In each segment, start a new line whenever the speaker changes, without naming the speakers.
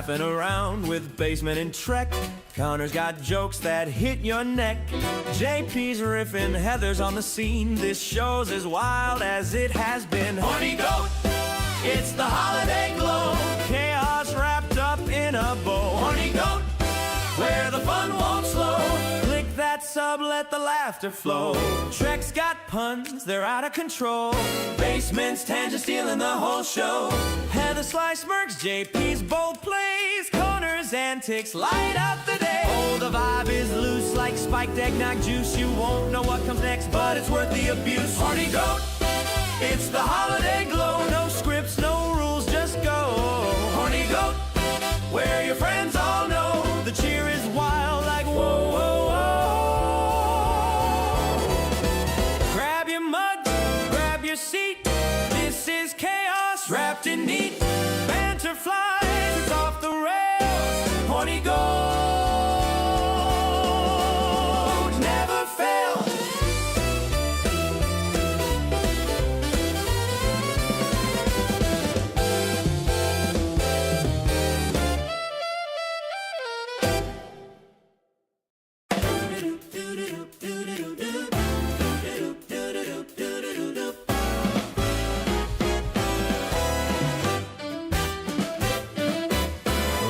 Laughing around with Basement and Trek. Connor's got jokes that hit your neck. JP's riffing, Heather's on the scene. This show's as wild as it has been. Horny Goat, it's the holiday glow. Chaos wrapped up in a bow. Horny Goat, where the fun won't slow. Click that sub, let the laughter flow. Trek's got puns, they're out of control. Basement's tangent stealing the whole show. Heather Sly smirks, JP's bold plays. Connor's antics light up the day. Oh, the vibe is loose like spiked eggnog juice. You won't know what comes next, but it's worth the abuse. Horny Goat, it's the holiday glow. No scripts, no rules, just go. Horny Goat, where your friends all know. The cheer is wild like whoa, whoa, whoa. Grab your mug, grab your seat. This is chaos wrapped in neat. Banter flies, it's off the rails. Horny Goat never fails.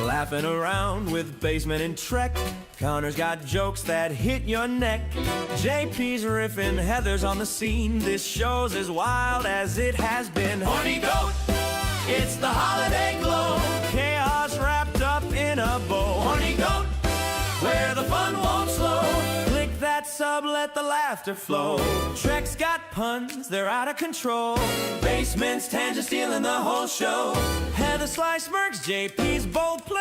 Laughing around with Basement and Trek. Connor's got jokes that hit your neck. JP's riffing, Heather's on the scene. This show's as wild as it has been. Horny Goat, it's the holiday glow. Chaos wrapped up in a bow. Horny Goat, where the fun won't slow. Click that sub, let the laughter flow. Trek's got puns, they're out of control. Basement's tangent stealing the whole show. Heather Sly smirks, JP's bold plays.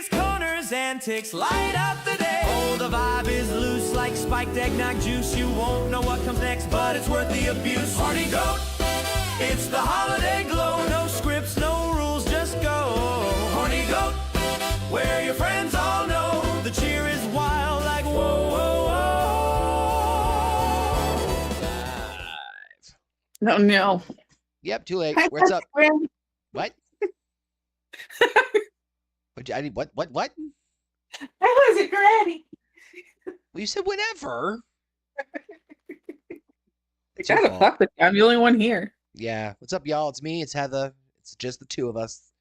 Connor's antics light up the day. Oh, the vibe is loose like spiked eggnog juice. You won't know what comes next, but it's worth the abuse. Horny Goat, it's the holiday glow. No scripts, no rules, just go. Horny Goat, where your friends all know. The cheer is wild like whoa, whoa, whoa.
Oh, no.
Yep, too late. What's up? What? I need what? What?
I wasn't ready.
Well, you said whenever.
I gotta fuck with you. I'm the only one here.
Yeah. What's up, y'all? It's me. It's Heather. It's just the two of us.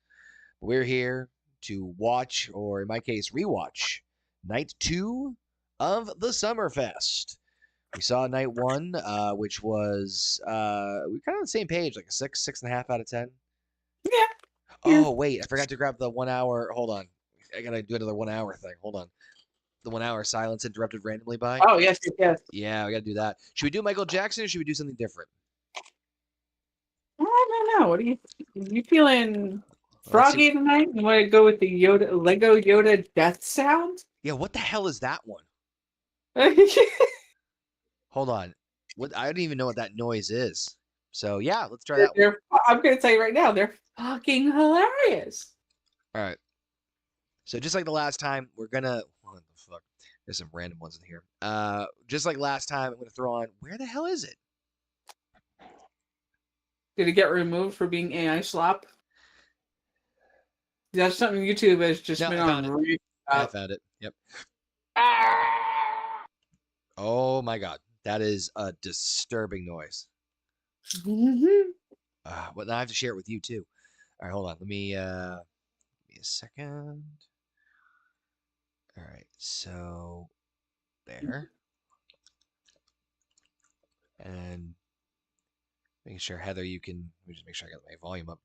We're here to watch, or in my case, rewatch, night 2 of the Summerfest. We saw night 1, which was we were kind of on the same page, like a 6.5 out of 10.
Yeah.
Oh, wait, I forgot to grab the 1 hour. Hold on. I gotta do another 1 hour thing. Hold on. The 1 hour silence interrupted randomly by.
Oh, yes, yes.
Yeah, we gotta do that. Should we do Michael Jackson or should we do something different?
I don't know. What are you feeling froggy tonight? You want to go with the Lego Yoda death sound?
Yeah, what the hell is that one? Hold on. What? I don't even know what that noise is. So yeah, let's try that one.
I'm gonna tell you right now, they're fucking hilarious.
All right. So just like the last time, we're gonna. What the fuck? There's some random ones in here. Just like last time, I'm gonna throw on. Where the hell is it?
Did it get removed for being AI slop? That's something YouTube has just been on.
I found it. Yep. Oh my god, that is a disturbing noise.
Mm-hmm.
Well, now I have to share it with you too. All right, hold on. Let me. Give me a second. All right, so there, and making sure Heather, you can. Let me just make sure I got my volume up.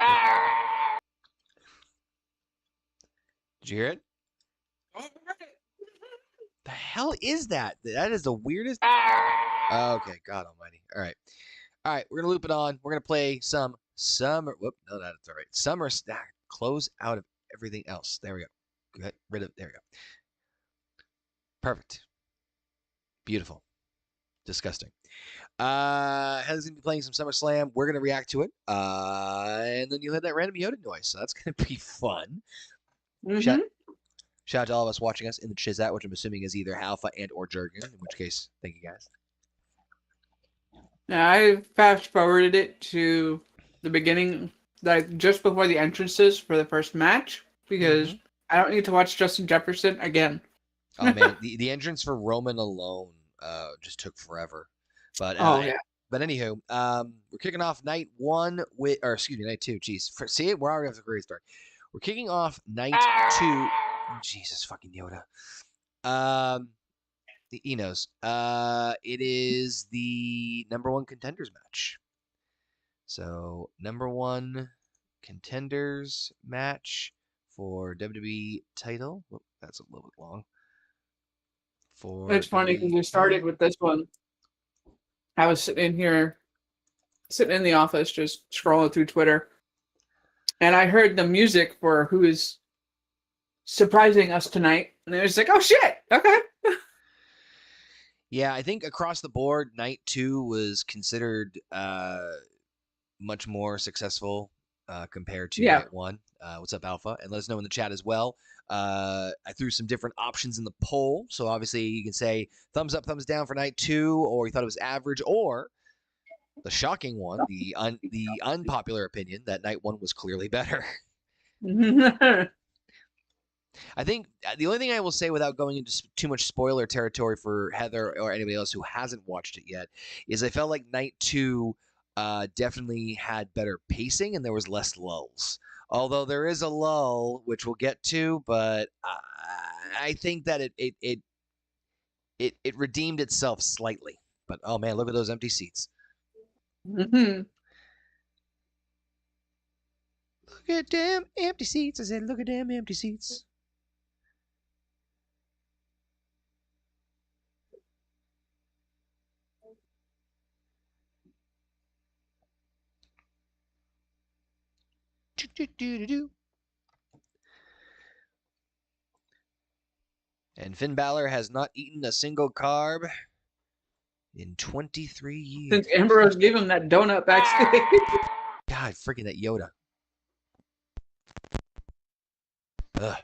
Did you hear it? The hell is that? That is the weirdest. Okay, God Almighty. All right, we're gonna loop it on. We're gonna play some summer. Whoop, no, that's all right. Summer stack. Close out of everything else. There we go. Get rid of. There we go. Perfect. Beautiful. Disgusting. Heather's gonna be playing some SummerSlam. We're gonna react to it. And then you'll hear that random Yoda noise. So that's gonna be fun.
Mm-hmm.
Shout out to all of us watching us in the Chizat, which I'm assuming is either Alpha and or Jurgen, in which case, thank you guys.
Now, I fast forwarded it to the beginning, like just before the entrances for the first match, because I don't need to watch Justin Jefferson again.
Oh man, the entrance for Roman alone just took forever. But
Yeah.
But anywho, we're kicking off night 1 with, or excuse me, night 2. Jeez, see it? We're already off to a great start. We're kicking off night 2. Jesus fucking Yoda. He knows. It is the number 1 contenders match. So number 1 contenders match for WWE title. Whoop, that's a little bit long.
It's funny because we started with this one. I was sitting in the office, just scrolling through Twitter, and I heard the music for who is surprising us tonight, and it was like, oh shit, okay.
Yeah, I think across the board, night 2 was considered much more successful compared to night 1. What's up, Alpha? And let us know in the chat as well. I threw some different options in the poll, so obviously you can say thumbs up, thumbs down for night 2, or you thought it was average, or the shocking one, the unpopular opinion that night 1 was clearly better. I think the only thing I will say without going into too much spoiler territory for Heather or anybody else who hasn't watched it yet is I felt like night 2 definitely had better pacing and there was less lulls. Although there is a lull, which we'll get to, but I think that it redeemed itself slightly. But oh man, look at those empty seats.
Mm-hmm.
Look at them empty seats. I said, look at them empty seats. And Finn Balor has not eaten a single carb in 23 years.
Since Ambrose gave him that donut backstage.
God, freaking that Yoda. Ugh.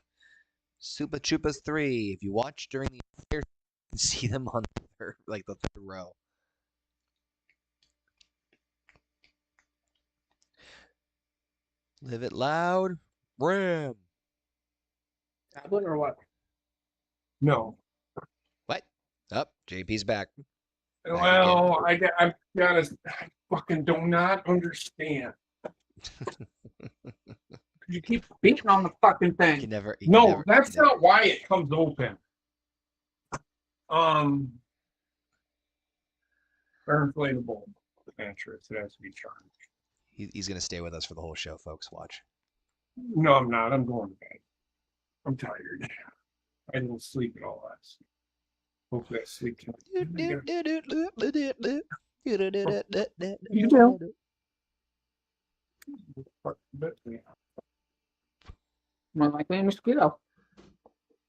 Super Chupas 3. If you watch during the entire, you can see them on the third row. Live it loud. Ram.
Tablet or what?
No.
What? Up. JP's back.
Well, I fucking do not understand.
You keep beating on the fucking thing.
That's not why it comes open. They're inflatable mattress. It has to be charged.
He's gonna stay with us for the whole show, folks. Watch.
No, I'm not. I'm going to bed. I'm tired. I didn't sleep at all last night. Hopefully I sleep tonight.
You do. More likely a mosquito.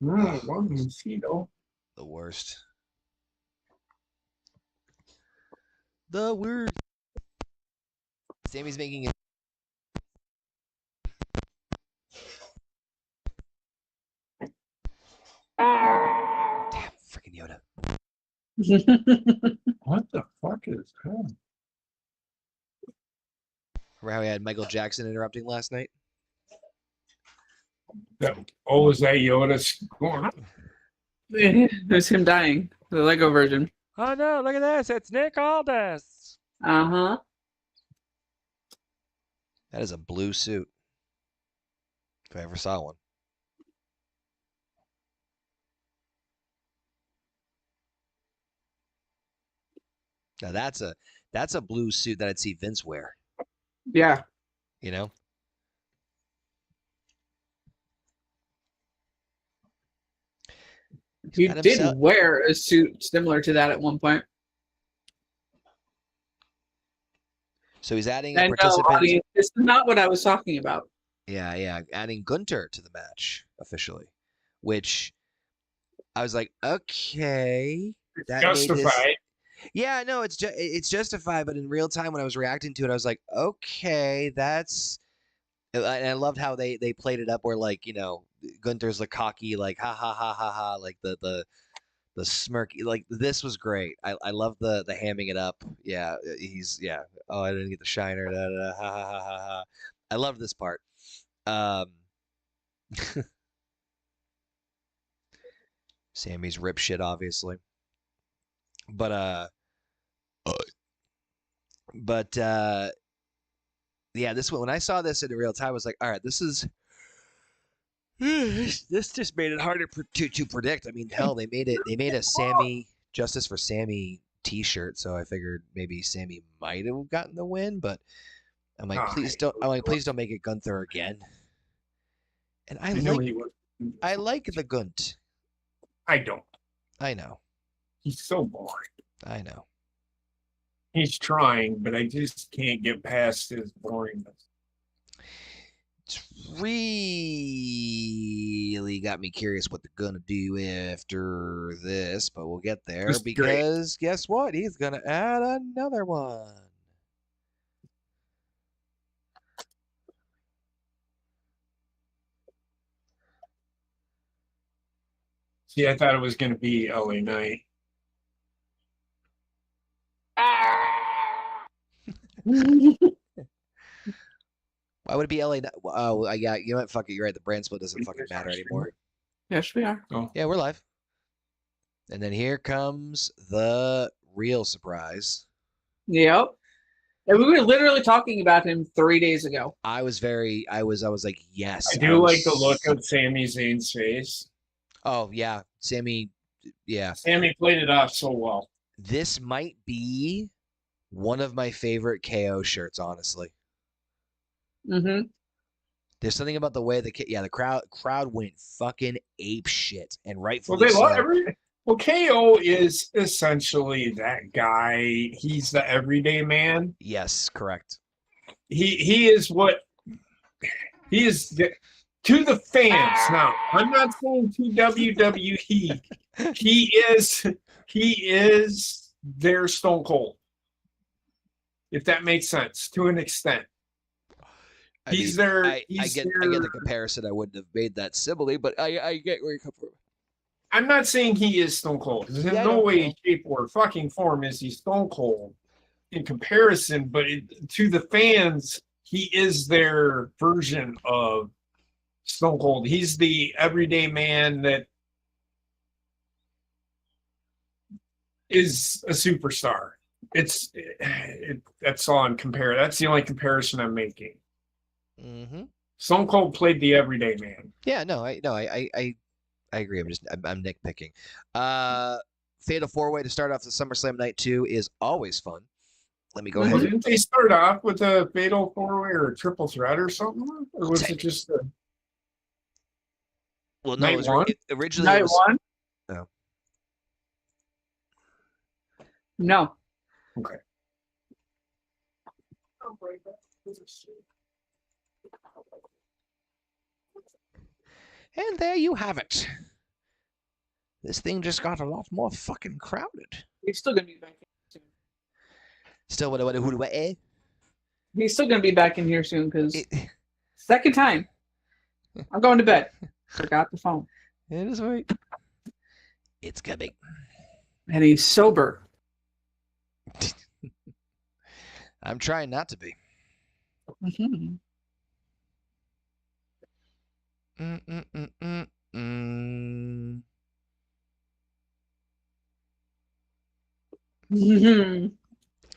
One mosquito.
The worst. The worst. Sammy's making it. Damn, freaking Yoda.
What the fuck is that?
Remember how we had Michael Jackson interrupting last night?
Is that Yoda's going on?
It was him dying. The Lego version.
Oh no, look at this. It's Nick Aldis.
Uh-huh.
That is a blue suit. If I ever saw one. Now that's a blue suit that I'd see Vince wear.
Yeah.
You know?
He did wear a suit similar to that at one point.
So he's adding
a
participant.
No, honey, this is not what I was talking about.
Yeah. Adding Gunter to the match officially, which I was like, okay, that
justified.
Yeah, no, it's justified. But in real time, when I was reacting to it, I was like, okay, that's. And I loved how they played it up, where Gunter's the cocky, ha ha ha ha ha, the smirky, this was great. I love the hamming it up. Yeah, Oh, I didn't get the shiner. Da, da, da, ha, ha, ha, ha, ha. I love this part. Sammy's rip shit, obviously. But yeah, this one, when I saw this in real time, I was like, all right, this is this just made it harder to predict. I mean, hell, they made a Sammy Justice for Sammy t-shirt, so I figured maybe Sammy might have gotten the win, but I'm like, please don't make it Gunther again. And I like the Gunt.
I don't.
I know.
He's so boring.
I know.
He's trying, but I just can't get past his boringness.
It's really got me curious what they're gonna do after this, but we'll get there because guess what? He's gonna add another one.
See, I thought it was going to be LA Knight.
Why would it be LA? Oh, yeah, you know what? Fuck it. You're right. The brand split doesn't fucking matter anymore.
Yes, we are.
Oh.
Yeah, we're live. And then here comes the real surprise.
Yep. And we were literally talking about him 3 days ago.
I was like, yes.
I do like the look of Sami Zayn's face.
Oh, yeah. Sammy, yeah.
Sammy played it off so well.
This might be one of my favorite KO shirts, honestly.
Mm-hmm.
There's something about the way the crowd went fucking ape shit, and rightfully
well, they
so.
love everything. Well, KO is essentially that guy. He's the everyday man.
Yes, correct.
He is what he is to the fans. Now, I'm not saying to WWE. He is their Stone Cold. If that makes sense, to an extent.
I get the comparison. I wouldn't have made that simile, but I get where you come from.
I'm not saying he is Stone Cold. Because in no way, shape, or fucking form is he Stone Cold in comparison, but to the fans, he is their version of Stone Cold. He's the everyday man that is a superstar. That's all I'm comparing. That's the only comparison I'm making.
Mm-hmm.
Stone Cold played the everyday man.
Yeah, I agree. I'm nitpicking. Fatal 4-Way to start off the SummerSlam Night 2 is always fun. Let me go ahead.
Didn't they start off with a Fatal 4-Way or a triple threat or something? Or was it just a...
Well, no, originally
Night one?
No.
No.
Okay.
And there you have it. This thing just got a lot more fucking crowded.
He's still gonna be back in soon.
Still, who do I?
He's still gonna be back in here soon because second time. I'm going to bed. Forgot the phone.
It is right. It's coming.
And he's sober.
I'm trying not to be.
Mm-hmm. Mm-hmm.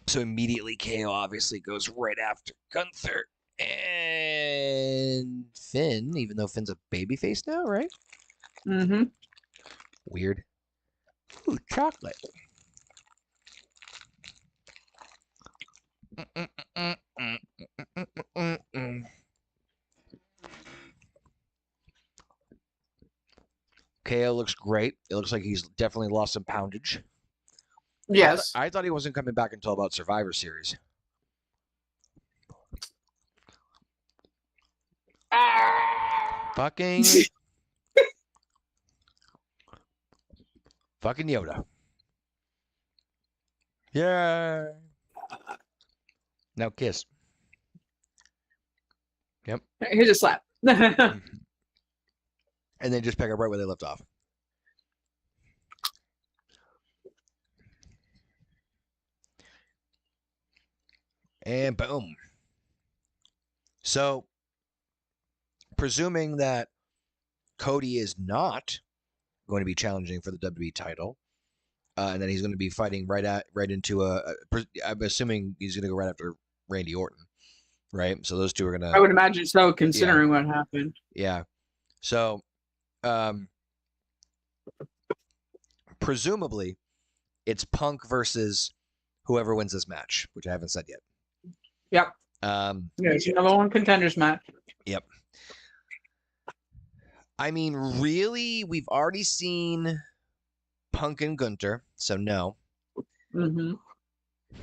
So immediately KO obviously goes right after Gunther and Finn, even though Finn's a babyface now, right?
Mm-hmm.
Weird. Ooh, chocolate. KO looks great. It looks like he's definitely lost some poundage.
Yes.
I thought he wasn't coming back until about Survivor Series. Fucking Yoda. Yeah. Now kiss. Yep.
Here's a slap.
And then just pick up right where they left off. And boom. So, presuming that Cody is not going to be challenging for the WWE title. And then he's going to be fighting right into I'm assuming he's going to go right after Randy Orton, right? So those two are going to.
I would imagine so, considering what happened.
Yeah. So, presumably, it's Punk versus whoever wins this match, which I haven't said yet.
Yep. It's number one contenders match.
Yep. I mean, really, we've already seen Punk and Gunther, so no.
Mm-hmm.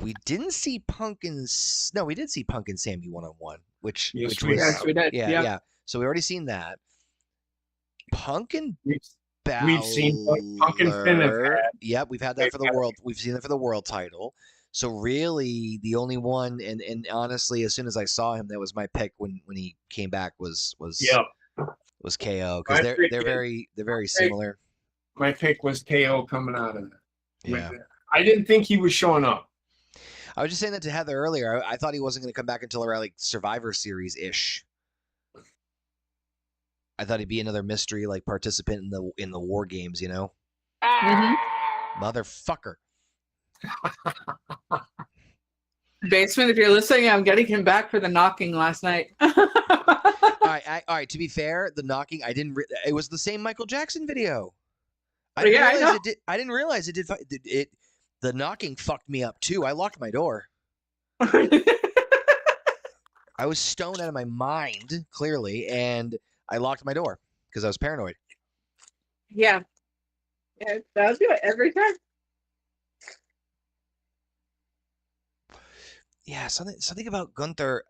We didn't see Punk and we did see Punk and Sammy one-on-one, which
we did.
Yeah. So we already seen that. Punk and Balor.
We've seen Punk and Finn have had.
Yep, we've had that for the world. We've seen it for the world title. So really, the only one, and honestly, as soon as I saw him, that was my pick when he came back was KO, because they're very similar.
My pick was KO coming out of it.
Yeah.
I didn't think he was showing up.
I was just saying that to Heather earlier. I thought he wasn't going to come back until around like Survivor Series ish. I thought he'd be another mystery like participant in the War Games, you know.
Mm-hmm.
Motherfucker.
Basement, if you're listening, I'm getting him back for the knocking last night.
All right. To be fair, the knocking, I didn't. It was the same Michael Jackson video. I didn't realize it did. The knocking fucked me up too. I locked my door. I was stoned out of my mind, clearly, and I locked my door because I was paranoid.
Yeah, that'll do it every time.
Yeah, something about Gunther.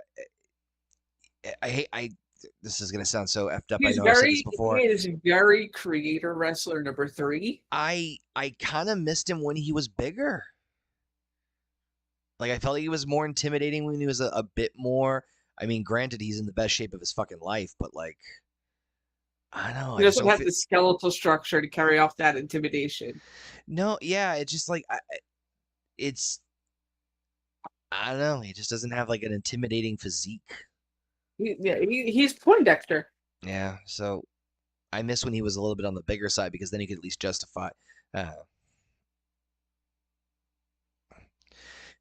This is gonna sound so effed up. I know I've said this before.
He is very creator wrestler number 3.
I kind of missed him when he was bigger. Like I felt like he was more intimidating when he was a bit more. I mean, granted, he's in the best shape of his fucking life, but like, I don't know.
He doesn't have the skeletal structure to carry off that intimidation.
No, yeah, it's just like I don't know. He just doesn't have like an intimidating physique.
He's Poindexter.
Yeah, so I miss when he was a little bit on the bigger side because then he could at least justify.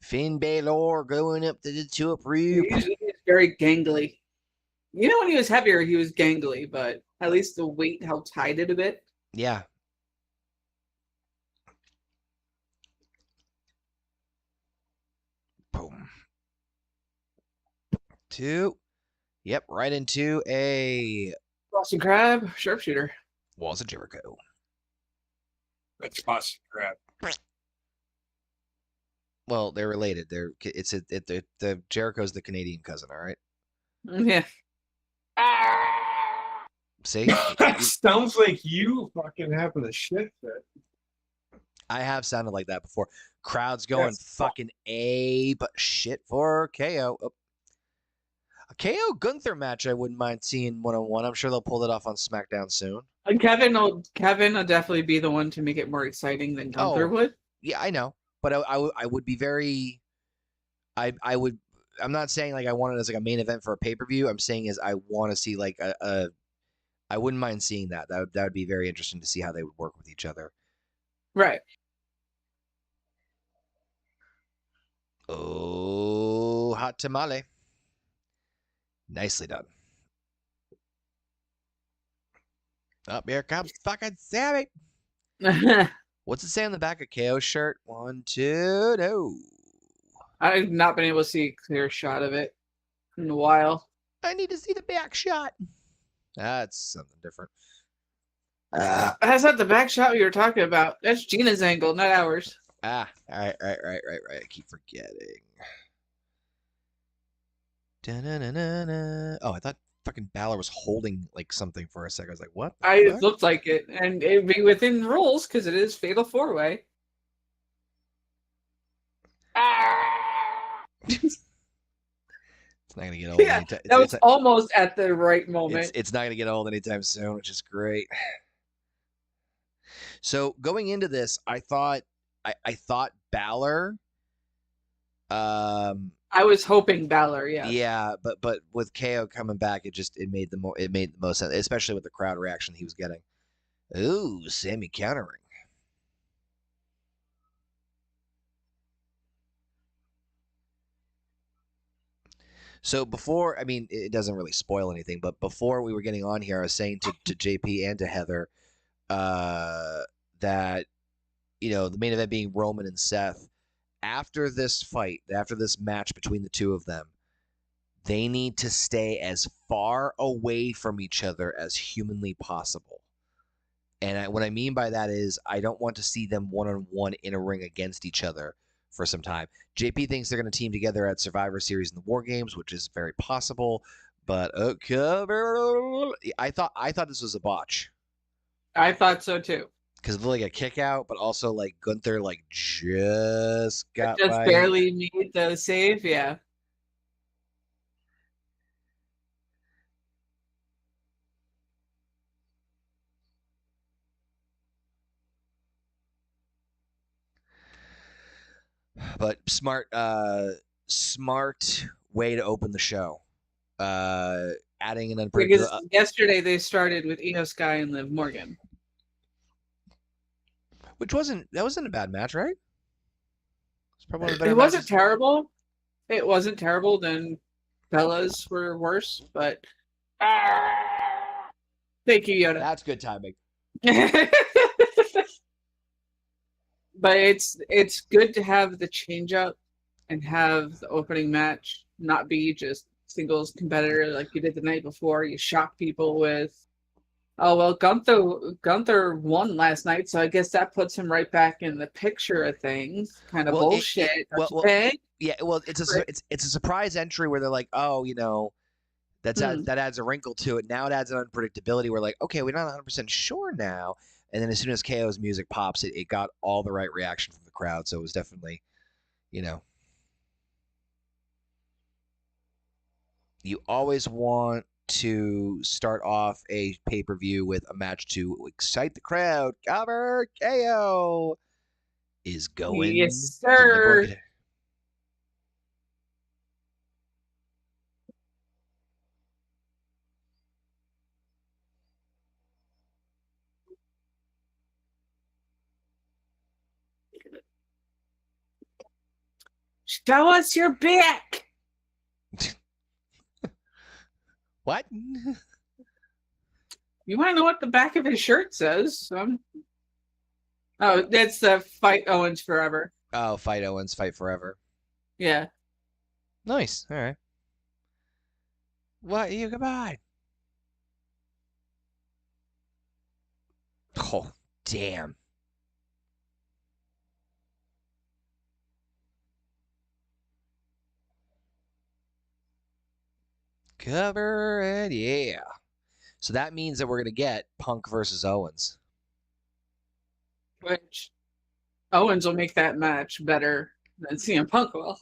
Finn Balor going up to the top rope.
He's very gangly. You know, when he was heavier, he was gangly, but at least the weight helped hide it a bit.
Yeah. Boom. 2. Yep, right into a
Boston Crab sharpshooter.
Walls of Jericho.
That's Boston Crab.
Well, they're related. The Jericho's the Canadian cousin. All right.
Yeah.
See,
that sounds like you fucking having a shit fit.
I have sounded like that before. Crowds going fucking ape shit for KO. Oh. A KO Gunther match I wouldn't mind seeing one-on-one. I'm sure they'll pull it off on SmackDown soon.
And Kevin will definitely be the one to make it more exciting than Gunther would.
Yeah, I know. But I would be very I'm not saying like I want it as like a main event for a pay-per-view. I'm saying is I want to see like I wouldn't mind seeing that. That would be very interesting to see how they would work with each other.
Right.
Oh, hot tamale. Nicely done. Up here comes fucking Sammy. What's it say on the back of KO's shirt? 1, 2, no.
I've not been able to see a clear shot of it in a while.
I need to see the back shot. That's something different.
That's not the back shot we were talking about. That's Gina's angle, not ours.
Right. I keep forgetting. Da-na-na-na-na. Oh, I thought fucking Balor was holding like something for a second. I was like, what?
It looked like it, and it'd be within rules because it is Fatal 4-Way.
It's not gonna get old.
Yeah, that was almost at the right moment.
It's not gonna get old anytime soon, which is great. So going into this, I thought Balor.
I was hoping Balor, yeah.
Yeah, but with KO coming back, it made the most sense, especially with the crowd reaction he was getting. Ooh, Sammy countering. So before, I mean, it doesn't really spoil anything, but before we were getting on here, I was saying to JP and to Heather that, the main event being Roman and Seth, after this fight, after this match between the two of them, they need to stay as far away from each other as humanly possible. And what I mean by that is I don't want to see them one-on-one in a ring against each other for some time. JP thinks they're going to team together at Survivor Series in the War Games, which is very possible. But I thought this was a botch.
I thought so too.
Because of like a kick out, but also like Gunther like just got by.
Barely made the save, yeah.
But smart way to open the show. Adding an unpredictable.
Because yesterday they started with Io Sky and Liv Morgan,
which wasn't a bad match, right? It's probably one of the better
it wasn't
matches.
terrible. It wasn't terrible. Then Bellas were worse, but thank you, Yoda.
That's good timing.
But it's good to have the change up and have the opening match not be just singles competitor like you did the night before. You shock people with, oh well, Gunther won last night, so I guess that puts him right back in the picture of things. Kind of bullshit.
Yeah, well, it's a surprise entry where they're like, oh, that adds a wrinkle to it. Now it adds an unpredictability. We're like, okay, we're not 100% sure now. And then as soon as KO's music pops, it got all the right reaction from the crowd. So it was definitely, you always want to start off a pay-per-view with a match to excite the crowd. Cover KO is going.
Yes, sir. Show us your back.
What?
You want to know what the back of his shirt says? Oh, that's the Fight Owens Forever.
Oh, Fight Owens, Fight Forever.
Yeah.
Nice. All right. What? You goodbye. Oh, damn. Cover it, yeah. So that means that we're going to get Punk versus Owens.
Which Owens will make that match better than CM Punk will.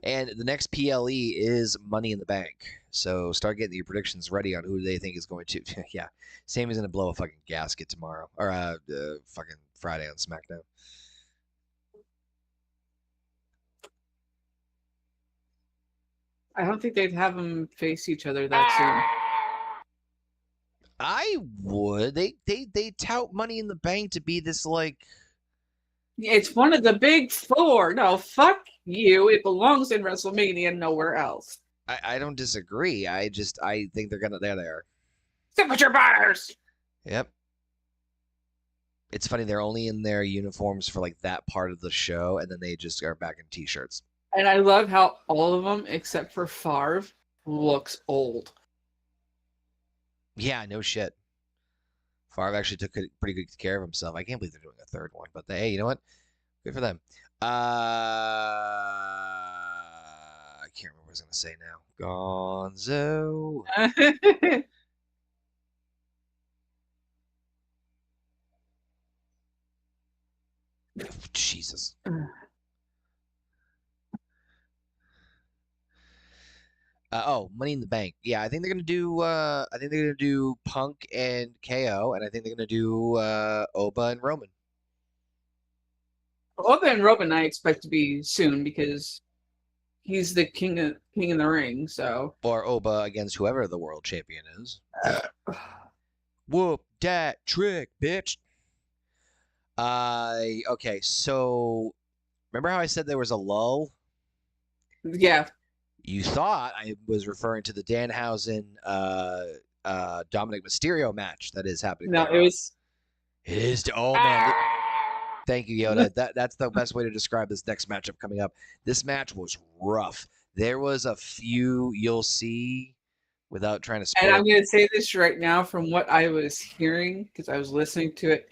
And the next PLE is Money in the Bank. So start getting your predictions ready on who they think is going to. Yeah, Sammy's going to blow a fucking gasket tomorrow. Or fucking Friday on SmackDown.
I don't think they'd have them face each other that soon.
I would. They tout Money in the Bank to be this like.
It's one of the big four. No, fuck you. It belongs in WrestleMania, nowhere else.
I don't disagree. I think they're gonna. There they are.
Signature buyers.
Yep. It's funny. They're only in their uniforms for like that part of the show, and then they just are back in t-shirts.
And I love how all of them, except for Favre, looks old.
Yeah, no shit. Favre actually took pretty good care of himself. I can't believe they're doing a third one, but hey, you know what? Good for them. I can't remember what I was going to say now. Gonzo. Jesus. Money in the Bank. Yeah, I think they're gonna do. Punk and KO, and I think they're gonna do Oba and Roman.
Oba and Roman, I expect to be soon because he's the king in the ring. So
or Oba against whoever the world champion is. Whoop that trick, bitch. Okay, so remember how I said there was a lull?
Yeah.
You thought I was referring to the Danhausen Dominic Mysterio match that is happening.
No,
right
it
now.
was.
It is. Oh man, thank you, Yoda. That's the best way to describe this next matchup coming up. This match was rough. There was a few you'll see without trying to spoil.
And I'm going to say this right now from what I was hearing, because I was listening to it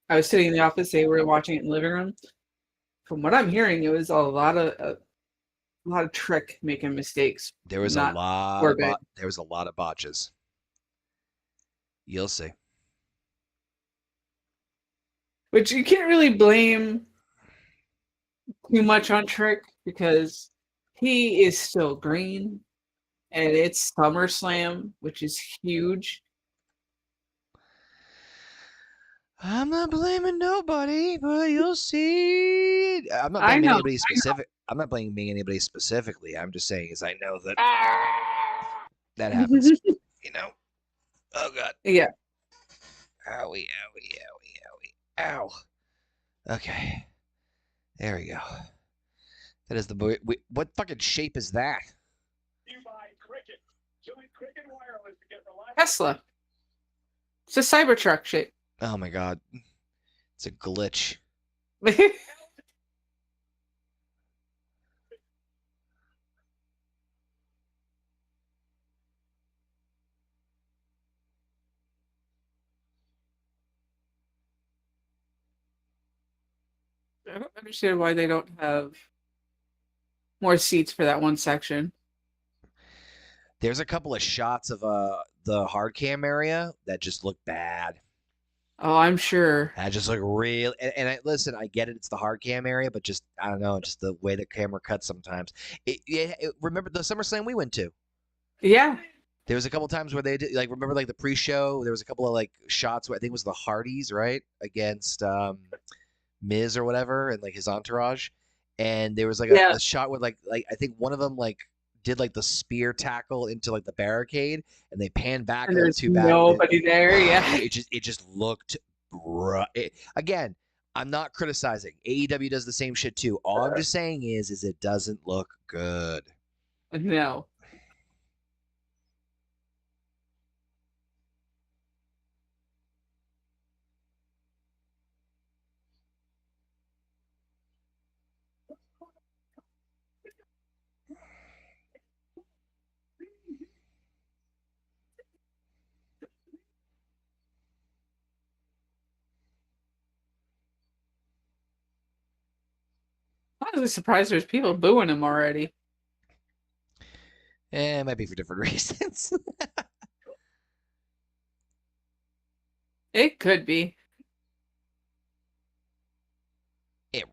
I was sitting in the office, they were watching it in the living room. From what I'm hearing, it was a lot of Trick making mistakes.
There was
not
a lot.
Corbin.
There was a lot of botches. You'll see.
Which you can't really blame too much on Trick because he is still green, and it's SummerSlam, which is huge.
I'm not blaming nobody, but you'll see. I'm not
I
blaming
know,
anybody specific. I'm not blaming anybody specifically. I'm just saying is I know that that happens. You know. Oh God.
Yeah.
Owie, owie, owie, owie. Ow. Okay. There we go. That is the boy. What fucking shape is that?
Tesla. It's a Cybertruck shape.
Oh my God. It's a glitch.
I don't understand why they don't have more seats for that one section.
There's a couple of shots of the hard cam area that just look bad.
Oh, I'm sure.
That just look real. And listen, I get it. It's the hard cam area, but just I don't know, just the way the camera cuts sometimes. Remember the SummerSlam we went to?
Yeah.
There was a couple times where they did remember the pre-show. There was a couple of shots where I think it was the Hardys right against Miz or whatever and his entourage, and there was a shot where I think one of them did the spear tackle into the barricade, and they panned back
And there's
too bad.
nobody there. Yeah.
It just looked rough. Again, I'm not criticizing. AEW does the same shit too. All I'm just saying is it doesn't look good.
No. I'm honestly surprised there's people booing him already.
It might be for different reasons.
It could be.
I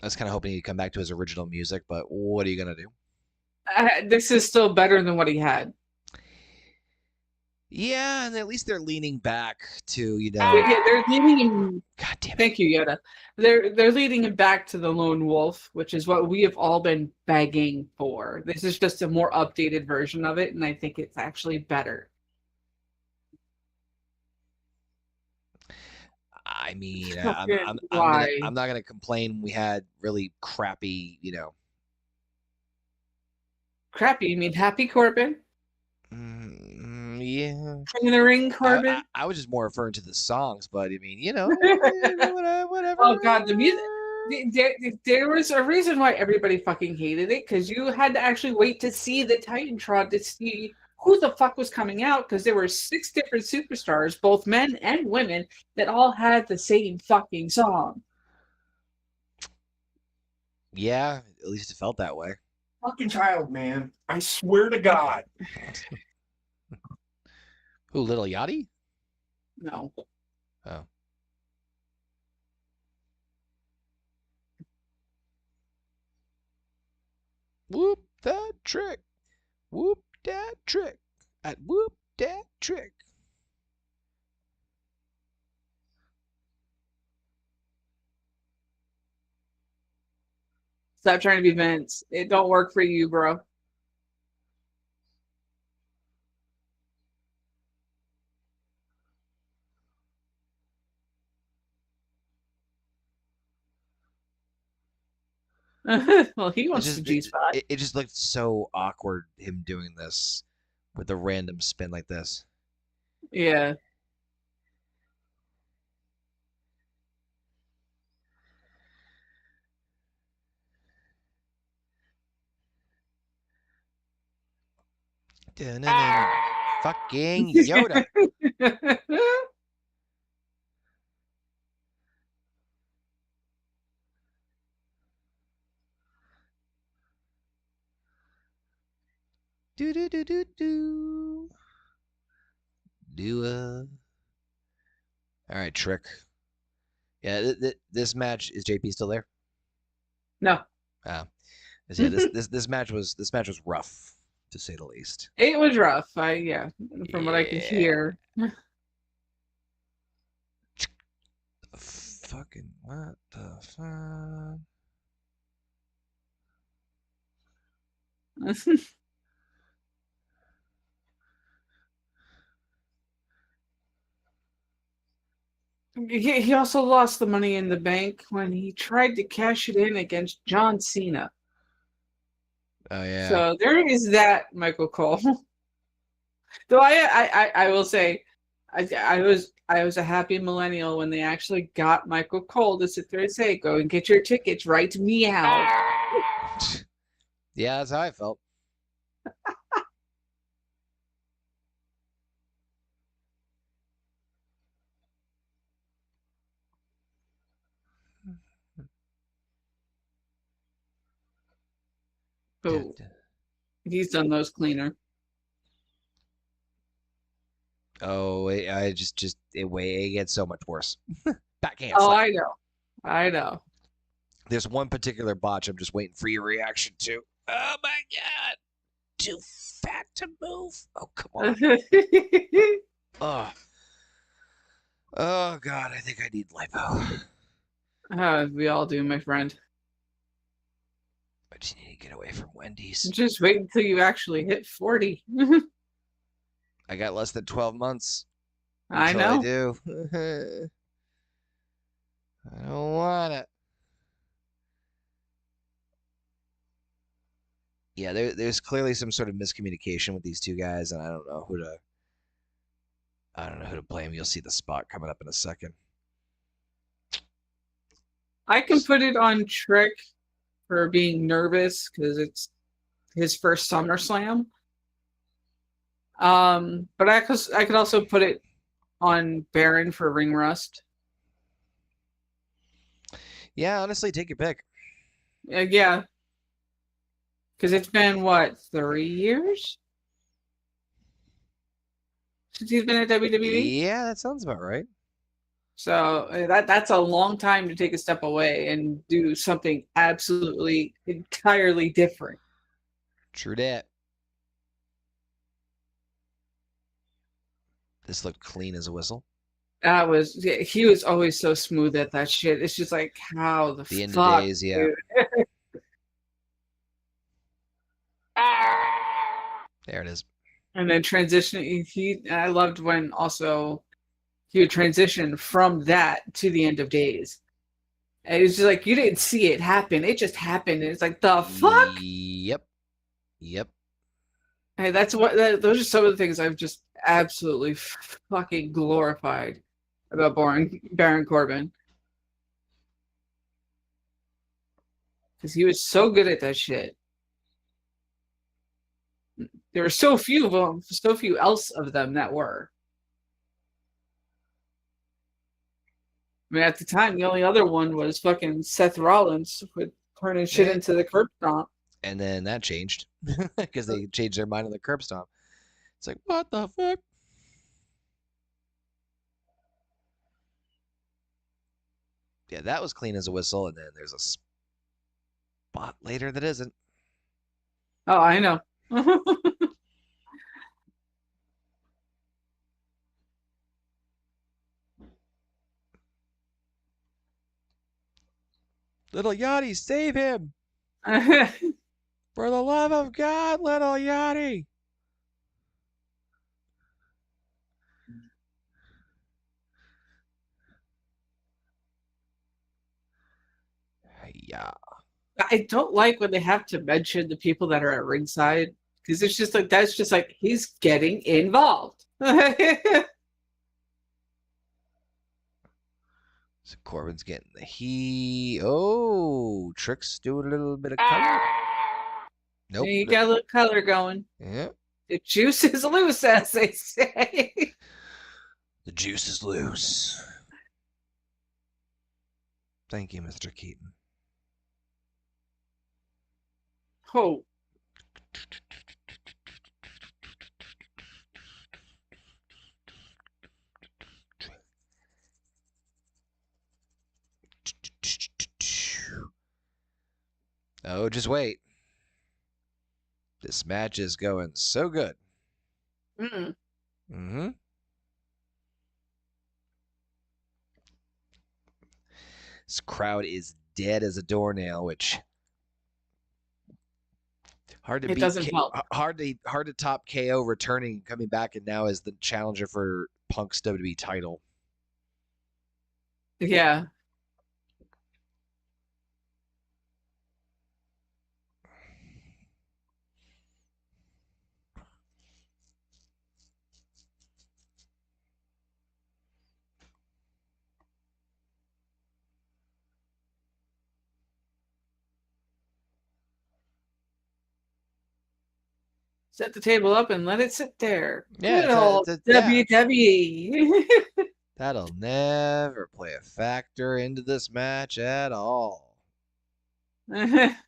was kind of hoping he'd come back to his original music, but what are you going to do?
This is still better than what he had.
Yeah, and at least they're leaning back to,
They're leading him.
God damn it.
Thank you, Yoda. They're leading him back to the lone wolf, which is what we have all been begging for. This is just a more updated version of it, and I think it's actually better.
I mean,
I'm
not gonna complain. We had really crappy,
Crappy? You mean Happy Corbin?
Yeah.
King of the Ring Corbin?
I was just more referring to the songs, but I mean, whatever.
Oh God, the music. There was a reason why everybody fucking hated it, because you had to actually wait to see the Titantron to see who the fuck was coming out, because there were 6 different superstars, both men and women, that all had the same fucking song.
Yeah, at least it felt that way.
Fucking child, man. I swear to God.
Who, Little Yachty?
No.
Oh. Whoop that trick. Whoop that trick. At whoop that trick.
Stop trying to be Vince. It don't work for you, bro. Well, he wants the G-spot.
It just looked so awkward, him doing this with a random spin like this.
Yeah.
Fucking Yoda. Do do do do do. Do All right, Trick. Yeah, this match, is JP still there?
No.
Yeah, this match was rough, to say the least.
It was rough. From what I could hear.
Fucking what the fuck?
He also lost the Money in the Bank when he tried to cash it in against John Cena.
Oh yeah.
So there is that, Michael Cole. Though I will say, I was a happy millennial when they actually got Michael Cole to sit there and say, "Go and get your tickets, write me out."
Yeah, that's how I felt.
Oh, he's done those cleaner.
Oh, it gets so much worse. Backhand.
Oh, I know.
There's one particular botch I'm just waiting for your reaction to. Oh my god, too fat to move. Oh come on. Oh god, I think I need lipo.
We all do, my friend.
I just need to get away from Wendy's.
Just wait until you actually hit 40.
I got less than 12 months.
I know.
I do. I don't want it. Yeah, there's clearly some sort of miscommunication with these two guys, and I don't know who to blame. You'll see the spot coming up in a second.
I can put it on Trick for being nervous because it's his first SummerSlam. But I could also put it on Baron for ring rust.
Yeah, honestly, take your pick.
Yeah. Because it's been, what, 3 years? Since he's been at WWE?
Yeah, that sounds about right.
So that's a long time to take a step away and do something absolutely, entirely different.
True that. This looked clean as a whistle.
He was always so smooth at that shit. It's just like, how the
end
fuck,
of days, yeah. There it is.
And then transition. I loved when also he would transition from that to the end of days. And it's just like, you didn't see it happen. It just happened. And it's like, the fuck?
Yep.
Hey, those are some of the things I've just absolutely fucking glorified about Baron Corbin. Because he was so good at that shit. There were so few of them, so few else of them that were. I mean, at the time, the only other one was fucking Seth Rollins with turning shit into the curb stomp.
And then that changed because they changed their mind on the curb stomp. It's like, what the fuck? Yeah, that was clean as a whistle, and then there's a spot later that isn't.
Oh, I know.
Little Yachty, save him! For the love of God, little Yachty. Yeah.
I don't like when they have to mention the people that are at ringside because it's just like that's just like he's getting involved.
So Corbin's getting the heat. Oh, Trick's doing a little bit of color. Nope.
You got a little color going.
Yeah.
The juice is loose, as they say.
The juice is loose. Thank you, Mr. Keaton.
Oh.
Oh, just wait. This match is going so good.
Mm.
Mm-hmm. This crowd is dead as a doornail, which hard to
It
beat.
doesn't help.
Hard to top KO returning, coming back, and now as the challenger for Punk's WWE title.
Yeah. Set the table up and let it sit there.
Yeah,
Good old WWE.
That'll never play a factor into this match at all.
That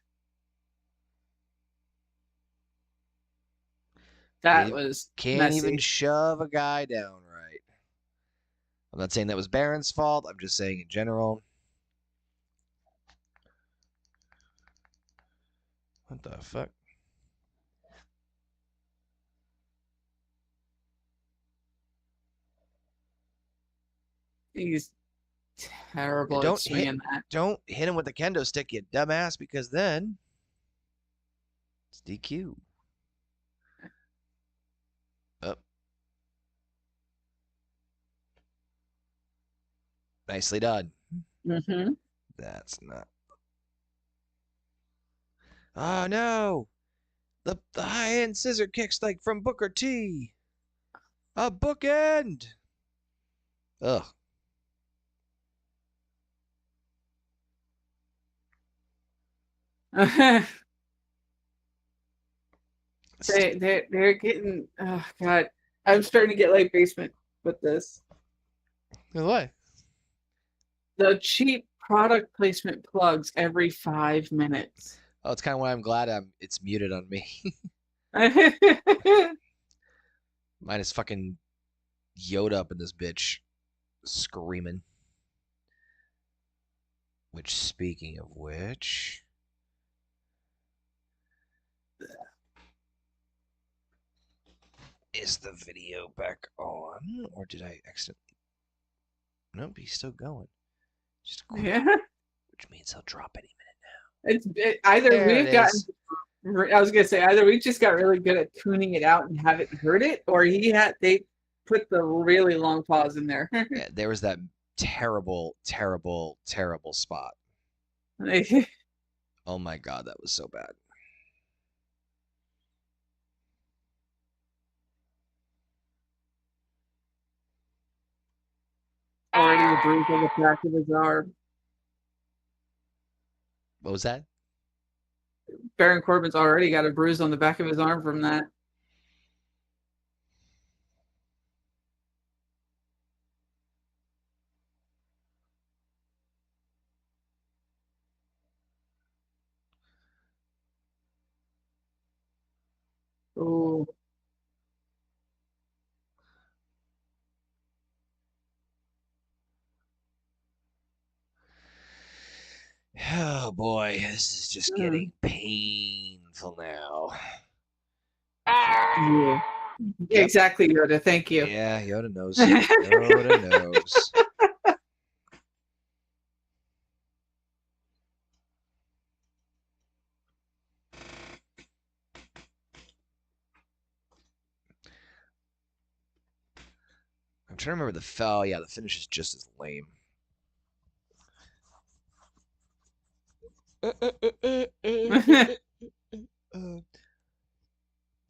was
Can't
messy.
even shove a guy down right. I'm not saying that was Baron's fault. I'm just saying in general. What the fuck?
He's terrible at swinging that.
Don't hit him with the kendo stick, you dumbass, because then it's DQ. Up. Nicely done.
Mm-hmm.
That's not. Oh no! The high end scissor kicks like from Booker T. A bookend. Ugh.
They're getting, oh god, I'm starting to get like basement with this.
What?
The cheap product placement plugs every 5 minutes.
Oh, it's kind of why I'm glad it's muted on me. Mine is fucking Yoda up in this bitch, screaming. Which, speaking of which, is the video back on, or did I accidentally? Nope, he's still going. Just quick,
Yeah.
which means he'll drop any minute now.
Either
There
we've
it
gotten,
is.
I was gonna say either we just got really good at tuning it out and haven't heard it, or they put the really long pause in there.
Yeah, there was that terrible, terrible, terrible spot. Oh my god, that was so bad.
Already a bruise on the back of his arm.
What was that?
Baron Corbin's already got a bruise on the back of his arm from that. Oh.
Oh boy, this is just getting painful now.
Yeah.
Yep.
Exactly, Yoda. Thank you.
Yeah, Yoda knows. Yoda knows. to remember the fell. Yeah, the finish is just as lame.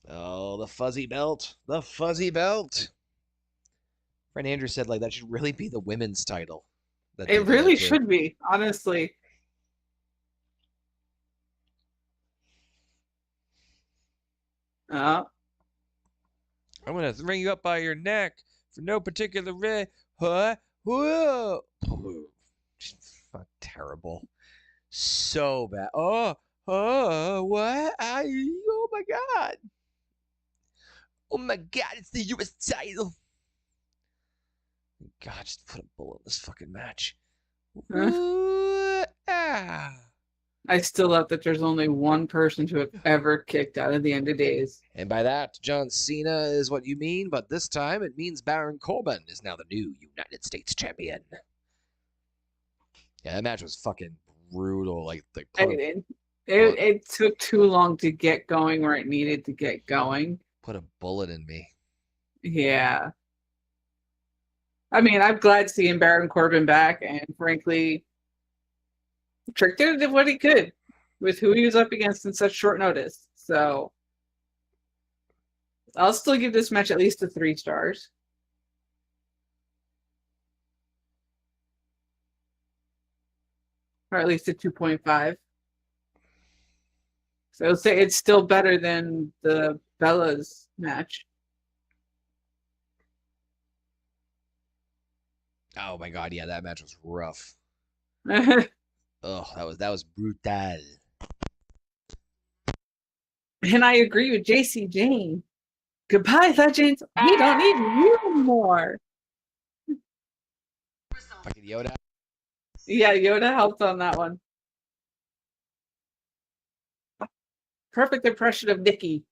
Oh, the fuzzy belt. The fuzzy belt. Friend Andrew said, like, that should really be the women's title.
It really should be, honestly.
I'm going to ring you up by your neck for no particular reason. Huh? Whoa. Terrible. So bad. Oh, what? Oh, my God. Oh, my God. It's the U.S. title. God, just put a bullet in this fucking match.
I still love that there's only one person to have ever kicked out of the end of days.
And by that, John Cena is what you mean, but this time it means Baron Corbin is now the new United States champion. Yeah, that match was fucking brutal. Like
it took too long to get going where it needed to get going.
Put a bullet in me.
Yeah. I mean, I'm glad seeing Baron Corbin back, and frankly, Trick did what he could with who he was up against in such short notice. So I'll still give this match at least a 3 stars. Or at least a 2.5. So I'll say it's still better than the Bella's match.
Oh my God, yeah, that match was rough.
Oh,
that was brutal.
And I agree with JC Jane. Goodbye, Legends. We don't need you anymore.
Fucking Yoda.
Yeah, Yoda helped on that one. Perfect impression of Nikki.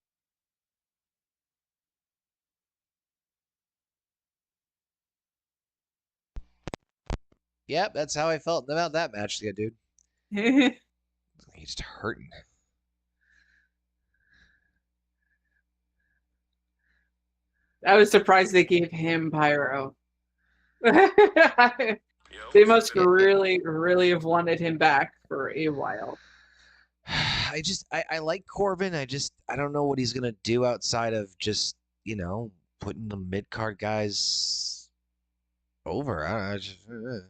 Yep, that's how I felt about that match, yeah, dude. He's just hurting.
I was surprised they gave him pyro. They must really, really have wanted him back for a while.
I like Corbin. I don't know what he's gonna do outside of just, putting the mid-card guys over. I don't know.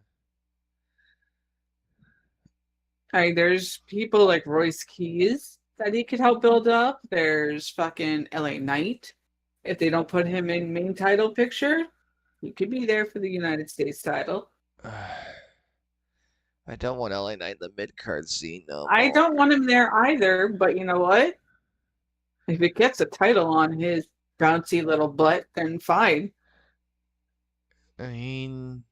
There's people like Royce Keys that he could help build up. There's fucking LA Knight. If they don't put him in main title picture, he could be there for the United States title.
I don't want LA Knight in the mid-card scene, no.
I don't want him there either, but you know what? If it gets a title on his bouncy little butt, then fine.
I mean,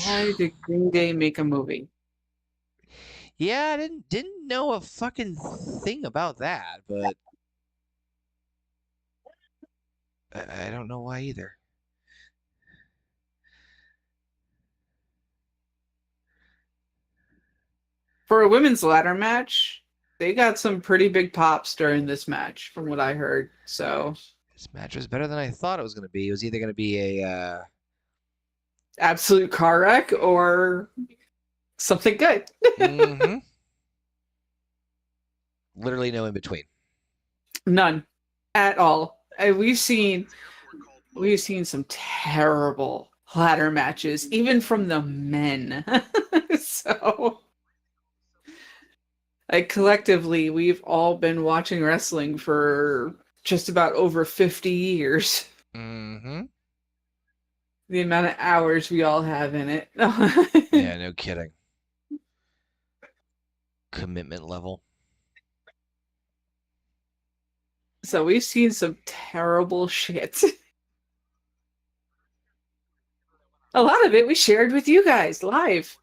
why did Green Day make a movie?
Yeah, I didn't know a fucking thing about that, but I don't know why either.
For a women's ladder match, they got some pretty big pops during this match, from what I heard. So
this match was better than I thought it was going to be. It was either going to be a
absolute car wreck or something good.
Mm-hmm. Literally no in between.
None at all. We've seen some terrible ladder matches, even from the men. So, collectively, we've all been watching wrestling for just about over 50 years.
Mm-hmm.
The amount of hours we all have in it.
Yeah, no kidding. Commitment level.
So we've seen some terrible shit. A lot of it we shared with you guys live.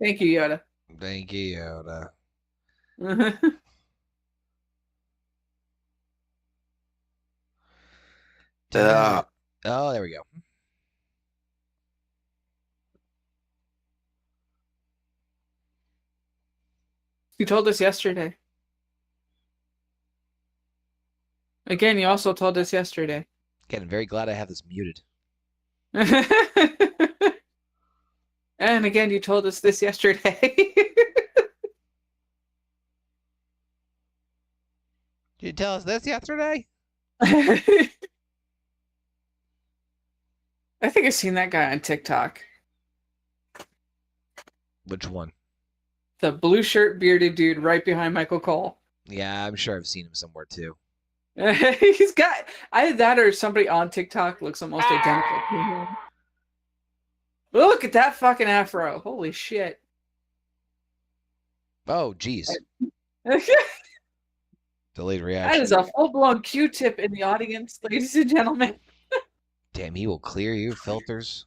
Thank you, Yoda.
Thank you, Yoda. Oh, there we go.
You told us yesterday. Again, you also told us yesterday.
Again, I'm very glad I have this muted.
And again, you told us this yesterday.
Did you tell us this yesterday?
I think I've seen that guy on TikTok.
Which one?
The blue shirt bearded dude right behind Michael Cole.
Yeah, I'm sure I've seen him somewhere too.
He's got either that or somebody on TikTok looks almost identical to him. Look at that fucking afro. Holy shit.
Oh, geez. Delayed
That
reaction.
is a full-blown Q-tip in the audience, ladies and gentlemen.
Damn, he will clear your filters.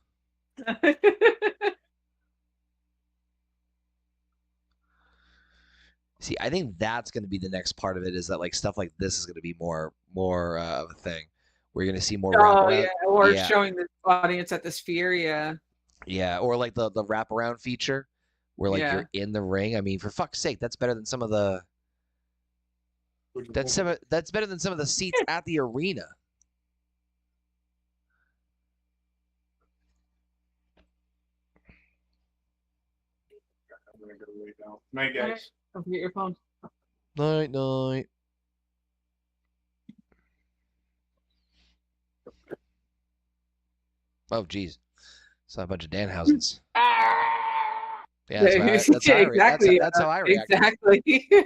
See, I think that's going to be the next part of it, is that like stuff like this is going to be more of a thing. We're going to see more wraparound.
Yeah, or showing the audience at the Sphere, yeah.
Yeah, or like the wraparound feature where like you're in the ring. I mean, for fuck's sake, that's better than some of the that's better than some of the seats at the arena.
I'm gonna go lay down. Night, guys.
Don't forget your phone.
Night, night. Oh, geez. Saw a bunch of Danhausens. Yeah, that's how I react.
Exactly.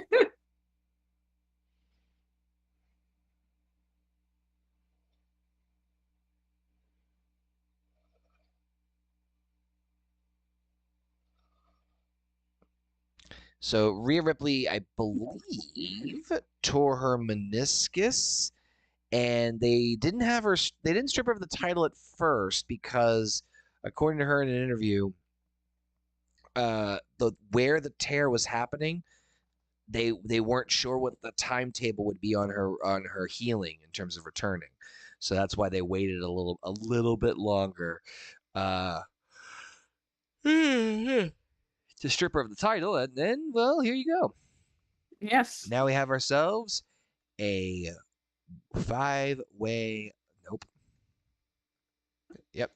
So Rhea Ripley, I believe, tore her meniscus, and they didn't strip her of the title at first because, according to her in an interview, where the tear was happening, they weren't sure what the timetable would be on her healing in terms of returning. So that's why they waited a little bit longer. To strip her of the title, and then, well, here you go.
Yes.
Now we have ourselves a 5-way. Nope. Yep.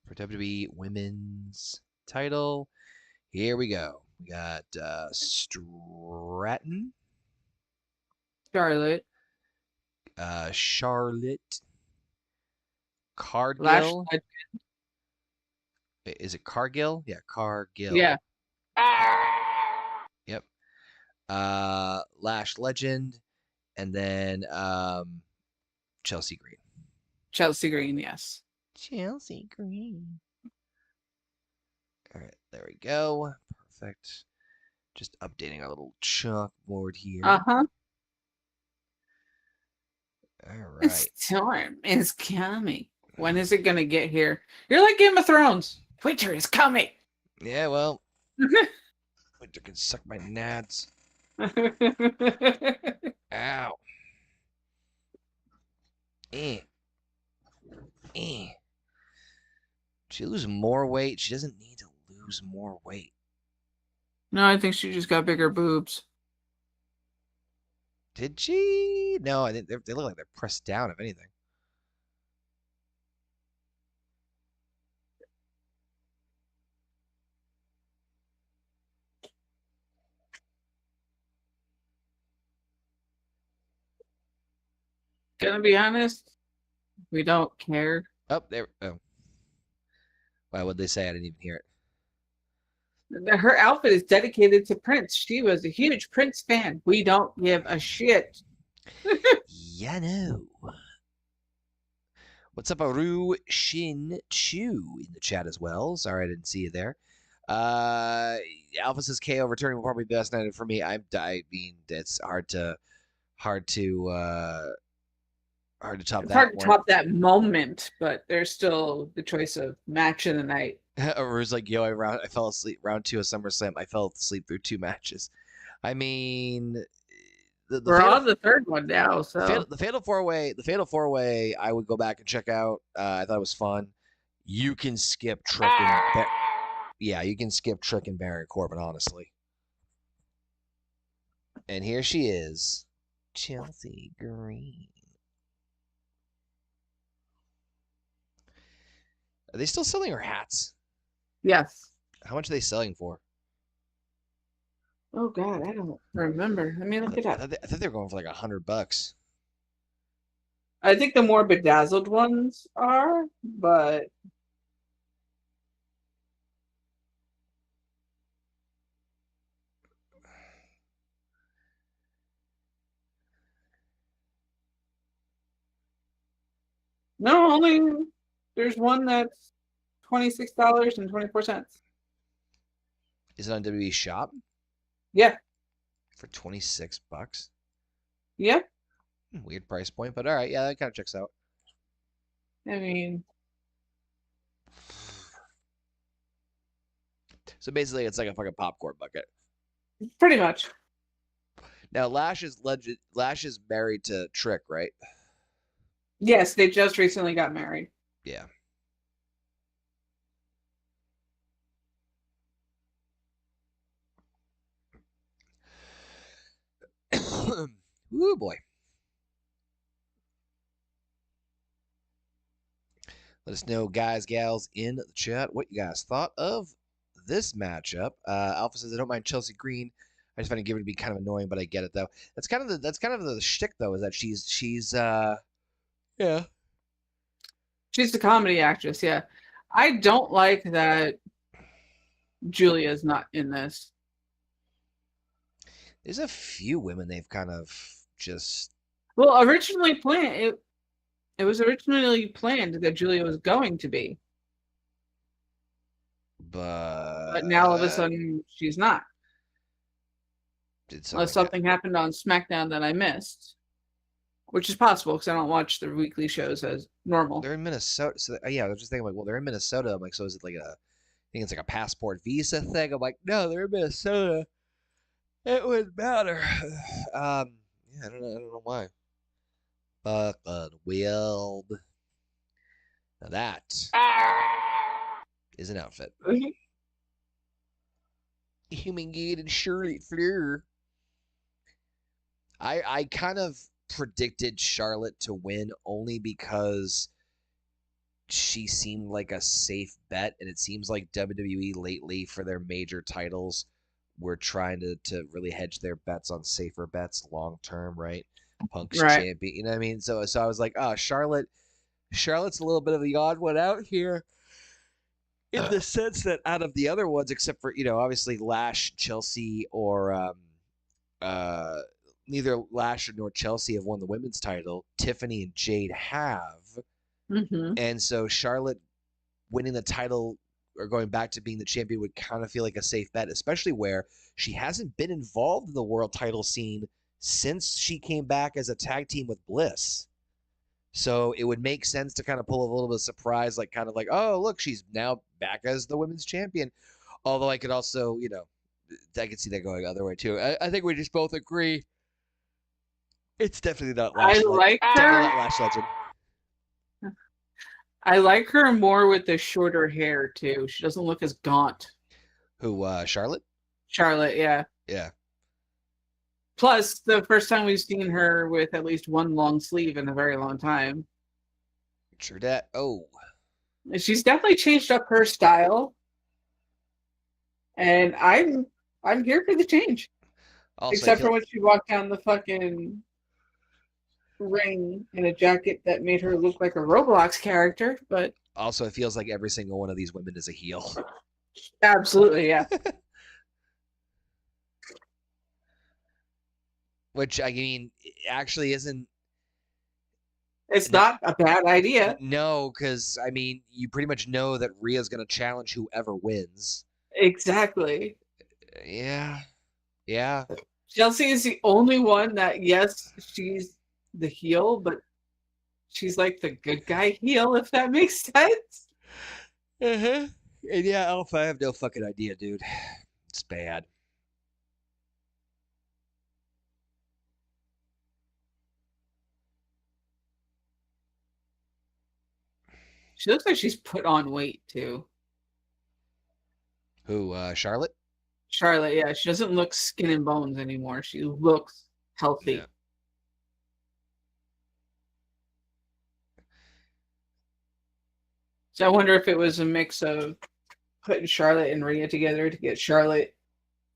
For WWE Women's title. Here we go. We got Stratton.
Charlotte.
Charlotte. Cargill. Is it Cargill? Yeah, Cargill.
Yeah.
Yep. Lash Legend, and then Chelsea Green.
Chelsea Green, yes.
Chelsea Green. All right, there we go. Perfect. Just updating our little chalkboard here.
Uh-huh.
All right.
The storm is coming. When is it going to get here? You're like Game of Thrones. Winter is coming.
Yeah, well, winter can suck my nads. Ow. She lose more weight. She doesn't need to lose more weight.
No, I think she just got bigger boobs.
Did she? No, I think they look like they're pressed down, if anything.
Gonna be honest, we don't care.
Oh, there. Oh. Why would they say? I didn't even hear it.
Her outfit is dedicated to Prince. She was a huge Prince fan. We don't give a shit.
Yeah, no. What's up, Aru Shin Chu in the chat as well? Sorry, I didn't see you there. Alpha says KO returning will probably be the best night for me. I mean, it's hard to top
It's
that.
hard to top that moment, but there's still the choice of match of the night.
Aru's like, yo, I fell asleep round 2 of SummerSlam. I fell asleep through 2 matches. I mean,
we're on the third one now, so
the fatal 4-way, I would go back and check out. I thought it was fun. You can skip Trick and Yeah, you can skip Trick and Baron Corbin, honestly. And here she is, Chelsea Green. Are they still selling her hats?
Yes.
How much are they selling for?
Oh God, I don't remember. Let me look it
I
up.
thought they were going for like $100.
I think the more bedazzled ones are, but no, only there's one that's $26.24.
Is it on WWE Shop
Yeah,
for $26?
yeah.
Weird price point, but all right. Yeah, that kind of checks out.
I mean,
So basically, it's like a fucking popcorn bucket.
pretty much.
Now, Lash is married to Trick, right?
Yes, they just recently got married.
Yeah. Ooh, boy. Let us know, guys, gals, in the chat, what you guys thought of this matchup. Alpha says, I don't mind Chelsea Green. I just find it given to be kind of annoying, but I get it though. That's kind of the shtick though, is that she's yeah.
She's the comedy actress, yeah. I don't like that Julia's not in this.
There's a few women they've kind of just
Well, originally planned it was originally planned that Julia was going to be, but now all of a sudden she's not. Unless something happened on SmackDown that I missed, which is possible because I don't watch the weekly shows as normal.
They're in Minnesota, so yeah, I was just thinking like, well, they're in Minnesota. I'm like, so is it like I think it's like a passport visa thing. I'm like, no, they're in Minnesota. It wouldn't matter. Yeah, I don't know why. Fucking wild. Now that is an outfit. Human-gated Charlotte Flair. I kind of predicted Charlotte to win only because she seemed like a safe bet, and it seems like WWE lately for their major titles were trying to really hedge their bets on safer bets long term, right? Punk's champion, you know what I mean? So I was like, oh, Charlotte's a little bit of the odd one out here, in the sense that out of the other ones, except for obviously Lash, Chelsea, or neither Lash nor Chelsea have won the women's title. Tiffany and Jade have.
Mm-hmm.
And so Charlotte winning the title or going back to being the champion would kind of feel like a safe bet, especially where she hasn't been involved in the world title scene since she came back as a tag team with Bliss. So it would make sense to kind of pull a little bit of surprise, like kind of like, oh, look, she's now back as the women's champion. Although I could also, I could see that going the other way too. I think we just both agree it's definitely not Lash.
I like her.
Definitely not Lash Legend.
I like her more with the shorter hair too. She doesn't look as gaunt.
Who, Charlotte?
Charlotte, yeah.
Yeah.
Plus, the first time we've seen her with at least one long sleeve in a very long time.
True that. Oh.
She's definitely changed up her style. And I'm here for the change. Also, except for when she walked down the fucking ring in a jacket that made her look like a Roblox character, but
also it feels like every single one of these women is a heel.
Absolutely, yeah.
Which, I mean, actually isn't...
It's not a bad idea.
No, because, I mean, you pretty much know that Rhea's going to challenge whoever wins.
Exactly.
Yeah. Yeah.
Chelsea is the only one that, yes, she's the heel, but she's like the good guy heel, if that makes sense.
Uh-huh. And yeah, Alpha, I have no fucking idea, dude. It's bad.
She looks like she's put on weight, too.
Who? Charlotte?
Charlotte, yeah, she doesn't look skin and bones anymore. She looks healthy.
Yeah.
So I wonder if it was a mix of putting Charlotte and Rhea together to get Charlotte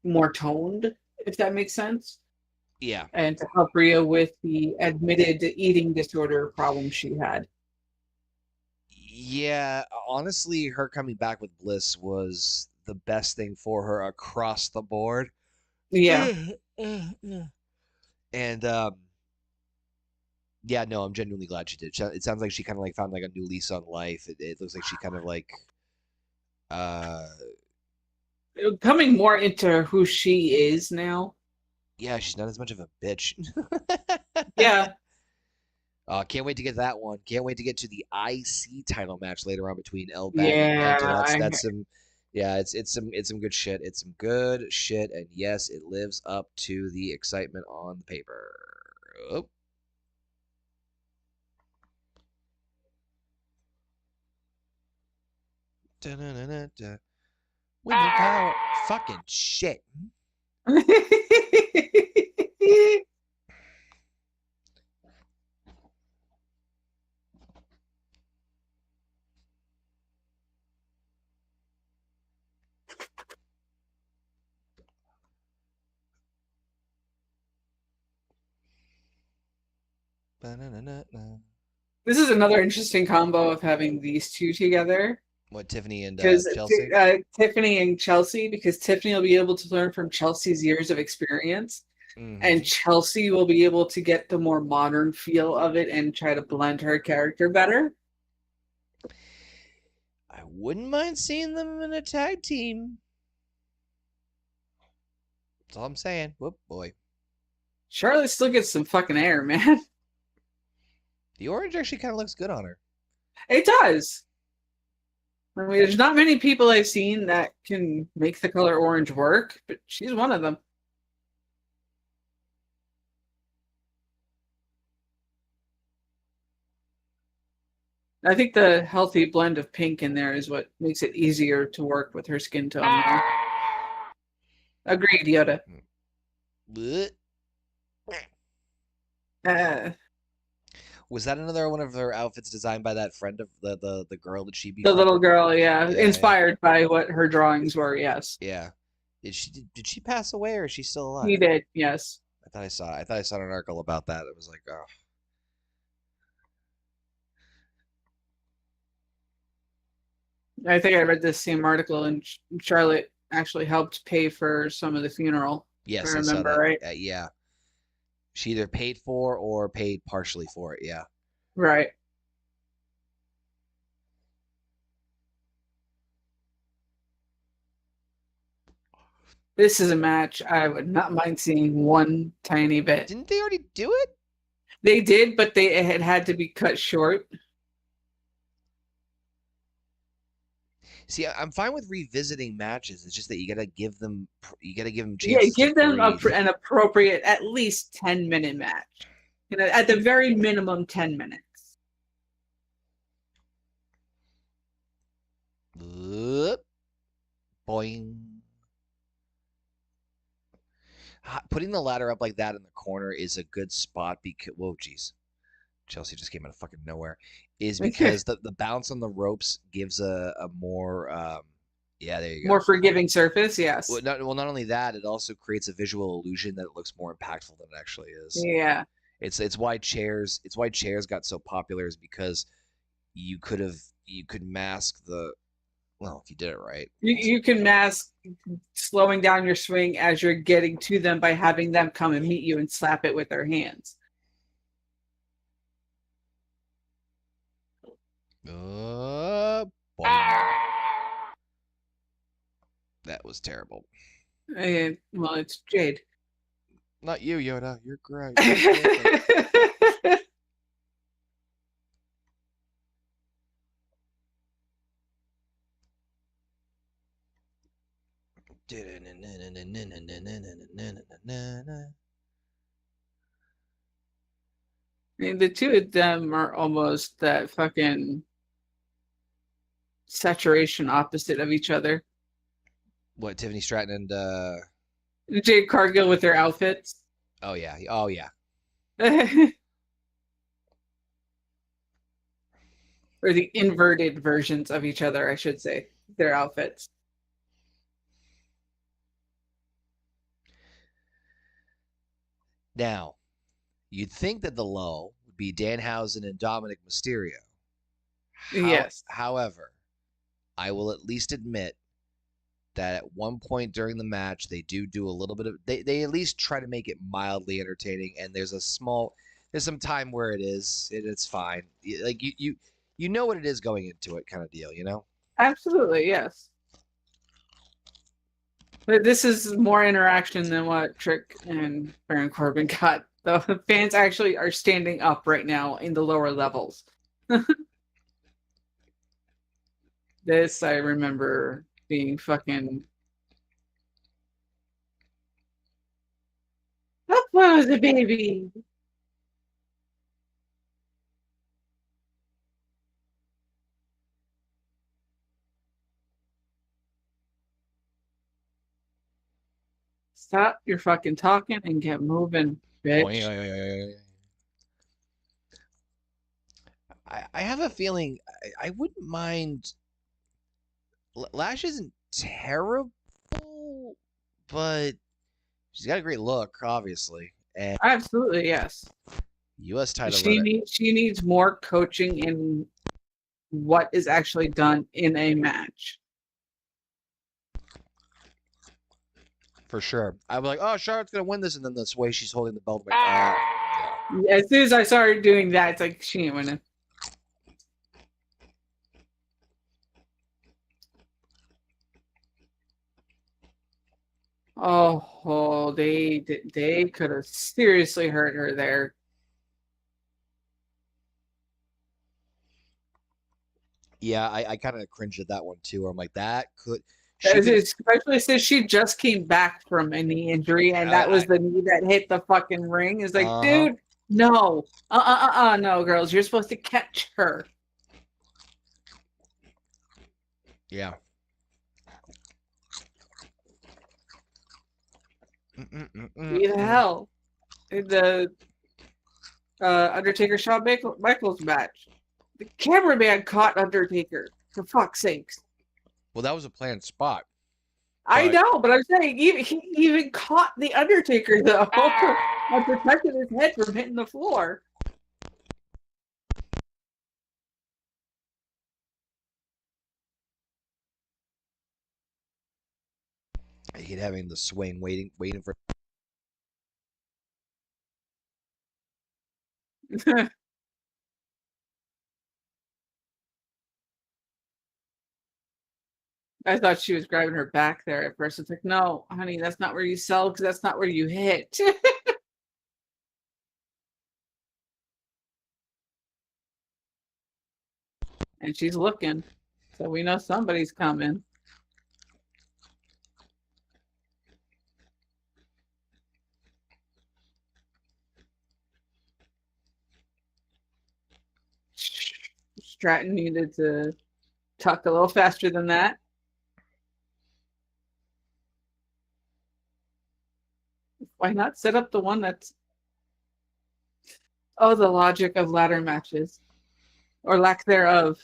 more toned, if that makes sense.
Yeah.
And to help Rhea with the admitted eating disorder problem she had.
Yeah, honestly, her coming back with Bliss was the best thing for her across the board.
Yeah.
And yeah, no, I'm genuinely glad she did. It sounds like she kind of like found like a new lease on life. It looks like she kind of like
coming more into who she is now.
yeah, she's not as much of a bitch.
Yeah.
Can't wait to get that one. Can't wait to get to the IC title match later on between El Bang
Yeah,
and Penta. That's some yeah, it's some good shit. It's some good shit, and yes, it lives up to the excitement on the paper. Oh. Da-da-da-da-da. Women power. Fucking shit. Ba-na-na-na-na.
This is another interesting combo of having these two together.
What, Tiffany and
Because
Chelsea?
Tiffany and Chelsea, because Tiffany will be able to learn from Chelsea's years of experience, and Chelsea will be able to get the more modern feel of it and try to blend her character better.
I wouldn't mind seeing them in a tag team. That's all I'm saying. Whoop, boy.
Charlotte still gets some fucking air, man.
The orange actually kind of looks good on her.
It does. I mean, there's not many people I've seen that can make the color orange work, but she's one of them. I think the healthy blend of pink in there is what makes it easier to work with her skin tone now. Agreed, Yoda.
Blech. Was that another one of her outfits designed by that friend of the girl that she
The little girl, yeah.
Yeah,
Inspired by what her drawings were, yes.
Yeah. Did she pass away or is she still alive?
He did, yes.
I thought I saw an article about that. It was like, oh.
I think I read this same article, and Charlotte actually helped pay for some of the funeral.
Yes,
I
I saw
remember,
that.
right?
Yeah. She either paid for or paid partially for it. Yeah.
Right. This is a match I would not mind seeing one tiny bit.
Didn't they already do it?
They did, but it had to be cut short.
See, I'm fine with revisiting matches. It's just that you gotta give them chances.
Yeah, give them
breathe.
an appropriate, at least 10-minute match. You know, at the very minimum, 10 minutes.
Boing. Putting the ladder up like that in the corner is a good spot because, whoa, geez. Chelsea just came out of fucking nowhere. Is because the bounce on the ropes gives a more, yeah, there you go.
More forgiving surface, yes.
Well, not only that, it also creates a visual illusion that it looks more impactful than it actually is.
Yeah.
It's why chairs got so popular is because you could mask the, well, if you did it right.
You can mask slowing down your swing as you're getting to them by having them come and meet you and slap it with their hands.
Boing. That was terrible.
And, well, it's Jade.
Not you, Yoda. You're great.
I mean, the two of them are almost that fucking saturation opposite of each other.
What, Tiffany Stratton and
Jade Cargill with their outfits.
oh yeah. Oh yeah.
Or the inverted versions of each other, I should say, their outfits.
Now, you'd think that the low would be Danhausen and Dominic Mysterio.
Yes.
However, I will at least admit that at one point during the match, they do a little bit of they at least try to make it mildly entertaining, and there's some time where it's fine. Like you know what it is going into it, kind of deal, you know?
Absolutely, yes. But this is more interaction than what Trick and Baron Corbin got. The fans actually are standing up right now in the lower levels. This I remember being fucking. That was a baby. Stop your fucking talking and get moving, bitch.
I have a feeling I wouldn't mind. Lash isn't terrible, but she's got a great look, obviously. And
Absolutely, yes.
U.S. title.
She needs more coaching in what is actually done in a match.
For sure. I'm like, oh, Charlotte's going to win this, and then this way she's holding the belt. Like,
Yeah, as soon as I started doing that, it's like, she ain't winning. Oh, they could have seriously hurt her there.
Yeah, I kind of cringed at that one, too. I'm like, that could...
Especially since she just came back from a knee injury, and that was the knee that hit the fucking ring. It's like, dude, no. No, girls. You're supposed to catch her.
Yeah.
The hell. The Undertaker Shawn Michaels match. The cameraman caught Undertaker, for fuck's sakes.
Well, that was a planned spot.
I know, but I'm saying he even caught the Undertaker, though, and protected his head from hitting the floor.
I hate having the swing waiting for...
I thought she was grabbing her back there at first. It's like, no, honey, that's not where you sell, because that's not where you hit. And she's looking, so we know somebody's coming. Stratton needed to talk a little faster than that. Why not set up the one that's... Oh, the logic of ladder matches. Or lack thereof.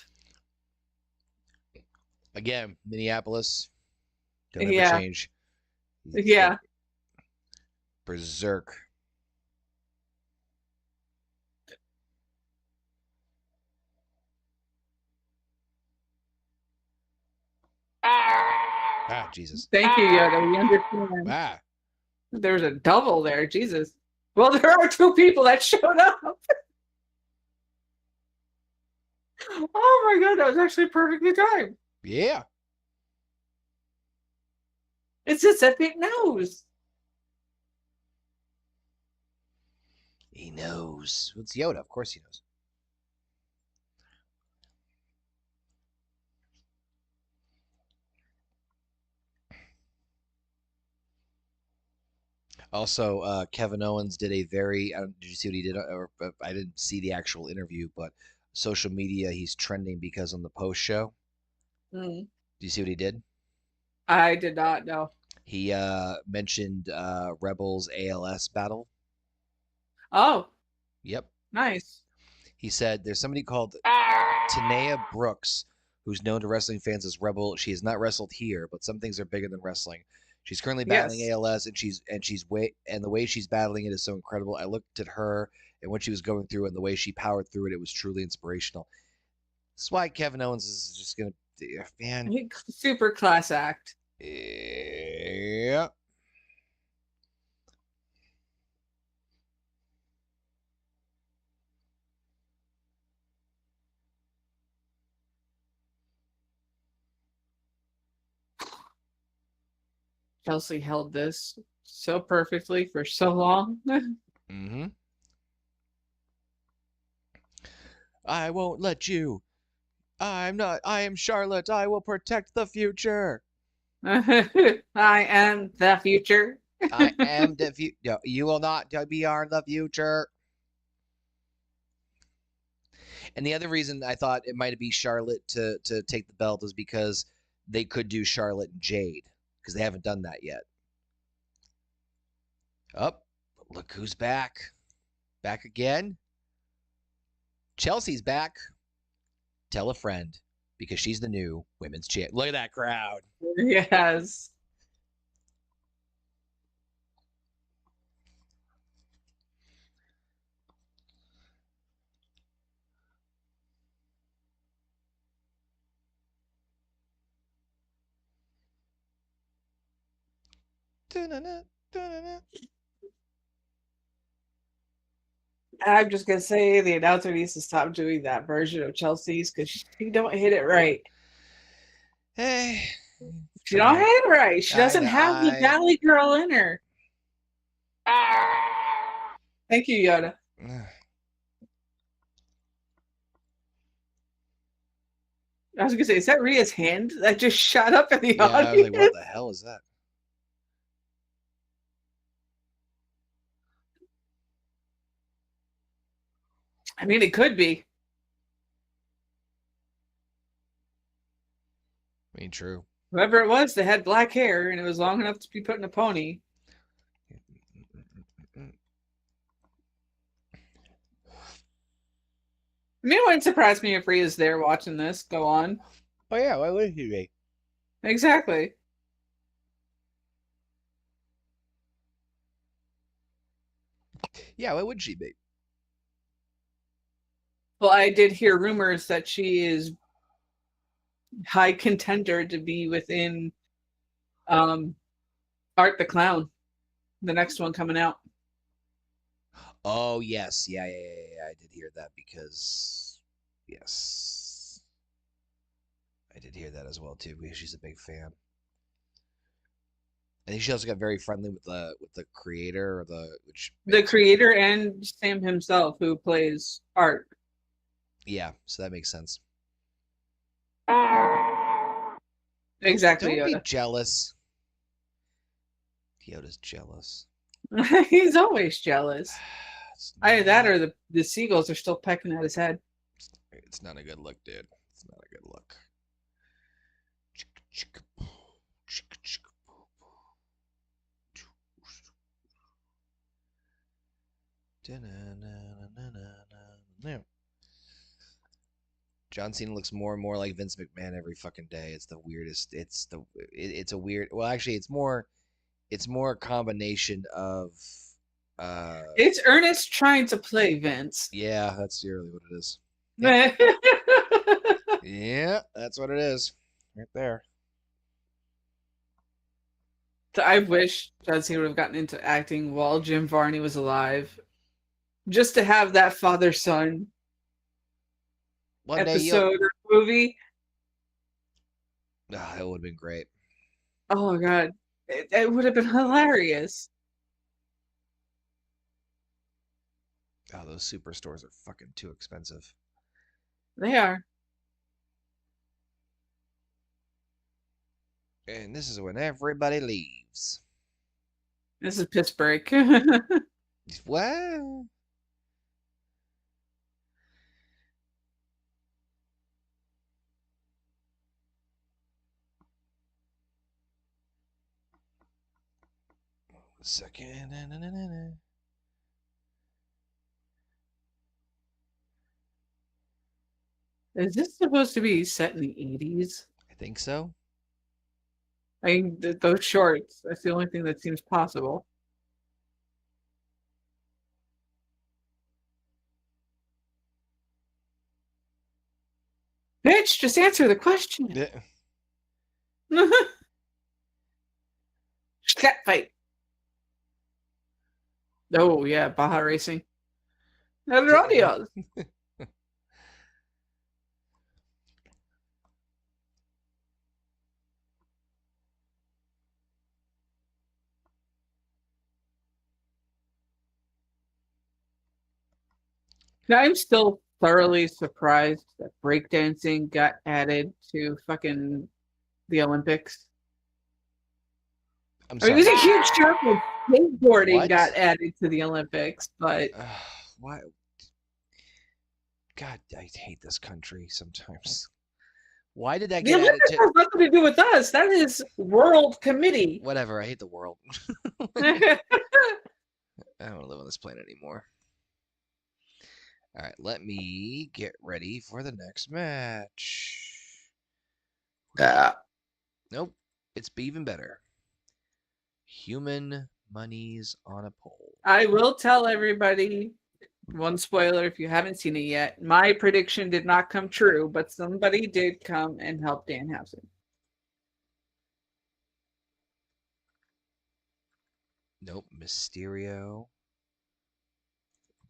Again, Minneapolis. Don't ever change.
Yeah.
Berserk. Ah, Jesus.
Thank you, Yoda. We understand.
Ah.
There's a double there. Jesus. Well, there are two people that showed up. Oh my god, that was actually perfectly timed.
Yeah.
It's just that it knows.
He knows. It's Yoda. Of course he knows. Also, Kevin Owens did a very... did you see what he did? Or, I didn't see the actual interview, but social media, he's trending because on the post show.
Mm.
Do you see what he did?
I did not know.
He mentioned Rebels ALS battle.
Oh,
Yep.
nice.
He said there's somebody called Tanea Brooks, who's known to wrestling fans as Rebel. She has not wrestled here, but some things are bigger than wrestling. She's currently battling
Yes.
ALS, and the way she's battling it is so incredible. I looked at her and what she was going through, and the way she powered through it, it was truly inspirational. That's why Kevin Owens is just gonna, man.
Super class act.
Yeah.
Chelsea held this so perfectly for so long.
Mm-hmm. I won't let you. I am Charlotte. I will protect the future.
I am the future.
I am the future. No, you will not be the future. And the other reason I thought it might be Charlotte to take the belt is because they could do Charlotte and Jade, because they haven't done that yet. Up, look who's back. Back again. Chelsea's back. Tell a friend, because she's the new women's champ. Look at that crowd.
Yes. I'm just gonna say the announcer needs to stop doing that version of Chelsea's because she don't hit it right.
Hey,
She don't hit it right. She doesn't have the Valley Girl in her. Thank you, Yoda. I was gonna say, is that Rhea's hand that just shot up in the audience?
I was like, what the hell is that?
I mean, it could be.
I mean, true.
Whoever it was, they had black hair and it was long enough to be put in a pony. I mean, it wouldn't surprise me if Rhea's there watching this go on.
Oh, yeah, why would he be?
Exactly.
Yeah, why would she be?
Well, I did hear rumors that she is high contender to be within Art the Clown, the next one coming out.
Oh, yes. Yeah. I did hear that because, yes. I did hear that as well, too, because she's a big fan. I think she also got very friendly with the creator, or
the creator and Sam himself, who plays Art.
Yeah, so that makes sense.
Exactly.
Don't
Yoda.
be jealous. Yoda's jealous.
He's always jealous. Either that or the seagulls are still pecking at his head.
It's not a good look, dude. It's not a good look. John Cena looks more and more like Vince McMahon every fucking day. It's the weirdest. It's a weird. Well, actually, it's more a combination of.
It's Ernest trying to play Vince.
Yeah, that's really what it is.
Yeah.
Yeah, that's what it is. Right there.
I wish John Cena would have gotten into acting while Jim Varney was alive. Just to have that father-son episode or movie.
Oh, that would have been great.
Oh, God. It would have been hilarious.
Oh, those superstores are fucking too expensive.
They are.
And this is when everybody leaves.
This is piss break.
What? second.
Is this supposed to be set in the 80s?
I think so.
I mean, those shorts, that's the only thing that seems possible. Bitch, just answer the question.
Yeah.
Cat fight. Oh, yeah, Baja Racing. Other audios. Now, I'm still thoroughly surprised that breakdancing got added to fucking the Olympics.
I'm
I mean,
sorry.
there's a huge chunk of skateboarding
What?
got added to the Olympics, but
Why? God, I hate this country sometimes. Why did that
the
get added
Olympics
to?
has nothing to do with us. That is World Committee.
Whatever. I hate the world. I don't want to live on this planet anymore. All right, let me get ready for the next match. Nope, it's even better. Human monies on a pole.
I will tell everybody one spoiler if you haven't seen it yet. My prediction did not come true, but somebody did come and help Danhausen.
Nope, Mysterio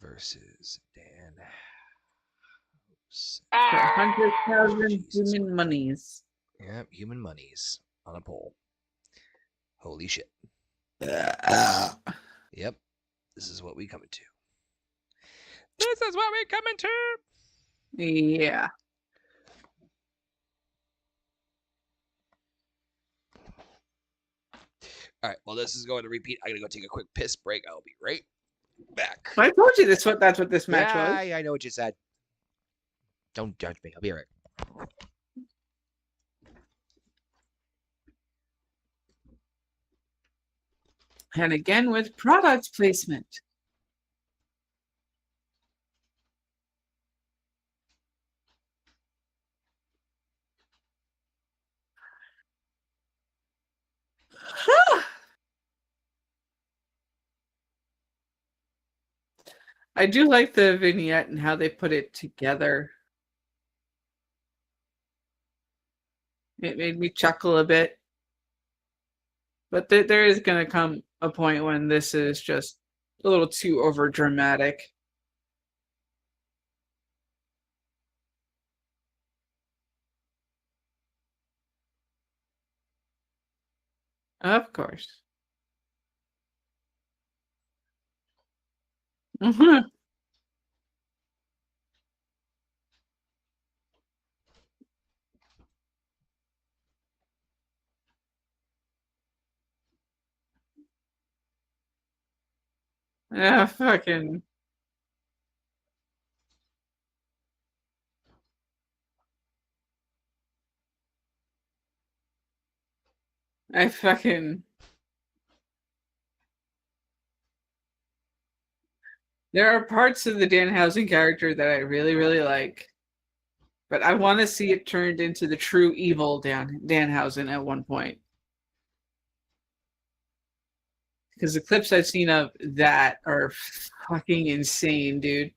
versus Dan.
For 100,000
Jesus
human monies.
Yep, human monies on a pole. Holy shit. Yep, this is what we coming to. This is what we coming to.
Yeah.
All right, well, this is going to repeat. I got to go take a quick piss break. I'll be right back.
I told you that's what this match was.
I know what you said. Don't judge me. I'll be right.
And again with product placement. I do like the vignette and how they put it together. It made me chuckle a bit. But there is going to come a point when this is just a little too over dramatic. Of course. Mm-hmm. Yeah, fucking. I fucking. There are parts of the Danhausen character that I really, really like. But I want to see it turned into the true evil Danhausen at one point. Because the clips I've seen of that are fucking insane, dude.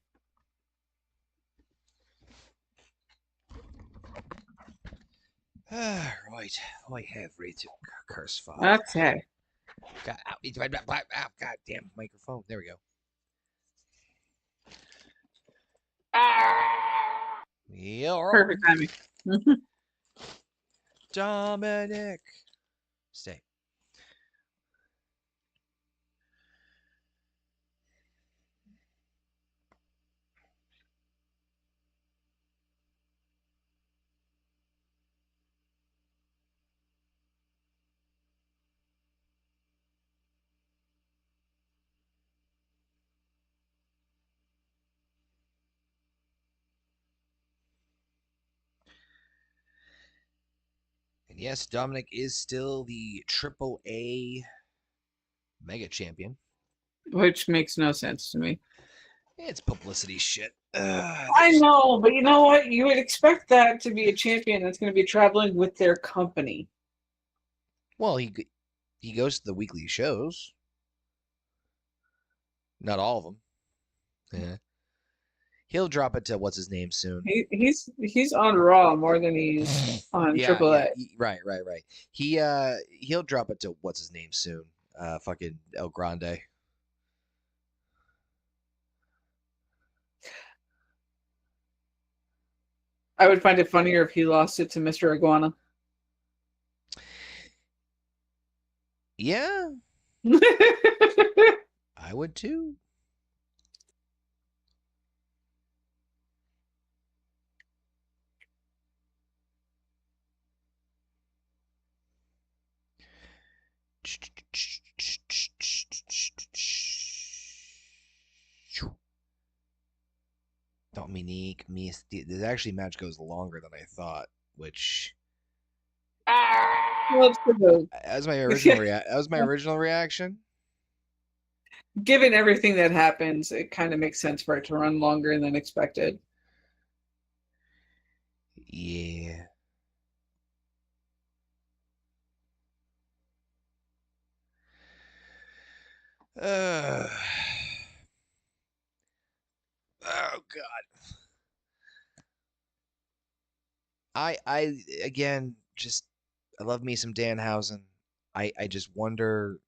Right. I have read to curse father.
Okay.
God, God damn microphone. There we go. Yeah, all right.
Perfect timing.
Dominic. Stay. And yes, Dominic is still the AAA Mega champion.
Which makes no sense to me.
It's publicity shit.
I know, but you know what? You would expect that to be a champion that's going to be traveling with their company.
Well, he goes to the weekly shows. Not all of them. Yeah. He'll drop it to what's his name soon.
He's on Raw more than he's on AAA.
Right. He'll drop it to what's his name soon. Fucking El Grande.
I would find it funnier if he lost it to Mr. Iguana.
Yeah. I would too. Dominique, this actually match goes longer than I thought, which
Well,
that was my original reaction.
Given everything that happens, it kind of makes sense for it to run longer than expected.
Yeah. Oh God. I again just I love me some Danhausen. I just wonder.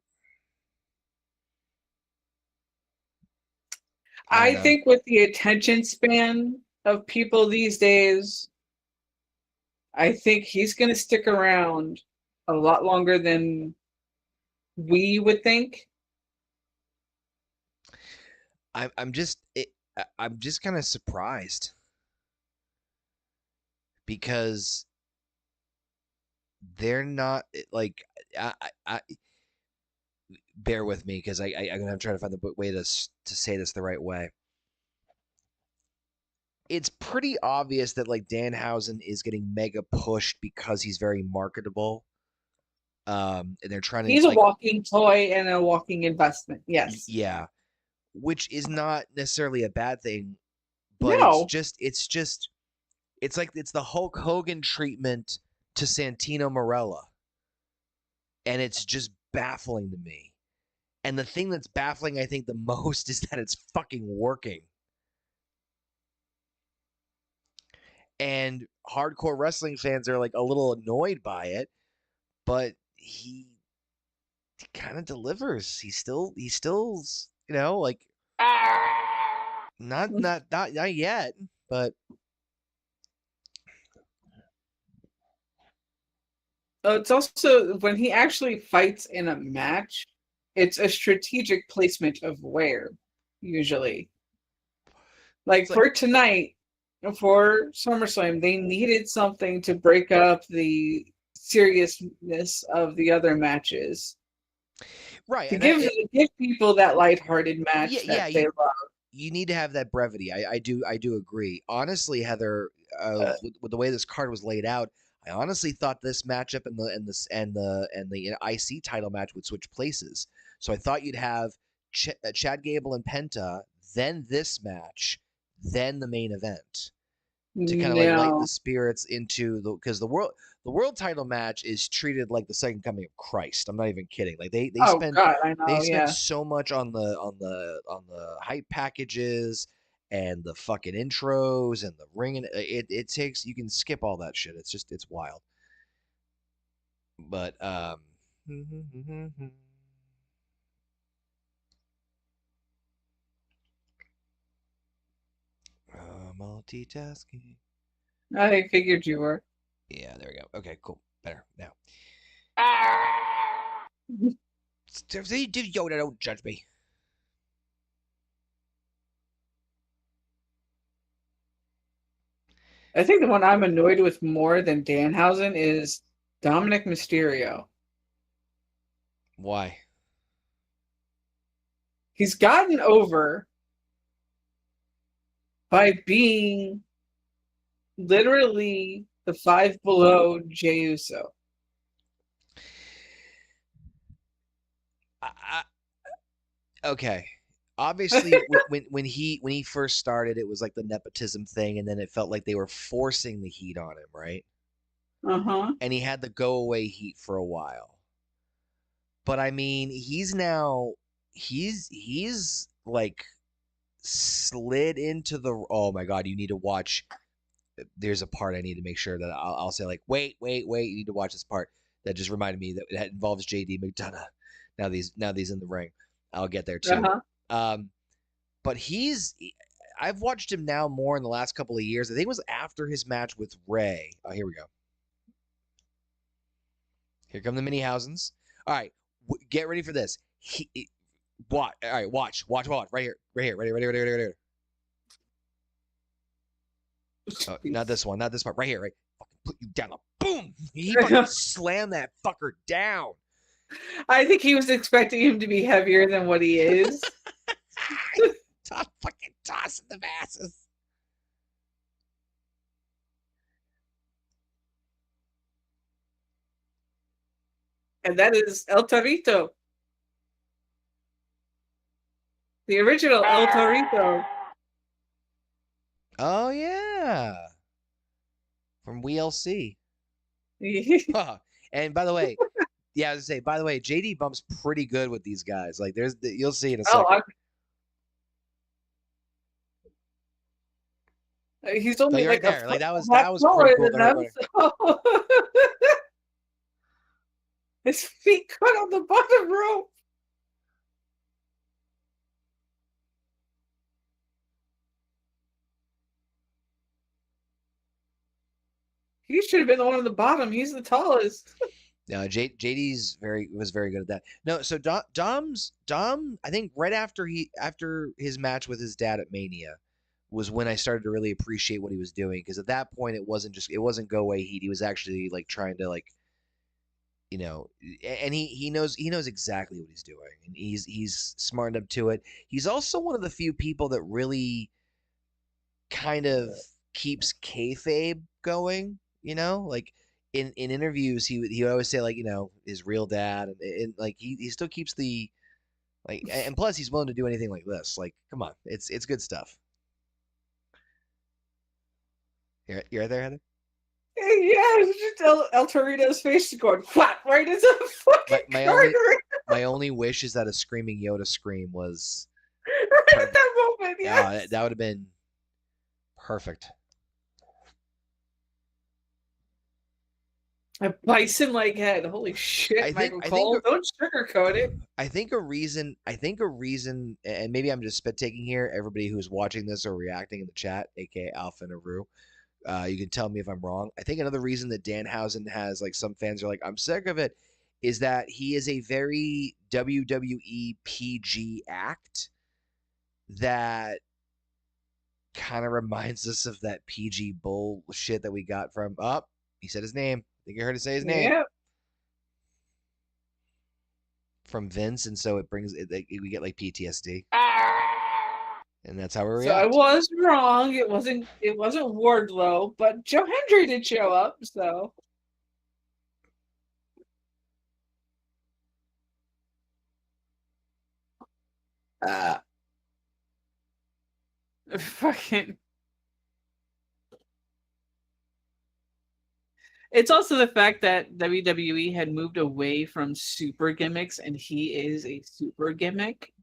I think with the attention span of people these days, I think he's going to stick around a lot longer than we would think.
I'm just kind of surprised because they're not like I bear with me because I'm gonna try to find the way to say this the right way. It's pretty obvious that like Danhausen is getting mega pushed because he's very marketable. And they're trying to.
He's a walking toy and a walking investment. Yes.
Yeah, which is not necessarily a bad thing, but it's like it's the Hulk Hogan treatment to Santino Marella, and it's just baffling to me. And the thing that's baffling, I think, the most is that it's fucking working. And hardcore wrestling fans are like a little annoyed by it, but he kind of delivers. He still, you know, like not yet, but
it's also when he actually fights in a match, it's a strategic placement of where usually. Like for tonight, for SummerSlam, they needed something to break up the seriousness of the other matches.
Right.
To give people that lighthearted match they love.
You need to have that brevity. I do agree. Honestly, Heather, with the way this card was laid out, I honestly thought this matchup and the IC title match would switch places. So I thought you'd have Chad Gable and Penta, then this match, then the main event to kind of like light the spirits into because the world title match is treated like the second coming of Christ. I'm not even kidding. Like they spend so much on the hype packages and the fucking intros and the ring, and it takes, you can skip all that shit. It's wild. But multitasking.
I figured you were.
Yeah, there we go. Okay, cool. Better now. Yoda, don't judge me.
I think the one I'm annoyed with more than Danhausen is Dominic Mysterio.
Why?
He's gotten over by being literally the Five Below Jey Uso.
okay. Obviously, when he first started, it was like the nepotism thing, and then it felt like they were forcing the heat on him, right?
Uh-huh.
And he had the go away heat for a while. But I mean, he's like slid into the. Oh my God, you need to watch. There's a part I need to make sure that I'll say like, wait, you need to watch this part. That just reminded me that it involves JD McDonough. Now these in the ring. I'll get there too. But I've watched him now more in the last couple of years. I think it was after his match with Ray. Oh, here we go. Here come the Mini-Housens. All right, get ready for this. Watch. All right, watch. Right here. Ready. Oh, not this one. Not this part. Right here. Right. Fucking put you down. Boom. He fucking slammed that fucker down.
I think he was expecting him to be heavier than what he is.
Fucking tossing the masses.
And that is El Torito. The original El Torito.
Oh, yeah. From WLC. And by the way, yeah, I was gonna say, by the way, JD Bump's pretty good with these guys. Like, you'll see in a second.
He's only
right
like
there. Like that was
pretty
cool.
Them, so. His feet cut on the bottom rope. He should have been the one on the bottom. He's the tallest.
JD's was very good at that. No, so Dom, I think right after his match with his dad at Mania was when I started to really appreciate what he was doing, because at that point it wasn't go away heat. He was actually like trying to like, you know, and he knows exactly what he's doing, and he's smart enough to it. He's also one of the few people that really kind of keeps kayfabe going, you know, like in interviews he would always say, like, you know, his real dad, and like he still keeps the, like, and plus he's willing to do anything like this. Like, come on, it's good stuff. You're there, Heather?
Yeah, just El Torito's face going whap right into the fucking
my only wish is that a screaming Yoda scream was
right at that moment. Yeah,
that would have been perfect.
A bison-like head. Holy shit, Michael Cole! Don't sugarcoat it.
I think a reason, and maybe I'm just spit taking here. Everybody who's watching this or reacting in the chat, aka Alpha and Aru, you can tell me if I'm wrong. I think another reason that Danhausen has, like, some fans are like, I'm sick of it, is that he is a very WWE PG act that kind of reminds us of that PG bullshit that we got from he said his name. I think you heard him say his name.
Yeah.
From Vince, and so we get like PTSD. And that's how we react.
So I was wrong. It wasn't Wardlow, but Joe Hendry did show up, so. Fucking. It's also the fact that WWE had moved away from super gimmicks, and he is a super gimmick.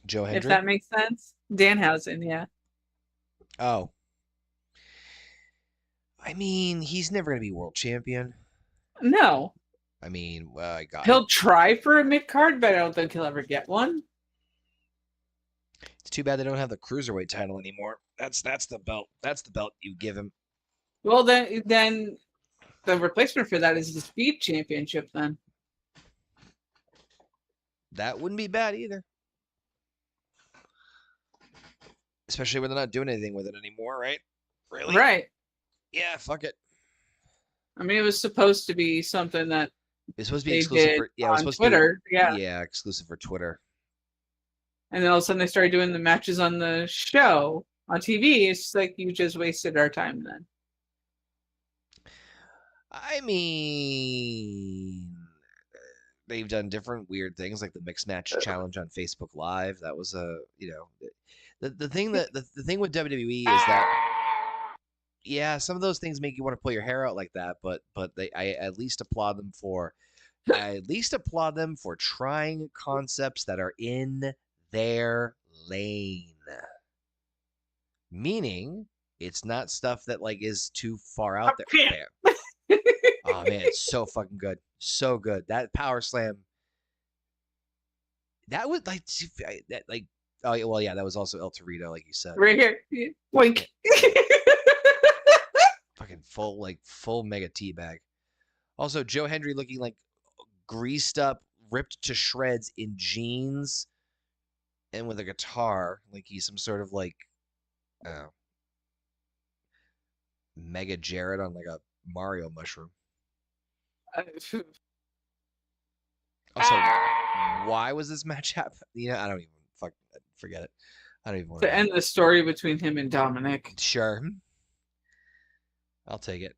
Joe Hendry?
If that makes sense. Danhausen, yeah.
Oh. I mean, he's never going to be world champion.
No.
I mean,
he'll try for a mid-card, but I don't think he'll ever get one.
It's too bad they don't have the cruiserweight title anymore. That's the belt. That's the belt you give him.
Well, then the replacement for that is the Speed Championship. Then
that wouldn't be bad either, especially when they're not doing anything with it anymore, right? Really?
Right.
Yeah. Fuck it.
I mean, it was supposed to be something that
it's supposed to be exclusive for
it was supposed Twitter.
To be, yeah, exclusive for Twitter.
And then all of a sudden they started doing the matches on the show on TV. It's like you just wasted our time then.
I mean, they've done different weird things like the mixed match challenge on Facebook Live. That was the thing the thing with WWE is that some of those things make you want to pull your hair out like that, but I at least applaud them for trying concepts that are in their lane. Meaning it's not stuff that like is too far out there. Oh man, it's so fucking good. So good. That power slam. That was like oh yeah, well yeah, that was also El Torito, like you said.
Right here. Wink.
Fucking full mega teabag. Also, Joe Hendry looking like greased up, ripped to shreds in jeans and with a guitar, like he's some sort of like Mega Jared on like a Mario mushroom. Also, why was this match happen? I don't even forget it. I don't even want
to end the story between him and Dominic.
Sure. I'll take it.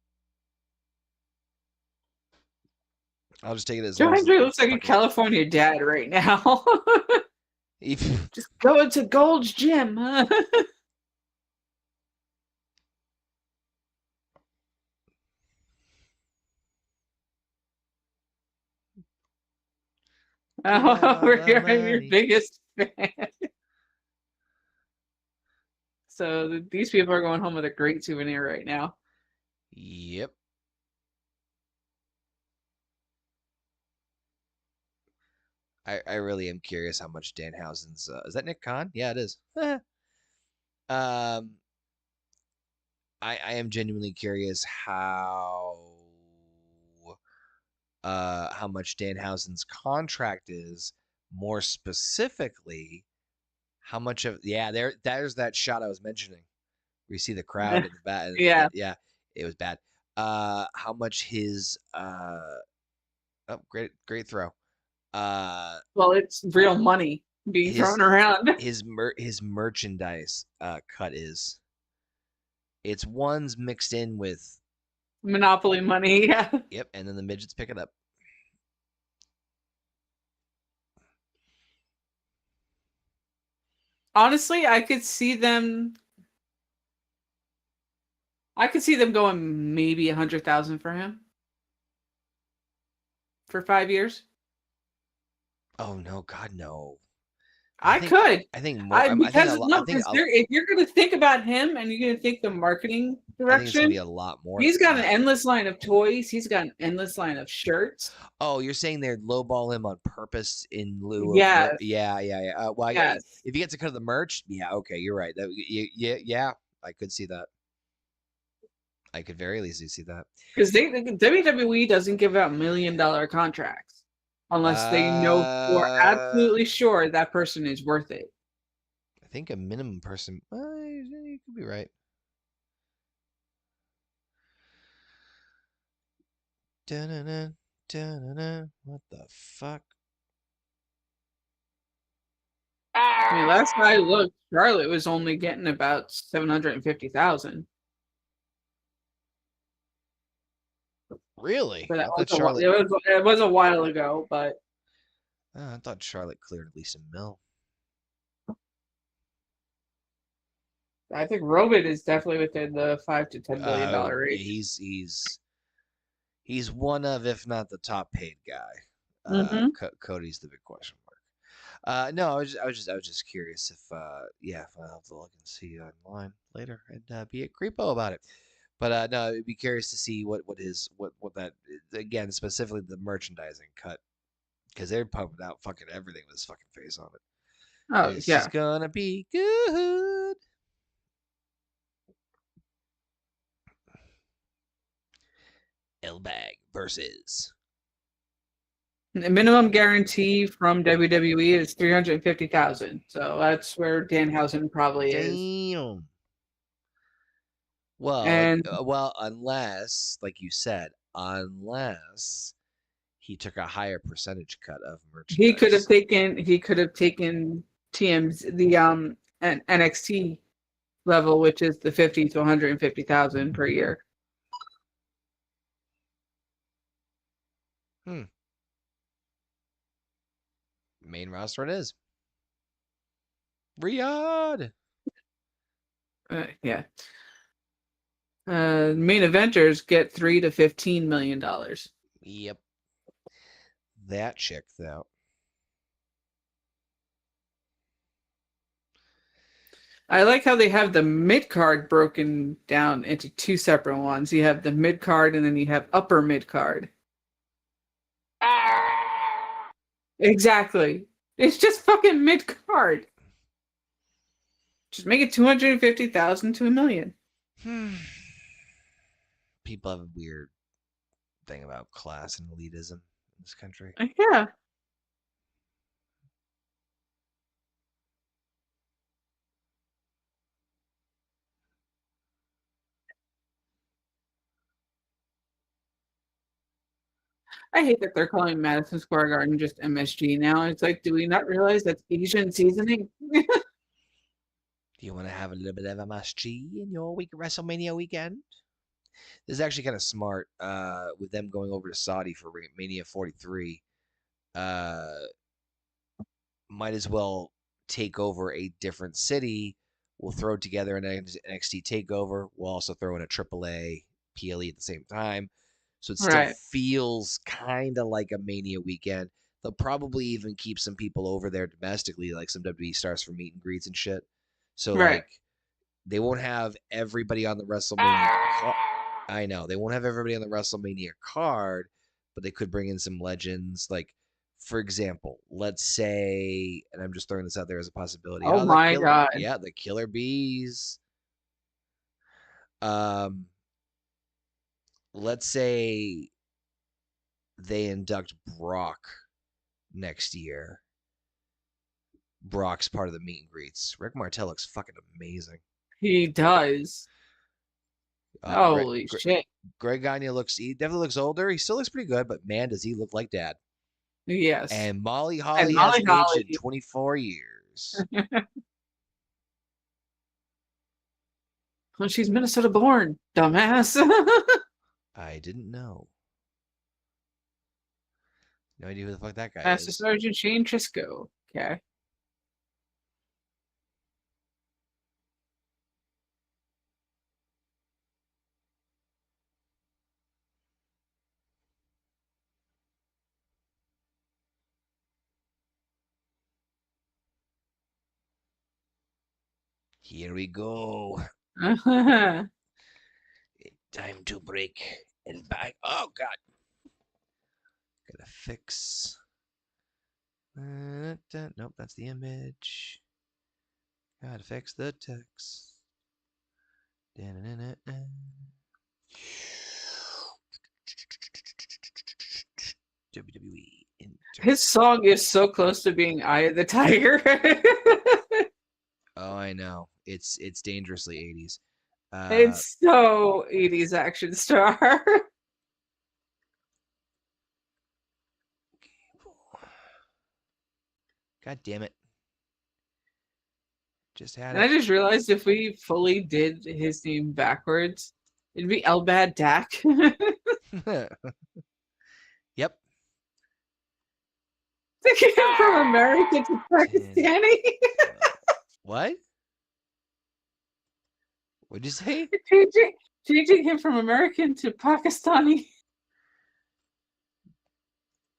I'll just take it as
Joe Hendry looks like a California dad right now. Just go into Gold's Gym. We're your biggest fan. So these people are going home with a great souvenir right now.
Yep. I really am curious how much Danhausen's is that Nick Khan? Yeah, it is. I am genuinely curious how much Danhausen's contract is, more specifically how much of there's that shot I was mentioning where you see the crowd in the back. Yeah, it was bad. How much his great throw.
Well, it's real money being thrown around.
His merchandise cut is. It's ones mixed in with
Monopoly money. Yeah.
Yep, and then the midgets pick it up.
Honestly, I could see them going maybe 100,000 for him for 5 years.
Oh no, God no!
I think more.
If
you're going to think about him and you're going to think the marketing direction,
it's going to be a lot more.
He's got an endless line of toys. He's got an endless line of shirts.
Oh, you're saying they're lowball him on purpose in lieu of
yeah.
Well, yes. If you get to cut the merch, okay, you're right. Yeah, I could see that. I could very easily see that
because WWE doesn't give out $1 million contracts. Unless they know or absolutely sure that person is worth it.
I think a minimum person. You could be right. Da-na-na, da-na-na. What the fuck?
I mean, last I looked, Charlotte was only getting about 750,000.
Really?
But it was a while ago, but
I thought Charlotte cleared at least $1 million.
I think Robin is definitely within the $5 to $10 billion range.
He's one of, if not the top paid guy. Cody's the big question mark. No, I was just curious if I'll have to look and see online later and be a creepo about it. But no, I'd be curious to see what that, again, specifically the merchandising cut, because they're pumping out fucking everything with his fucking face on it.
Oh,
it's just gonna be good. L-Bag versus.
The minimum guarantee from WWE is 350,000. So that's where Danhausen probably is.
Damn. Well, unless, like you said, unless he took a higher percentage cut of merchandise.
He could have taken TM's the NXT level, which is the 50 to 150,000 per year.
Main roster it is. Riyadh.
Yeah. Main eventers get $3 to $15 million.
Yep. That checked out.
I like how they have the mid card broken down into two separate ones. You have the mid card and then you have upper mid card. Exactly. It's just fucking mid card. Just make it 250,000 to $1 million.
People have a weird thing about class and elitism in this country.
Yeah. I hate that they're calling Madison Square Garden just MSG now. It's like, do we not realize that's Asian seasoning?
Do you want to have a little bit of MSG in your WrestleMania weekend? This is actually kind of smart with them going over to Saudi for Mania 43. Might as well take over a different city. We'll throw together an NXT takeover. We'll also throw in a AAA PLE at the same time. So it still feels kind of like a Mania weekend. They'll probably even keep some people over there domestically, like some WWE stars for meet and greets and shit. So like they won't have everybody on the WrestleMania. I know they won't have everybody on the WrestleMania card, but they could bring in some legends. Like, for example, let's say, and I'm just throwing this out there as a possibility.
Oh my God!
Yeah, the Killer Bees. Let's say they induct Brock next year. Brock's part of the meet and greets. Rick Martel looks fucking amazing.
He does. Holy shit.
Greg Gagne he definitely looks older. He still looks pretty good, but man, does he look like dad.
Yes.
And Molly Holly hasn't aged in 24 years.
Well, she's Minnesota born, dumbass.
I didn't know. No idea who the fuck that guy
Master
is.
Sergeant Shane Trisco. Okay.
Here we go.
Uh-huh.
Time to break and back. Oh, God. Gotta fix. Nope, that's the image. Gotta fix the text. WWE.
His song is so close to being Eye of the Tiger.
Oh, I know. It's dangerously 80s.
It's so 80s action star.
God damn it. Just had
And
it.
I just realized if we fully did his name backwards, it'd be Elbad Dak.
Yep.
Taking him from American to Pakistani.
What? What'd you say?
Changing him from American to Pakistani.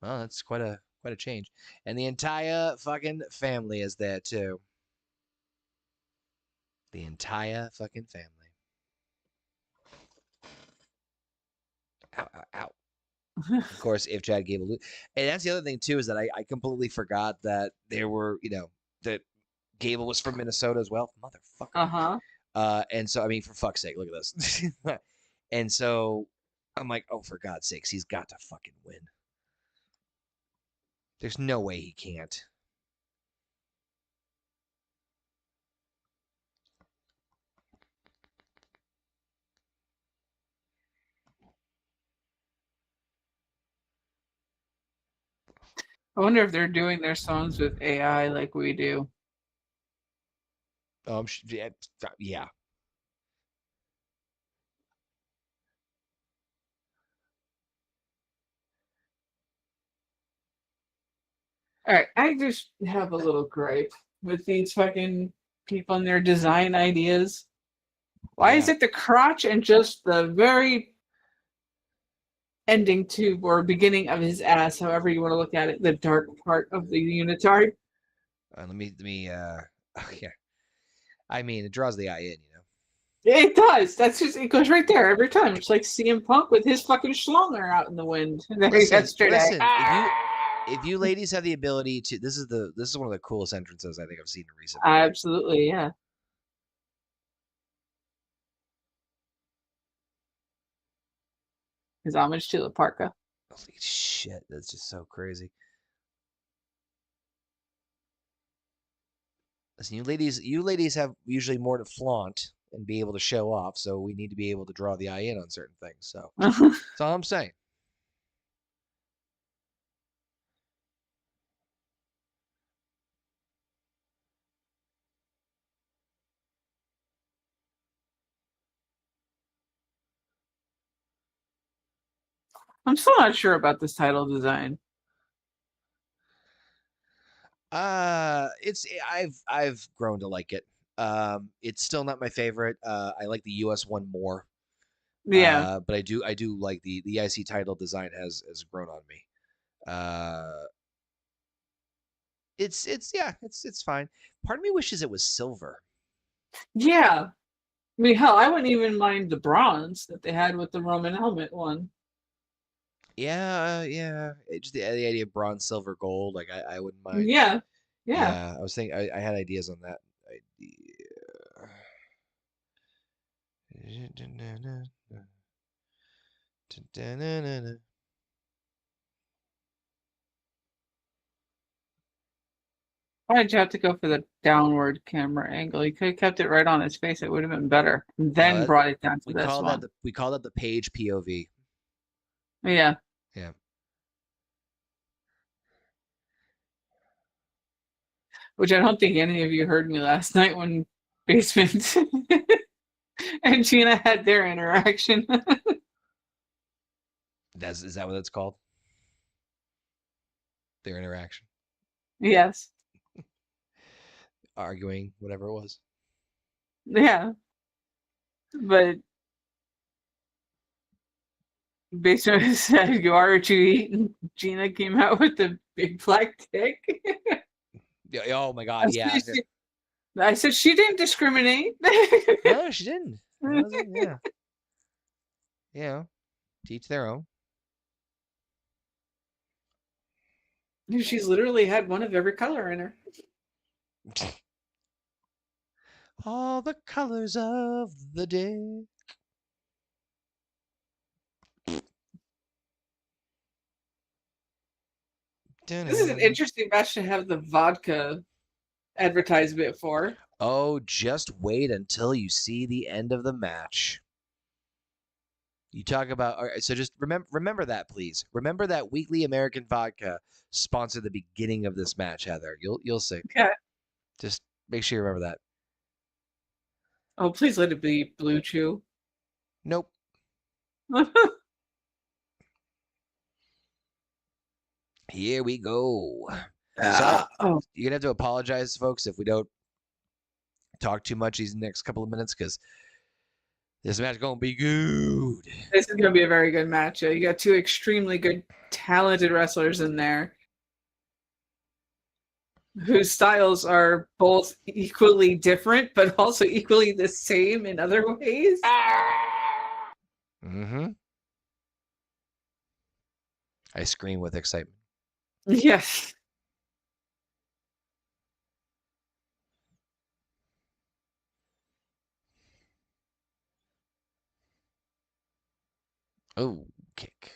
Well, that's quite a change. And the entire fucking family is there too. The entire fucking family. Ow, ow, ow. Of course, if Chad Gable, and that's the other thing too, is that I completely forgot that there were, that Gable was from Minnesota as well. Motherfucker. And so, I mean, for fuck's sake, look at this. And so I'm like, oh, for God's sakes, he's got to fucking win. There's no way he can't.
I wonder if they're doing their songs with AI like we do.
Yeah.
All right, I just have a little gripe with these fucking people and their design ideas. Why is it the crotch and just the very ending tube or beginning of his ass, however you want to look at it, the dark part of the unitard?
Let me. Yeah. I mean, it draws the eye in, you know.
It does. That's just it goes right there every time. It's like CM Punk with his fucking schlonger out in the wind yesterday.
If you ladies have the ability to, this is one of the coolest entrances I think I've seen recently.
Absolutely, yeah. His homage to the parka.
Holy shit, that's just so crazy. Listen, you ladies have usually more to flaunt and be able to show off, so we need to be able to draw the eye in on certain things. So that's all I'm saying.
I'm still not sure about this title design.
I've grown to like it. It's still not my favorite. I like the US one more.
Yeah.
But I do like the IC title design has grown on me. It's fine. Part of me wishes it was silver.
Yeah. I mean, hell, I wouldn't even mind the bronze that they had with the Roman helmet one.
Yeah. Just the idea of bronze, silver, gold. Like I wouldn't mind.
Yeah.
I was thinking. I had ideas on that idea.
Why did you have to go for the downward camera angle? You could have kept it right on his face. It would have been better. And then brought it down to this one.
We call that the page POV.
Yeah.
Yeah.
Which I don't think any of you heard me last night when Basement and Gina had their interaction.
Is that what it's called? Their interaction?
Yes.
Arguing, whatever it was.
Yeah. But Basement said, "You are what you eat," and Gina came out with the big black dick.
Oh my god, yeah.
I said she didn't discriminate.
No, she didn't. Yeah. Yeah. Teach their own.
She's literally had one of every color in her.
All the colors of the day.
This is an interesting match to have the vodka advertisement for.
Oh, just wait until you see the end of the match. You talk about, all right, so just remember that, please. Remember that Weekly American Vodka sponsored the beginning of this match, Heather. You'll see.
Okay.
Just make sure you remember that.
Oh, please let it be Blue Chew.
Nope. Here we go. So, you're gonna have to apologize, folks, if we don't talk too much these next couple of minutes, because this match is gonna be good.
This is gonna be a very good match. You got two extremely good, talented wrestlers in there, whose styles are both equally different, but also equally the same in other ways.
Mm-hmm. I scream with excitement.
Yes.
Oh, kick.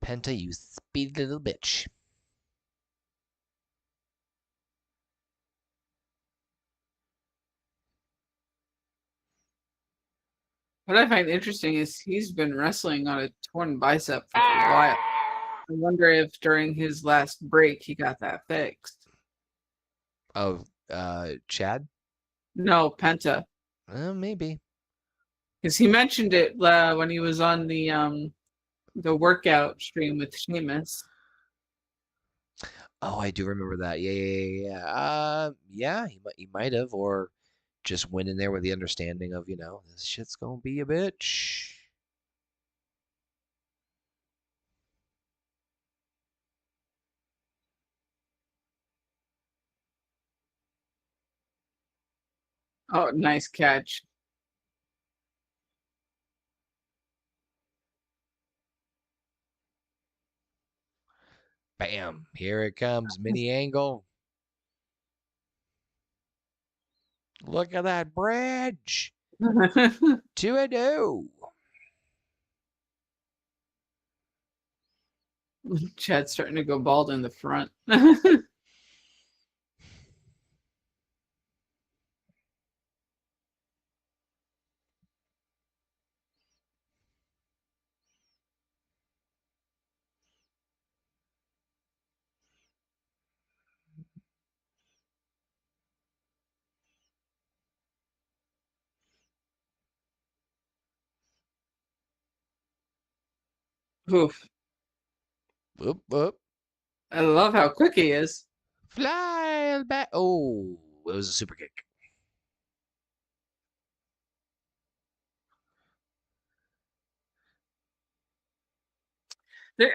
Penta, you speedy little bitch.
What I find interesting is he's been wrestling on a torn bicep for a while. I wonder if during his last break he got that fixed.
Oh, Chad?
No, Penta.
Maybe.
Because he mentioned it when he was on the workout stream with Sheamus.
Oh, I do remember that. Yeah. He might have, or just went in there with the understanding of, this shit's gonna be a bitch.
Oh, nice catch.
Bam! Here it comes, mini angle. Look at that bridge. 2-0.
Chad's starting to go bald in the front. Oof.
Whoop, whoop.
I love how quick he is.
Fly back. Oh, it was a super kick.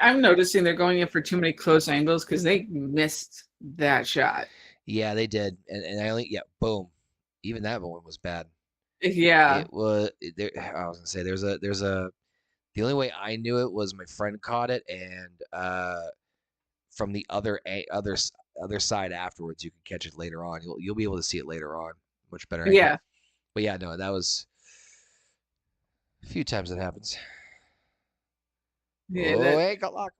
I'm noticing they're going in for too many close angles because they missed that shot.
Yeah, they did. And boom. Even that one was bad.
Yeah.
It was there. I was gonna say there's a the only way I knew it was my friend caught it, and from the other side afterwards, you can catch it later on. You'll be able to see it later on, much better.
Yeah.
But yeah, no, that was a few times it happens.
Yeah.
Hey, got locked.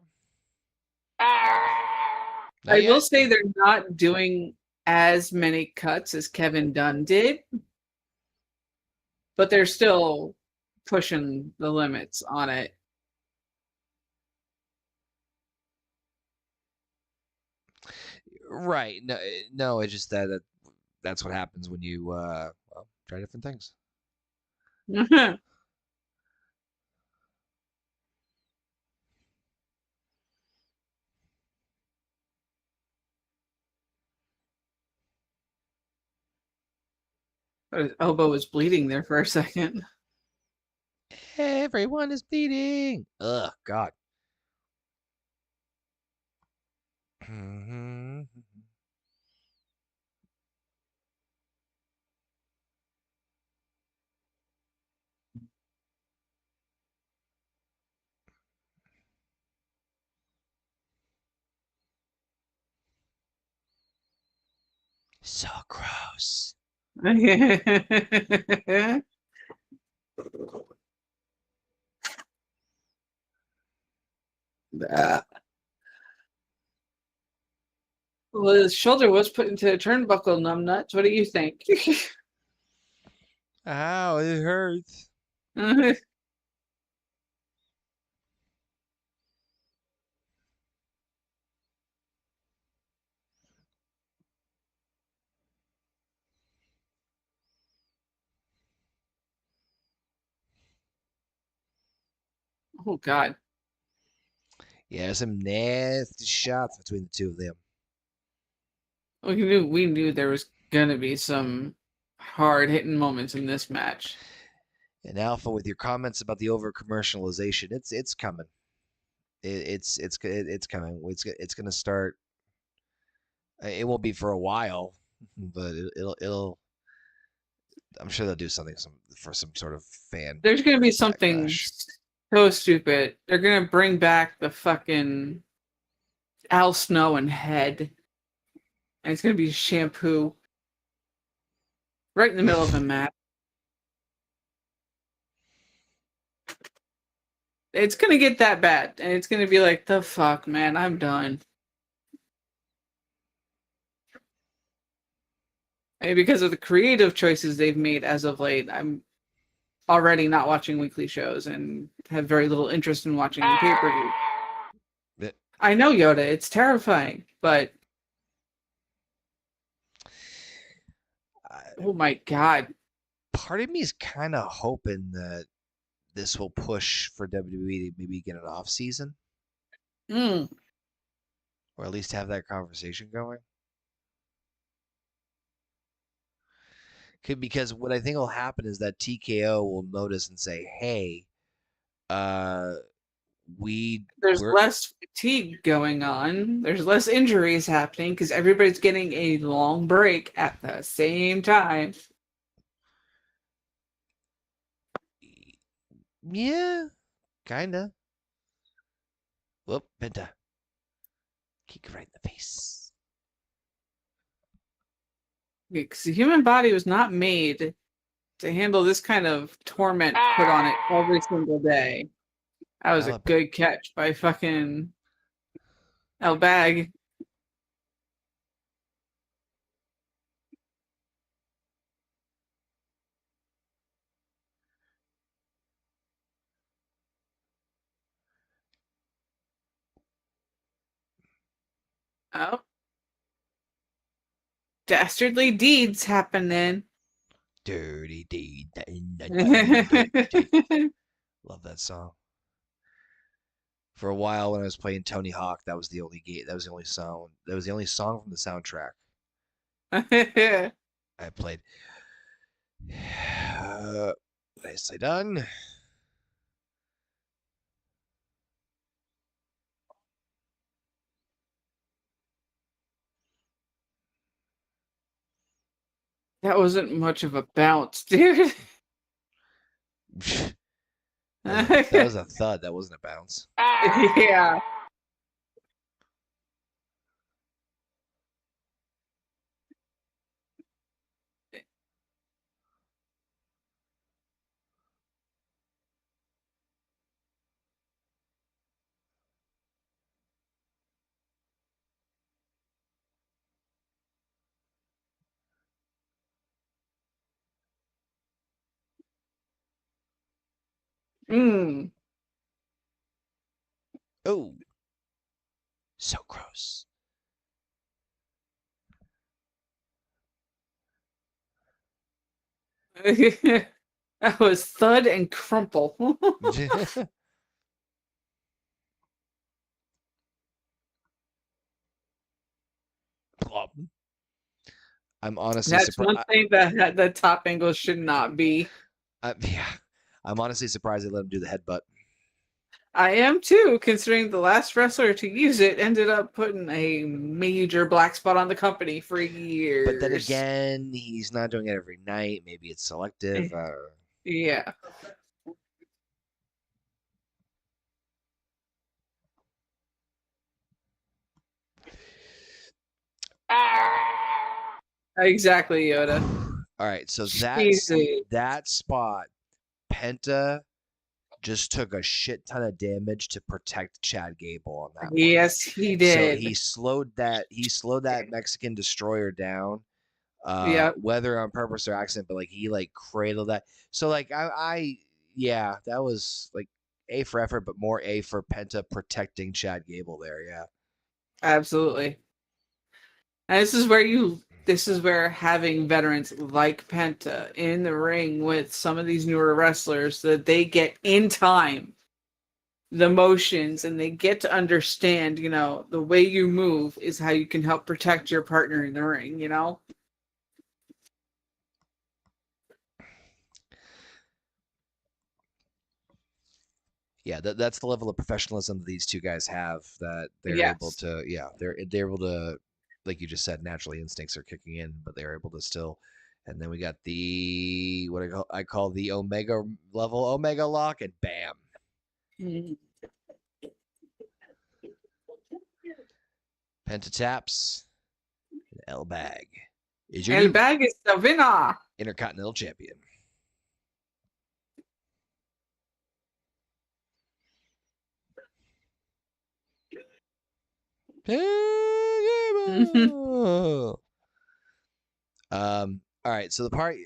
I will say they're not doing as many cuts as Kevin Dunn did, but they're still pushing the limits on it.
Right. No, it's just that's what happens when you try different things.
But his elbow was bleeding there for a second.
Everyone is bleeding. Ugh, God. So gross.
Well, his shoulder was put into a turnbuckle, numbnuts. What do you think?
Ow, it hurts.
Oh, God.
Yeah, some nasty shots between the two of them.
We knew there was going to be some hard-hitting moments in this match.
And Alpha, with your comments about the over commercialization, it's coming. It's coming. It's gonna start. It won't be for a while, but it'll. I'm sure they'll do something for some sort of fan.
There's going to be something so stupid. They're going to bring back the fucking Al Snow and Head. And it's going to be shampoo. Right in the middle of the match. It's going to get that bad. And it's going to be like, the fuck, man, I'm done. And because of the creative choices they've made as of late, I'm already not watching weekly shows and have very little interest in watching the pay-per-view. I know, Yoda, it's terrifying, but oh my God.
part of me is kind of hoping that this will push for WWE to maybe get an off season,
Mm.
or at least have that conversation going. Because what I think will happen is that TKO will notice and say, "Hey,
There's
we're
less fatigue going on. There's less injuries happening because everybody's getting a long break at the same time."
yeah, kinda." Whoop, Penta, kick right in the face.
Because the human body was not made to handle this kind of torment put on it every single day. That was a good catch by fucking El Bag. Oh. Dastardly deeds happening.
Dirty deed. Love that song. For a while when I was playing Tony Hawk, that was the only game. That was the only song. That was the only song from the soundtrack I played. Nicely done.
That wasn't much of a bounce, dude.
That was a thud. That wasn't a bounce.
Yeah. Mm.
Oh, so gross.
That was thud and crumple.
Plop. I'm honestly
That's
surprised.
one thing that the top angle should not be.
Yeah, I'm honestly surprised they let him do the headbutt.
I am too, considering the last wrestler to use it ended up putting a major black spot on the company for years.
But then again, he's not doing it every night. Maybe it's selective.
Yeah. Exactly, Yoda.
All right, so
Easy.
that spot, Penta just took a shit ton of damage to protect Chad Gable on that one.
Yes, he did.
So he slowed that Mexican destroyer down.
Yeah.
Whether on purpose or accident, but like he like cradled that. So like yeah, that was like A for effort, but more A for Penta protecting Chad Gable there. Yeah.
Absolutely. And this is where having veterans like Penta in the ring with some of these newer wrestlers, that they get in time the motions and they get to understand, the way you move is how you can help protect your partner in the ring,
Yeah, that's the level of professionalism that these two guys have, that they're able
Yes.
to, yeah, they're able to, like you just said, naturally instincts are kicking in, but they're able to still. And then we got the what I call the Omega level Omega lock, and bam. Penta taps. El Bag is your
El Bag is the winner.
Intercontinental Champion. All right, so the part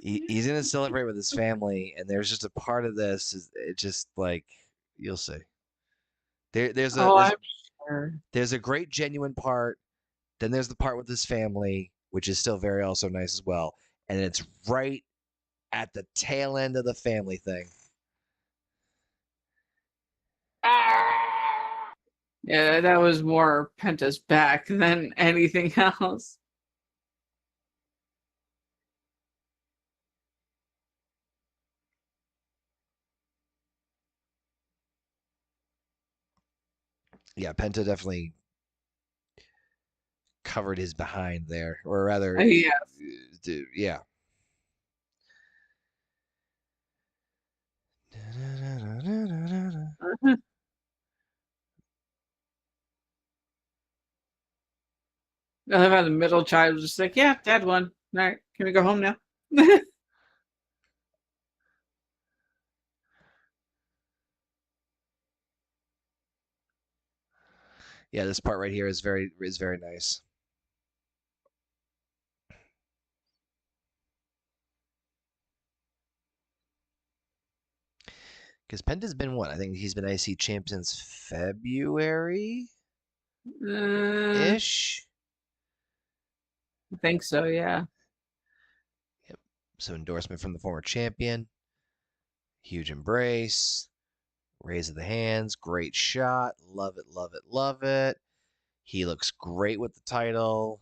he's gonna celebrate with his family, and there's just a part of this is it just like you'll see. There's
I'm sure.
a great genuine part, then there's the part with his family which is still very also nice as well. And it's right at the tail end of the family thing.
Yeah, that was more Penta's back than anything else.
Yeah, Penta definitely covered his behind there, or rather,
Yeah.
yeah.
I love how the middle child was just like, yeah, Dad won. All right, can we go home now?
Yeah, this part right here is very nice. Because Penta's been what? I think he's been IC champ since February ish.
I think so, yeah.
Yep. So endorsement from the former champion. Huge embrace. Raise of the hands. Great shot. Love it, love it, love it. He looks great with the title.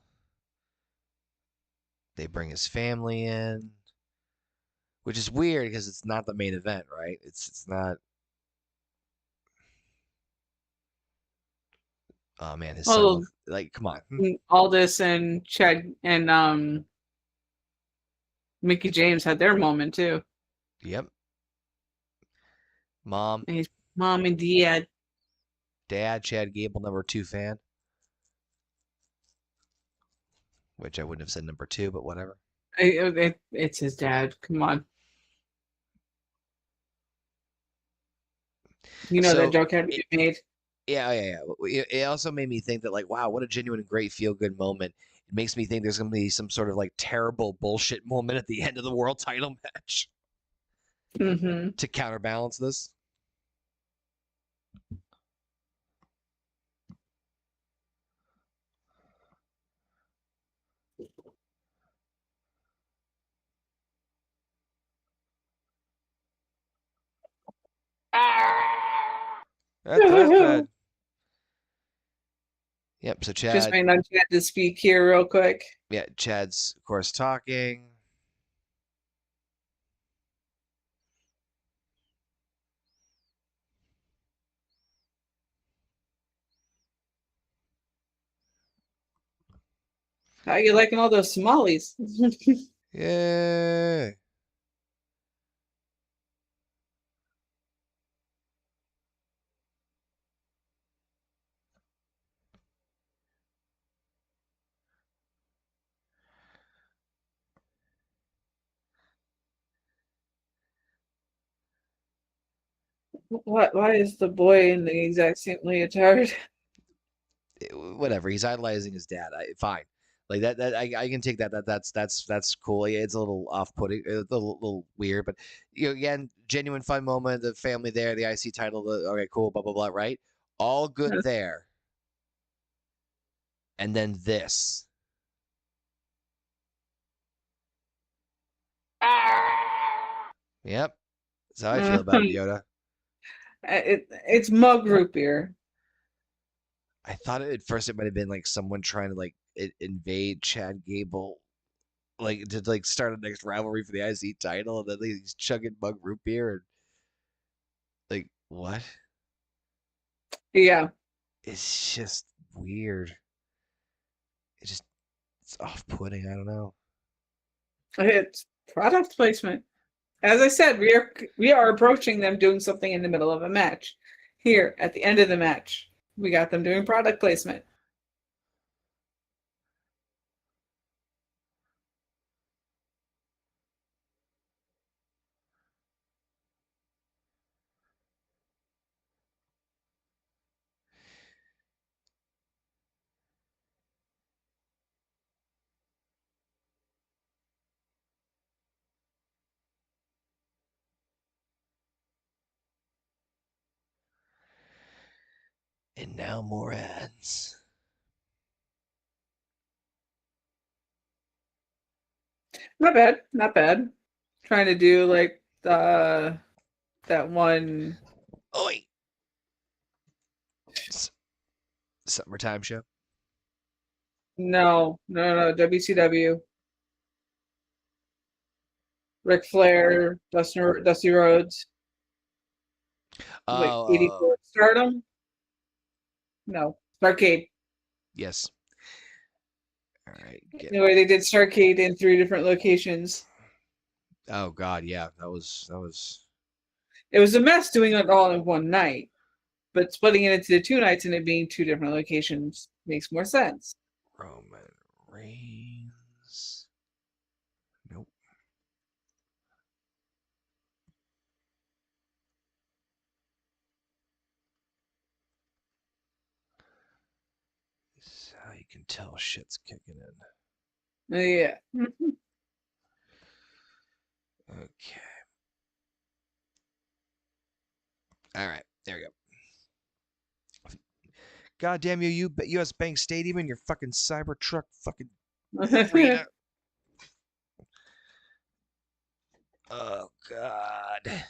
They bring his family in, which is weird because it's not the main event, right? It's not. Oh man, his son
Well,
looks like, come on.
Aldis and Chad and Mickey James had their moment too.
Yep. Mom,
And his mom and dad.
Dad, Chad Gable, #2 fan. Which I wouldn't have said #2, but whatever.
It's his dad. Come on. You know that joke had to be made.
Yeah. It also made me think that, like, wow, what a genuine and great feel-good moment. It makes me think there's going to be some sort of, like, terrible bullshit moment at the end of the world title match to counterbalance this. That's bad. Yep, so Chad.
Just waiting on Chad to speak here real quick.
Yeah, Chad's, of course, talking.
How you liking all those Somalis?
Yeah.
What? Why is the boy in the exact same leotard?
Whatever. He's idolizing his dad. Fine. Like that. I can take that. That's cool. Yeah, it's a little off-putting, a little weird, but again, genuine fun moment. The family there, the IC title. Okay, cool. Blah blah blah. Right. All good there. And then this. Yep. That's how I feel about it, Yoda.
It's mug root beer.
I thought at first it might have been like someone trying to like invade Chad Gable, like to like start a next rivalry for the IC title, and then he's chugging mug root beer and like what?
Yeah.
It's just weird. It's off-putting. I don't know.
It's product placement. As I said, we are approaching them doing something in the middle of a match. Here, at the end of the match, we got them doing product placement.
And now more ads.
Not bad. Not bad. Trying to do like that one.
Oi. Summertime show.
No. WCW. Ric Flair, Dusty Rhodes. Like 84 Stardom. No, Starcade.
Yes. All right.
Anyway, they did Starcade in 3 different locations.
Oh God, yeah, that was.
It was a mess doing it all in one night, but splitting it into 2 nights and it being 2 different locations makes more sense.
Roman Reigns. Nope. This is how you can tell shit's kicking in.
Yeah.
Okay. All right. There we go. God damn you, U.S. Bank Stadium and your fucking Cybertruck fucking arena. Oh, God.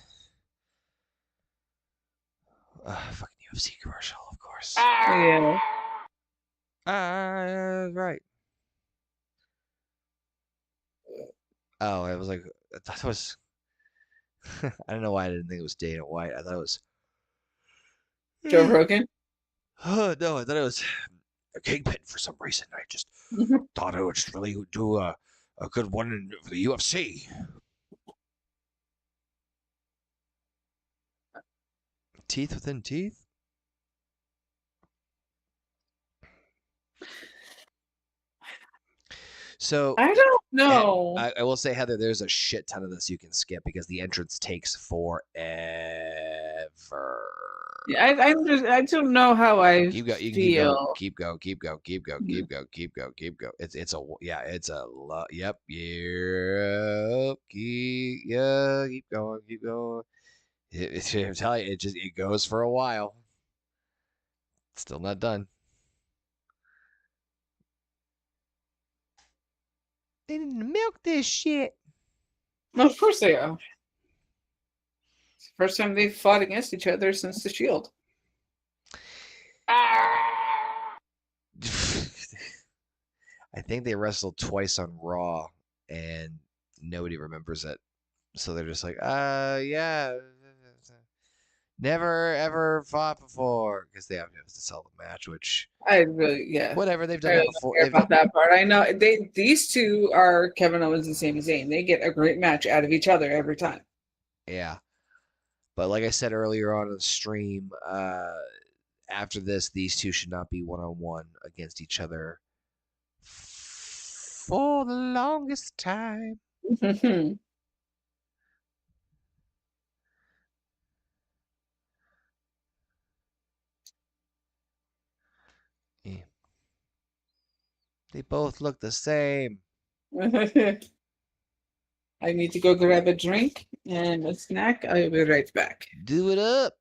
Fucking UFC commercial, of course.
Yeah.
Right. Oh, I was like, I thought it was. I don't know why I didn't think it was Dana White. I thought it was
Joe Rogan?
Oh, no, I thought it was a Kingpin for some reason. I just thought it would just really do a good one for the UFC. Teeth within teeth? So
I don't know.
I will say, Heather, there's a shit ton of this you can skip because the entrance takes forever.
Yeah, I don't know how I feel.
Keep go. It's a lot. Yep. Keep going. I'm telling you, it goes for a while. Still not done. They didn't milk this shit.
No, of course they are. It's the first time they've fought against each other since the Shield.
I think they wrestled twice on Raw, and nobody remembers it. So they're just like, yeah, never ever fought before because they have to sell the match. Which whatever, they've done that before.
Care about that part. I know these two are Kevin Owens and Sami Zayn. They get a great match out of each other every time.
Yeah, but like I said earlier on the stream, after this, these two should not be one-on-one against each other for the longest time. Yeah. They both look the same.
I need to go grab a drink and a snack. I'll be right back.
Do it up.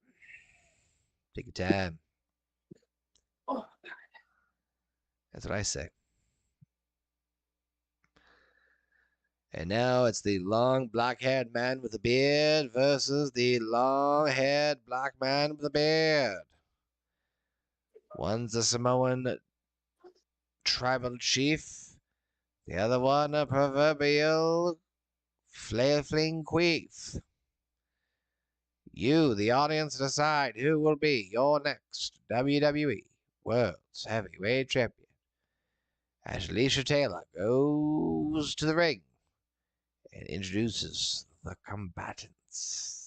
Take your time.
Oh,
that's what I say. And now it's the long black-haired man with a beard versus the long-haired black man with a beard. One's a Samoan tribal chief, the other one a proverbial flail-fling queef. You, the audience, decide who will be your next WWE World's Heavyweight Champion. As Alicia Taylor goes to the ring and introduces the combatants.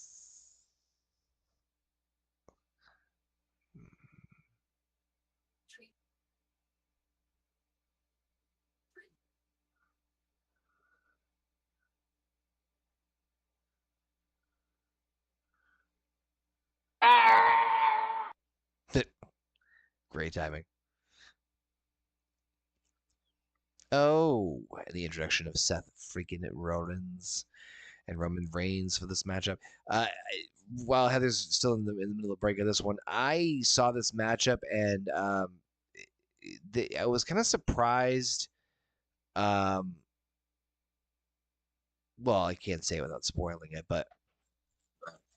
Great timing. Oh, the introduction of Seth freaking Rollins and Roman Reigns for this matchup. While Heather's still in the middle of the break of this one, I saw this matchup and I was kind of surprised Well, I can't say it without spoiling it, but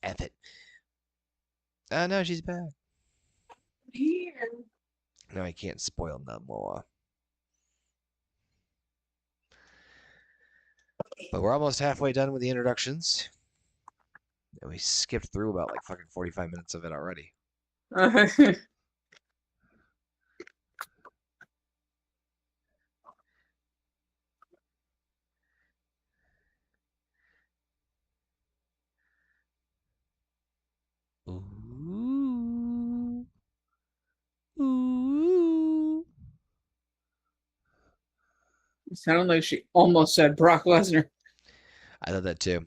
F it. Oh, no, she's back.
Here.
No, I can't spoil no more. But we're almost halfway done with the introductions. And we skipped through about like fucking 45 minutes of it already. Ooh. Ooh.
It sounded like she almost said Brock Lesnar.
I thought that too.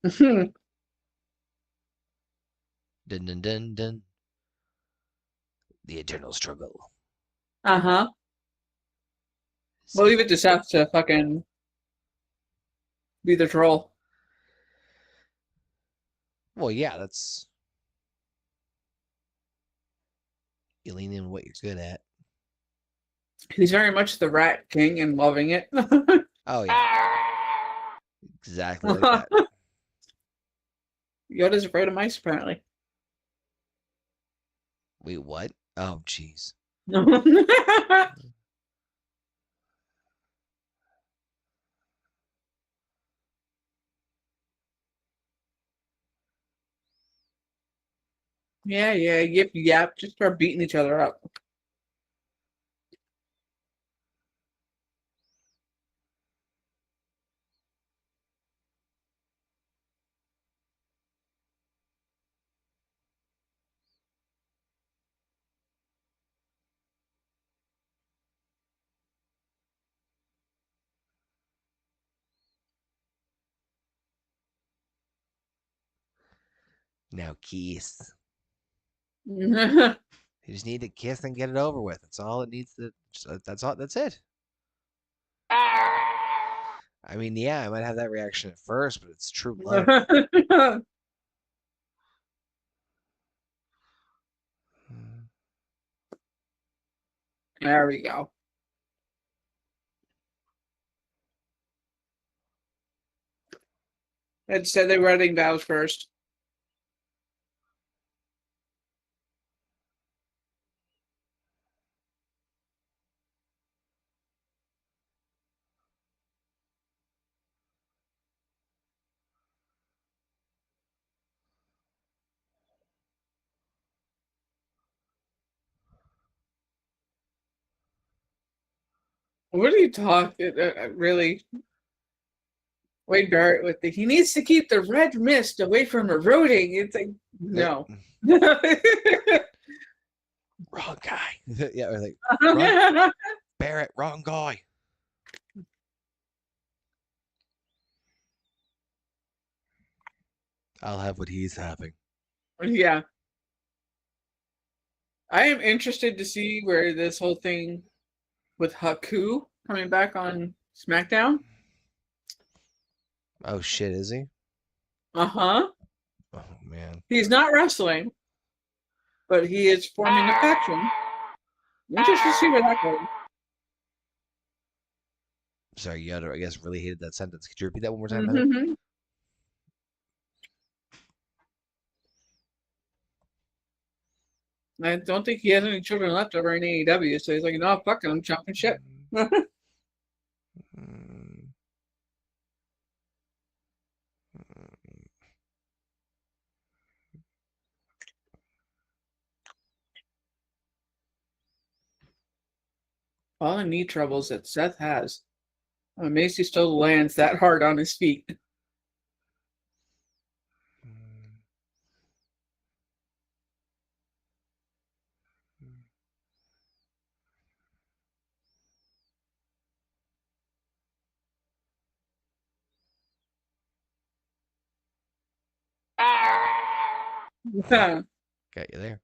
Dun dun dun dun. The eternal struggle.
Uh-huh. We'll leave it to Seth to fucking be the troll.
Well, yeah, that's you lean in what you're good at.
He's very much the Rat King and loving it.
Oh yeah, exactly like that.
Yoda's afraid of mice, apparently.
Wait, what? Oh, jeez.
Yeah, yip yap. Just start beating each other up.
Now kiss.
Yeah,
You just need to kiss and get it over with. That's all it needs to. That's all. That's it. I mean, yeah, I might have that reaction at first, but it's true love.
there we go. It said they were wedding vows first. What are you talking? Really? Wade Barrett with the he needs to keep the red mist away from eroding. It's like no.
Wrong guy. Yeah, or like wrong, Barrett, wrong guy. I'll have what he's having.
Yeah. I am interested to see where this whole thing with Haku coming back on SmackDown.
Oh shit, is he?
Uh-huh.
Oh man.
He's not wrestling, but he is forming a faction. Interested to see where that goes.
Sorry, Yoda, I guess really hated that sentence. Could you repeat that one more time?
Mm-hmm. I don't think he has any children left over in AEW, so he's like, no, fuck it, I'm jumping ship. All the knee troubles that Seth has. I'm amazed he still lands that hard on his feet. Yeah.
Got you there.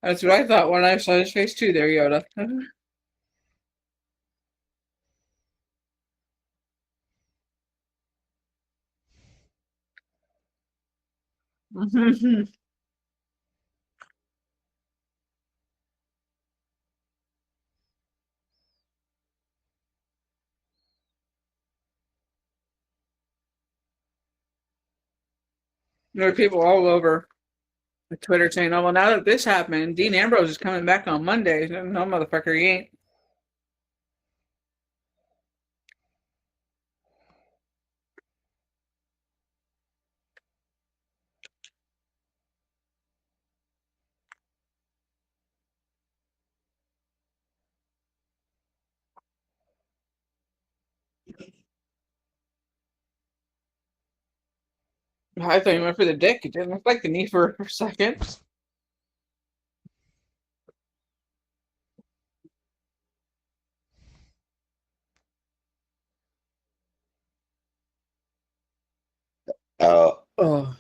That's what I thought when I saw his face too there, Yoda. There are people all over Twitter saying, "Oh well, now that this happened, Dean Ambrose is coming back on Monday." No, motherfucker, he ain't. I thought he went for the dick. It didn't look like the knee for a second. Oh.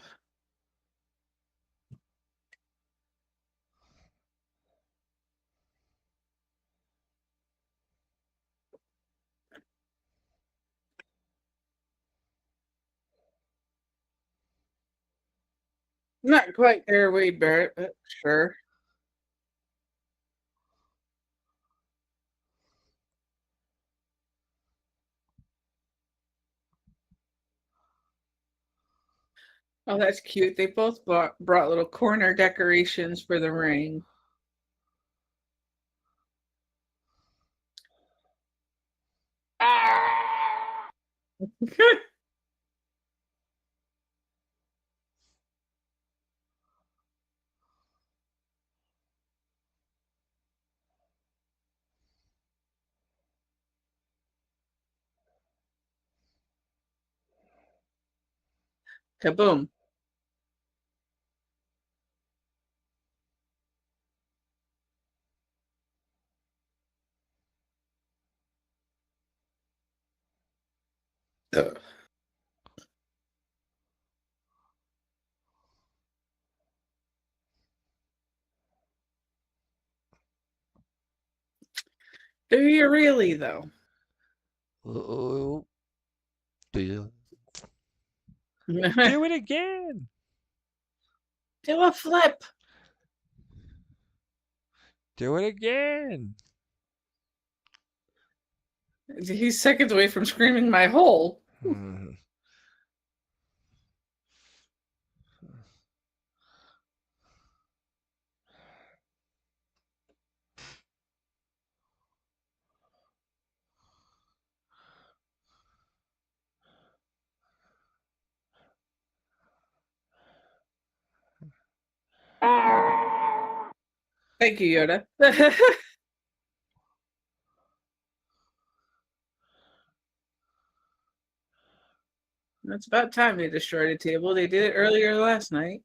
Not quite there, Wade Barrett, but sure. Oh, that's cute. They both brought little corner decorations for the ring. Kaboom. Do you really, though?
Oh, do you?
Do
Do it again.
a flip.
Do it again.
He's seconds away from screaming my hole. Thank you, Yoda. It's about time they destroyed a table. They did it earlier last night.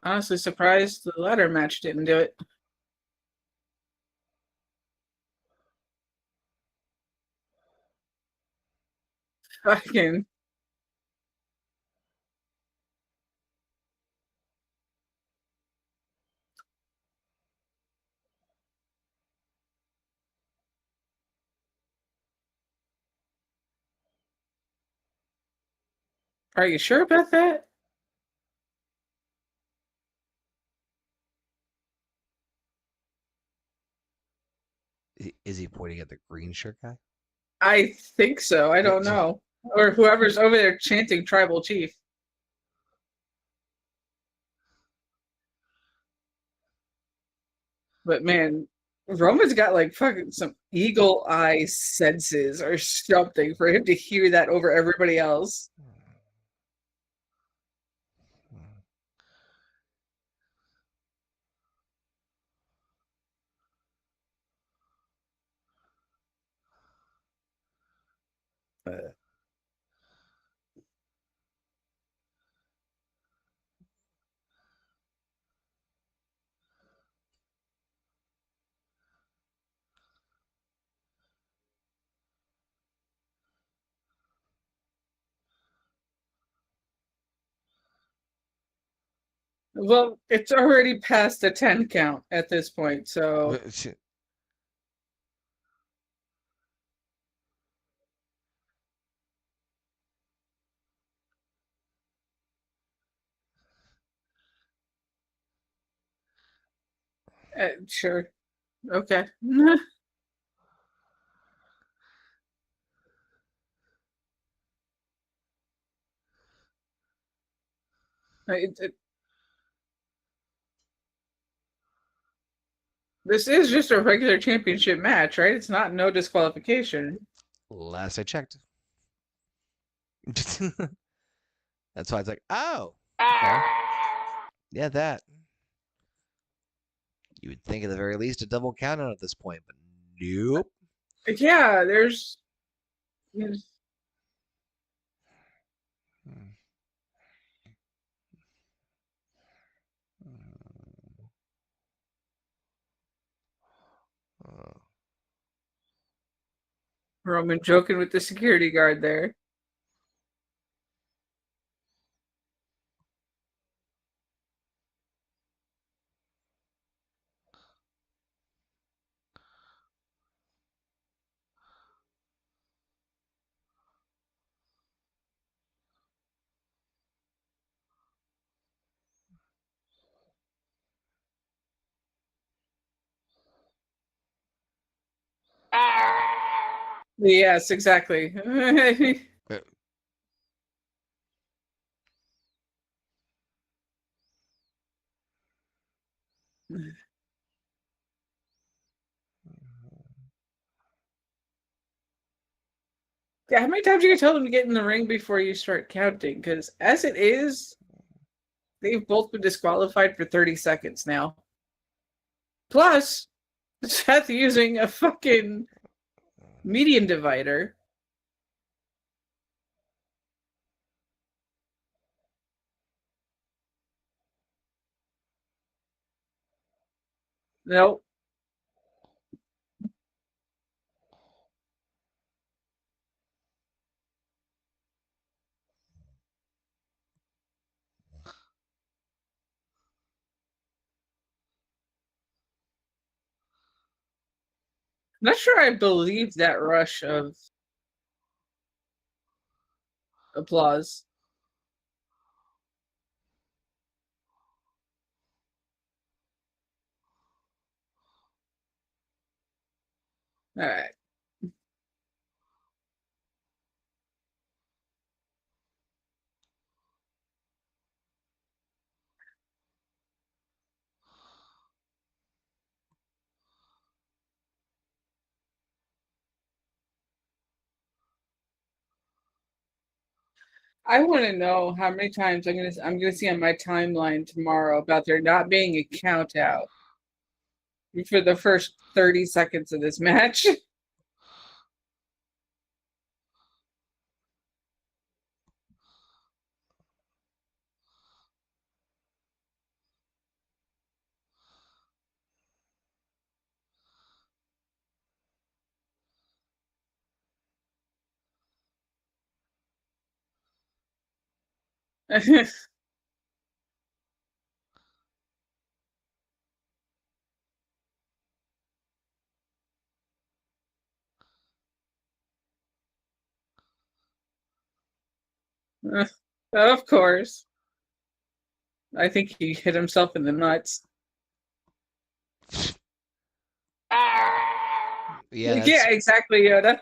Honestly surprised the ladder match didn't do it. Fucking. Are you sure about that?
Is he pointing at the green shirt guy?
I think so. I don't know. Or whoever's over there chanting tribal chief. But man, Roman's got like fucking some eagle eye senses or something for him to hear that over everybody else. Well, it's already past the 10 count at this point, so sure. Okay. This is just a regular championship match, right? It's not no disqualification.
Last I checked. That's why it's like, oh, okay. Yeah, that. You would think at the very least a double count out at this point, but nope.
Yeah, there's Roman joking with the security guard there. Yes, exactly. Yeah, how many times you can tell them to get in the ring before you start counting? Because as it is, they've both been disqualified for 30 seconds now. Plus, Seth using a fucking medium divider. Nope. Not sure I believe that rush of applause. All right. I want to know how many times I'm gonna see on my timeline tomorrow about there not being a count out for the first 30 seconds of this match. Of course. I think he hit himself in the nuts. Yeah, exactly, Yoda.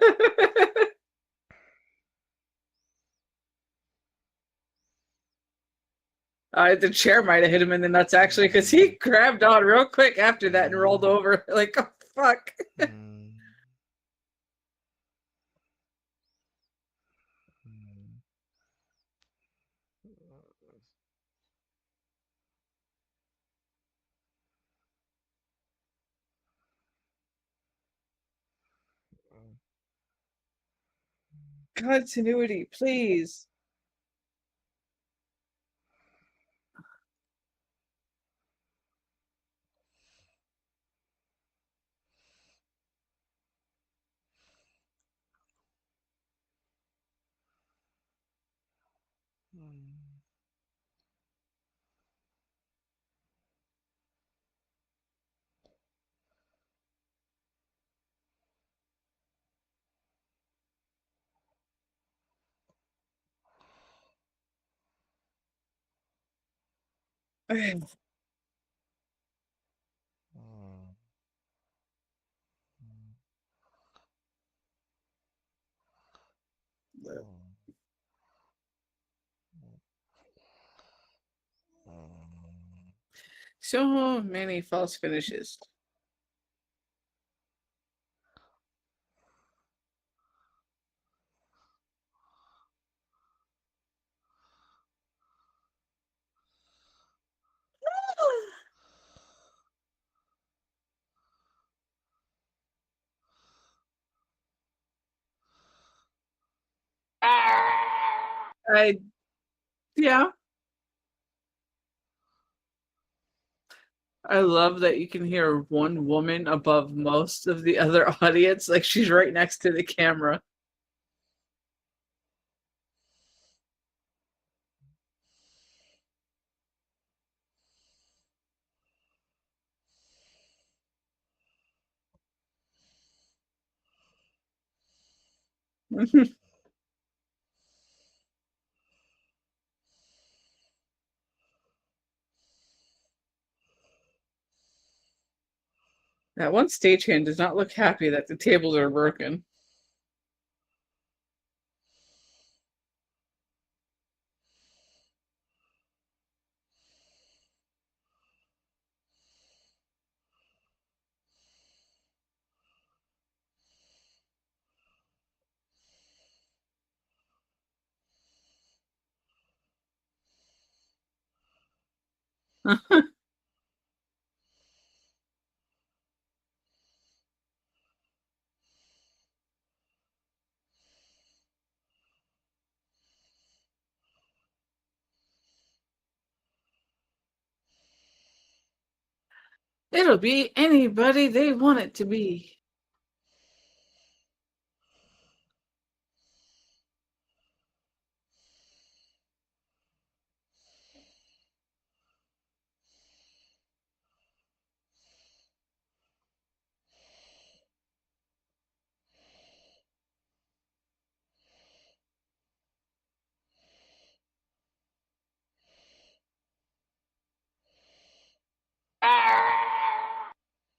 The chair might have hit him in the nuts actually, because he grabbed on real quick after that and rolled over. Like, oh fuck. Continuity, please. So many false finishes. Yeah. I love that you can hear one woman above most of the other audience, like she's right next to the camera. That one stagehand does not look happy that the tables are broken. It'll be anybody they want it to be.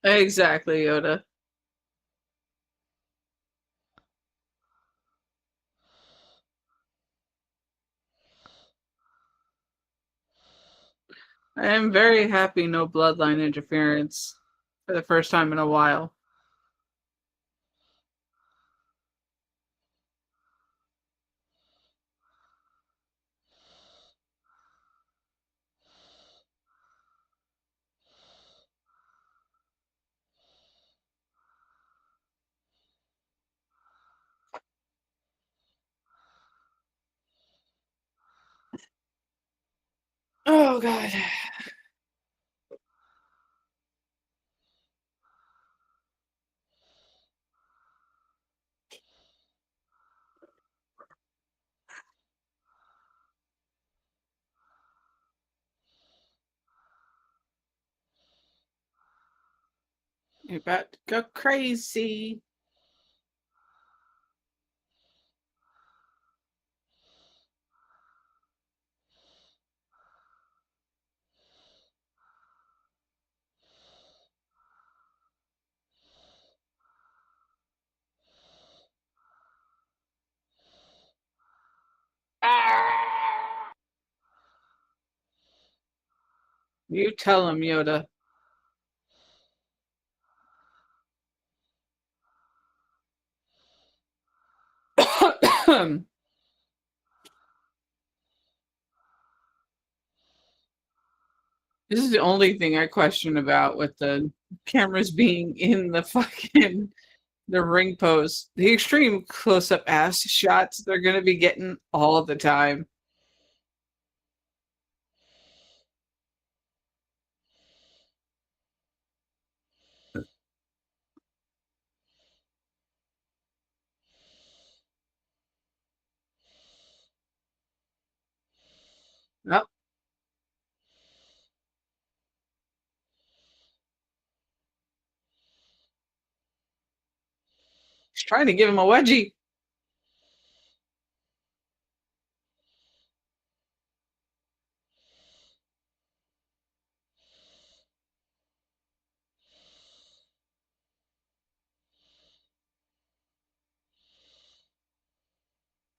Exactly, Yoda. I am very happy no bloodline interference for the first time in a while. Oh, God. You're about to go crazy. You tell him, Yoda. This is the only thing I question about with the cameras being in the fucking the ring post. The extreme close-up ass shots they're gonna be getting all the time. Nope. He's trying to give him a wedgie.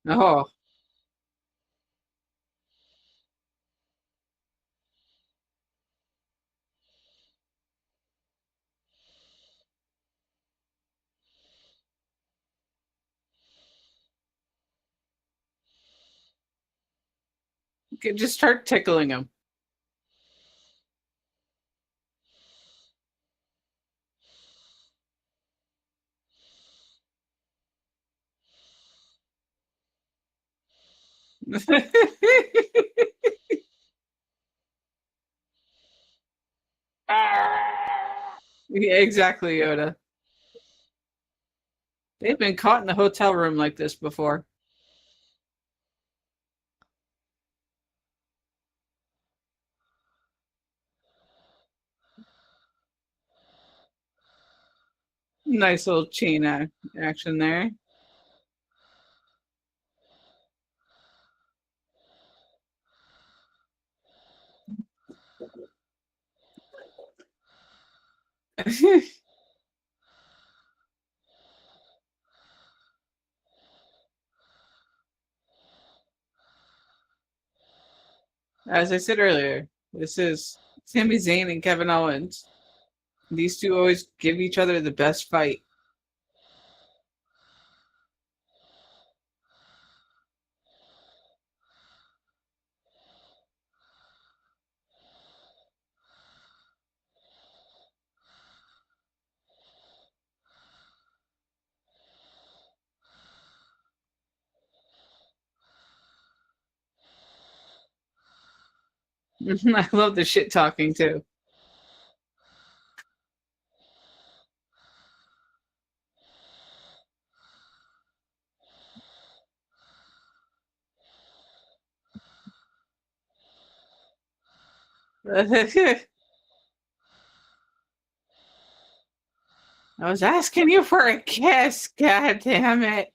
Oh. You could just start tickling him. Yeah, exactly, Yoda. They've been caught in a hotel room like this before. Nice little chain action there. As I said earlier, this is Sami Zayn and Kevin Owens. These two always give each other the best fight. I love the shit talking too. I was asking you for a kiss, god damn it.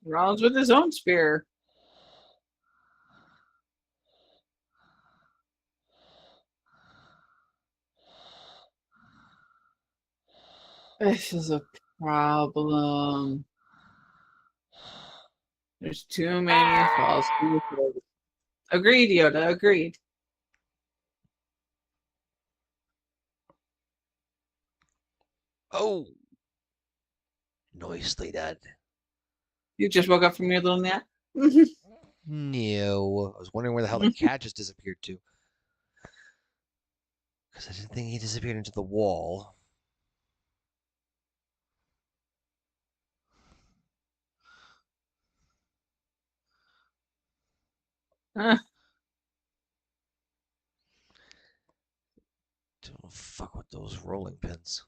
Rollins with his own spear. This is a problem. There's too many false. Agreed, Yoda. Agreed.
Oh, nicely done.
You just woke up from your little nap?
No, I was wondering where the hell the cat just disappeared to. Because I didn't think he disappeared into the wall. Don't fuck with those rolling pins.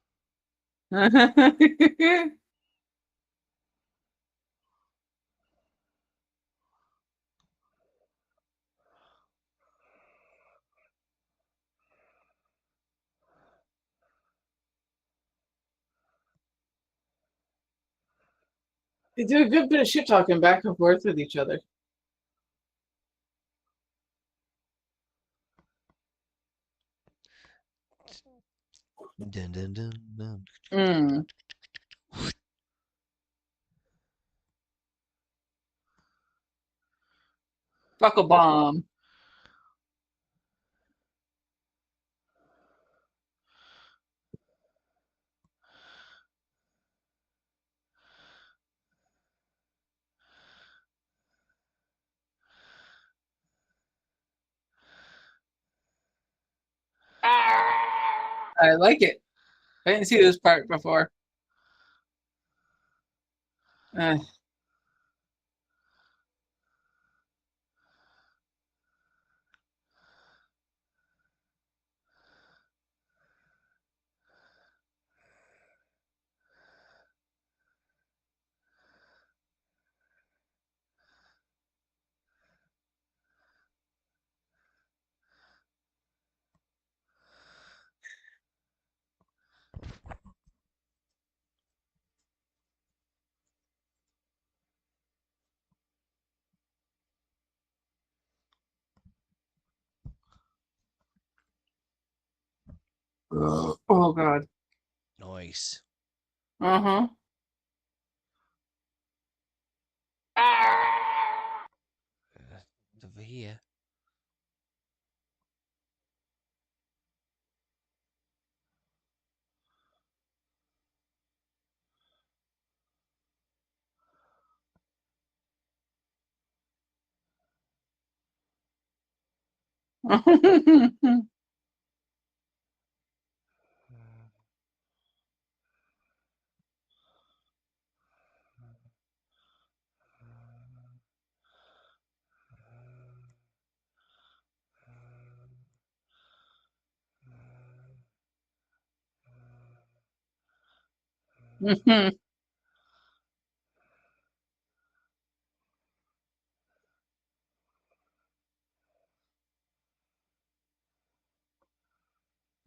They do a good bit of shit talking back and forth with each other.
Dun, dun, dun, dun.
Buckle bomb. I like it. I didn't see this part before. Oh God.
Nice.
Uh-huh.
Over here.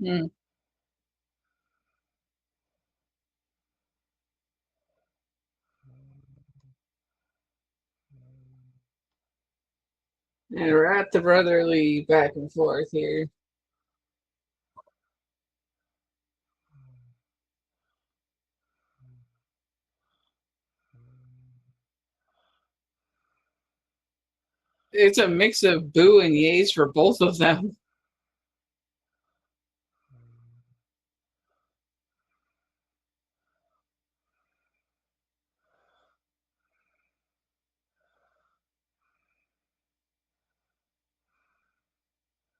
Mm. And we're at the brotherly back and forth here. It's a mix of boo and yays for both of them.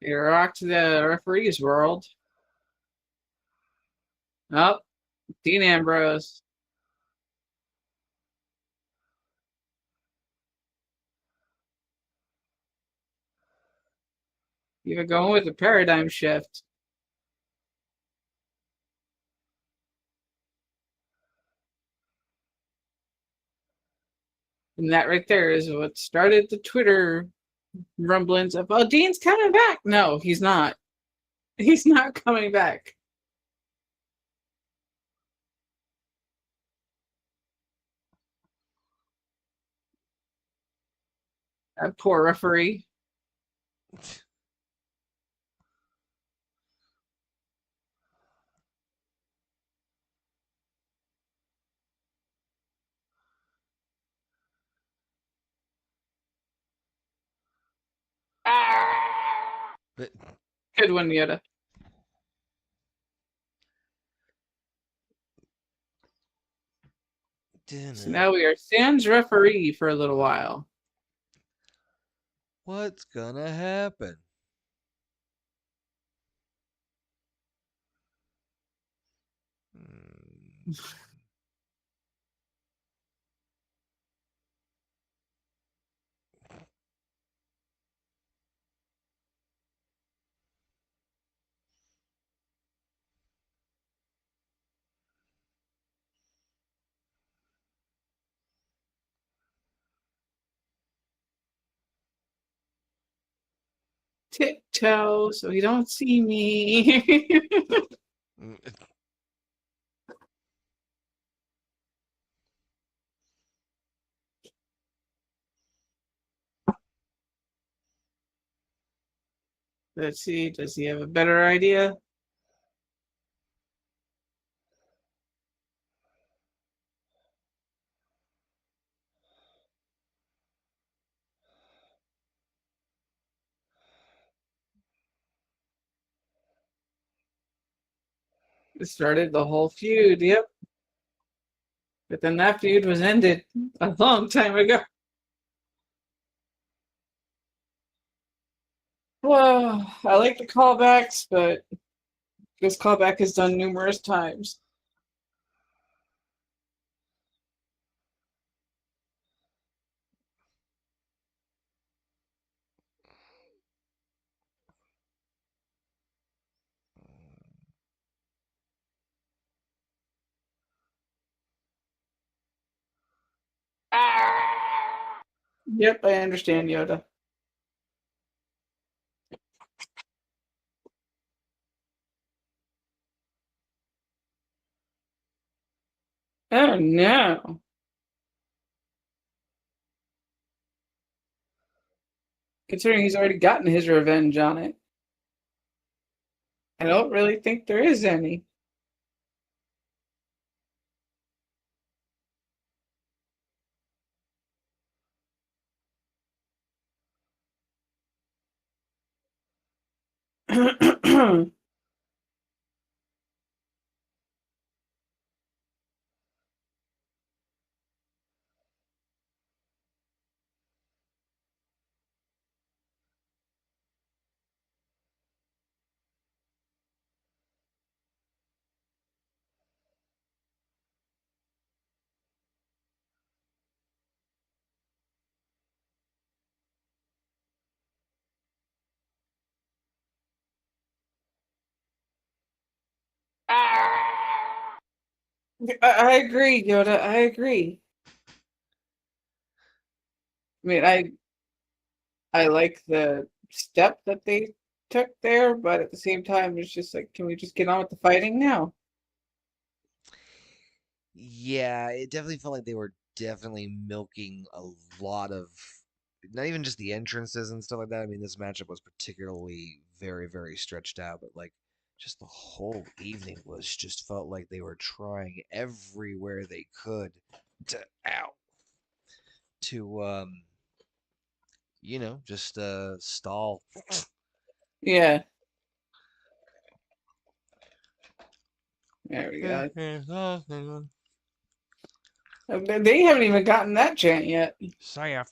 It rocked the referee's world. Oh, Dean Ambrose. You're going with a paradigm shift. And that right there is what started the Twitter rumblings of, oh, Dean's coming back. No, he's not. He's not coming back. That poor referee.
But
Good one, Yoda. So now we are sans referee for a little while.
what's gonna happen?
Tiptoe so you don't see me. Let's see, does he have a better idea? It started the whole feud, yep. But then that feud was ended a long time ago. Well, I like the callbacks, but this callback is done numerous times. Yep, I understand, Yoda. Oh no. Considering he's already gotten his revenge on it. I don't really think there is any. I agree, Yoda. I agree. I mean, I like the step that they took there, but at the same time, it's just like, can we just get on with the fighting now?
Yeah, it definitely felt like they were definitely milking a lot of, not even just the entrances and stuff like that. I mean, this matchup was particularly very, very stretched out, but like just the whole evening was just felt like they were trying everywhere they could to to just stall.
Yeah. There we go. They haven't even gotten that chant yet.
Saf.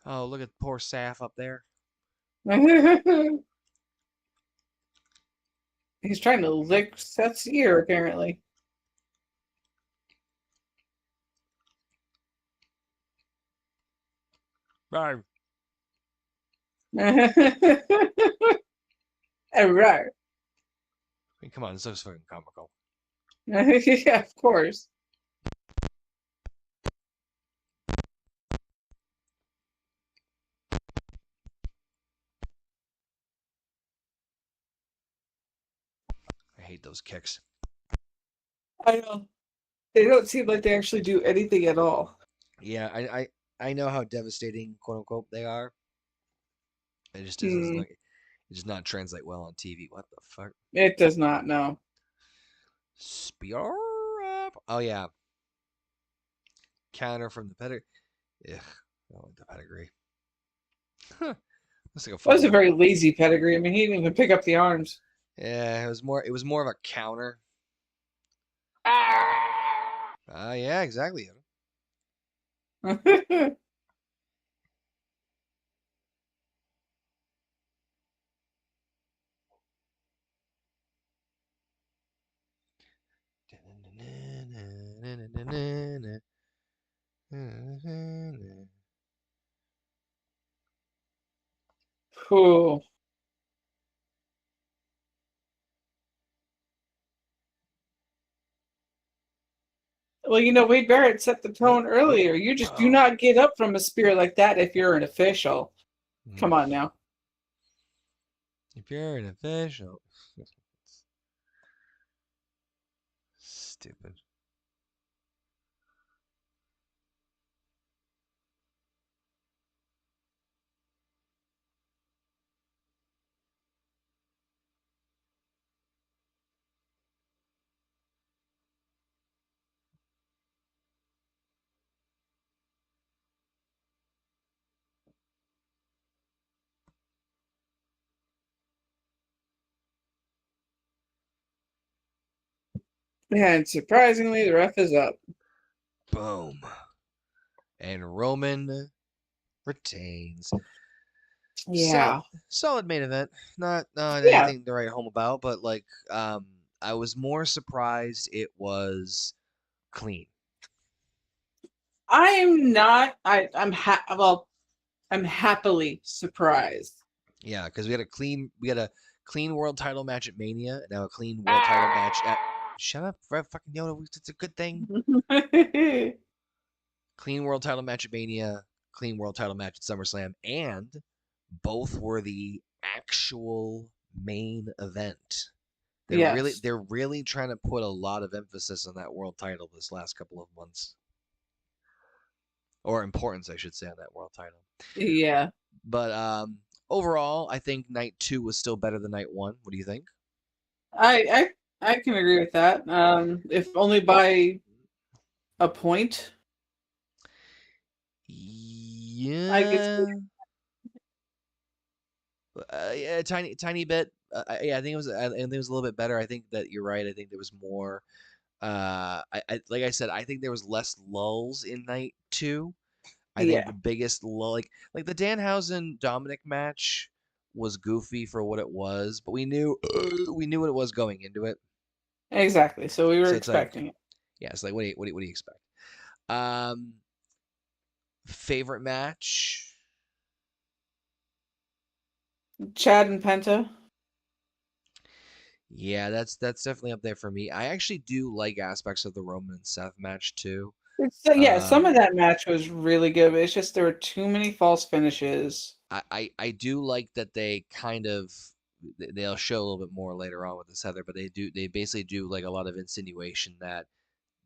Oh, look at poor Saf up there.
He's trying to lick Seth's ear, apparently.
Right.
All right.
I mean, come on, it's so fucking comical.
Yeah, of course.
I hate those kicks.
I know. They don't seem like they actually do anything at all.
Yeah, I know how devastating, quote unquote, they are. It just doesn't
Hmm.
like it does not translate well on TV. What the fuck?
It does not, no.
Spear up. Oh yeah. Counter from the pedigree. Ugh, I don't like the pedigree. Looks like a
It was a
fucking.
very lazy pedigree. I mean, he didn't even pick up the arms.
Yeah, it was more of a counter. Yeah, exactly.
Cool. Well, Wade Barrett set the tone earlier. You just do not get up from a spear like that if you're an official. Come on now.
If you're an official. Stupid.
And surprisingly, the ref is up.
Boom. And Roman retains.
Yeah.
Solid main event. Not
Yeah.
anything to write home about, but like I was more surprised it was clean.
I'm not. I'm happily surprised.
Yeah, because we had a clean world title match at Mania, and now a clean world title match at. Shut up, Rev fucking Yoda. It's a good thing. Clean world title match at Mania, clean world title match at SummerSlam, and both were the actual main event. They're really trying to put a lot of emphasis on that world title this last couple of months. Or importance, I should say, on that world title.
Yeah.
But overall, I think night 2 was still better than night 1. What do you think?
I can agree with that. If only by a point. I guess.
Yeah. Yeah, a tiny bit. Yeah, I think it was. I think it was a little bit better. I think that you're right. I think there was more. Like I said, I think there was less lulls in night 2. I think
Yeah,
the biggest lull, like the Danhausen Dominic match, was goofy for what it was, but we knew we knew what it was going into it.
exactly. So we were
So it's like,
expecting it.
yeah, it's like what do you expect? Um, favorite match?
Chad and Penta.
Yeah, that's definitely up there for me. I actually do like aspects of the Roman and Seth match too.
So yeah, some of
Um,
that match was really good, but it's just there were too many false finishes.
I do like that they kind of they'll show a little bit more later on with this Heather, but they basically do like a lot of insinuation that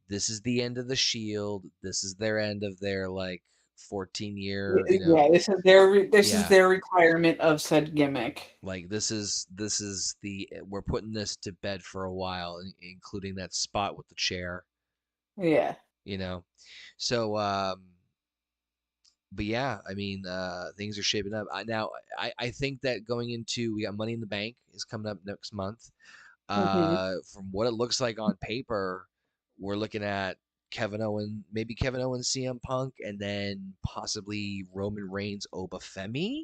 this is the end of the Shield. This is their end of their like 14-year,
Yeah, this is
yeah,
their requirement of said gimmick.
like this is the we're putting this to bed for a while, including that spot with the chair,
Yeah.
you know. So but yeah, I mean, things are shaping up. I think that going into we got Money in the Bank is coming up next month.
Hmm.
From what it looks like on paper, we're looking at maybe Kevin Owens, CM Punk, and then possibly Roman Reigns, Oba Femi,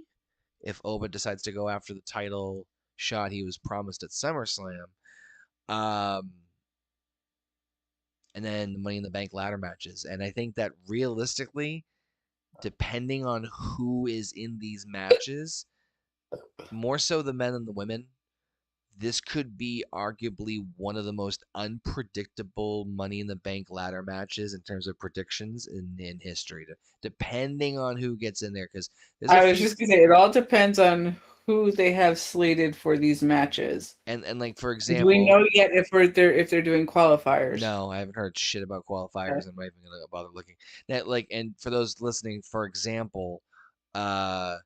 if Oba decides to go after the title shot he was promised at SummerSlam. Um, and then the Money in the Bank ladder matches. And I think that realistically, depending on who is in these matches, more so the men than the women, this could be arguably one of the most unpredictable Money in the Bank ladder matches in terms of predictions in history, depending on who gets in there. Because there's a
I was
few,
just gonna say it all depends on who they have slated for these matches.
and like for
Do we
example,
know yet if they're doing qualifiers?
no, I haven't heard shit about
Okay.
qualifiers. I'm not even gonna bother looking. That like, and for those listening, for example, uh,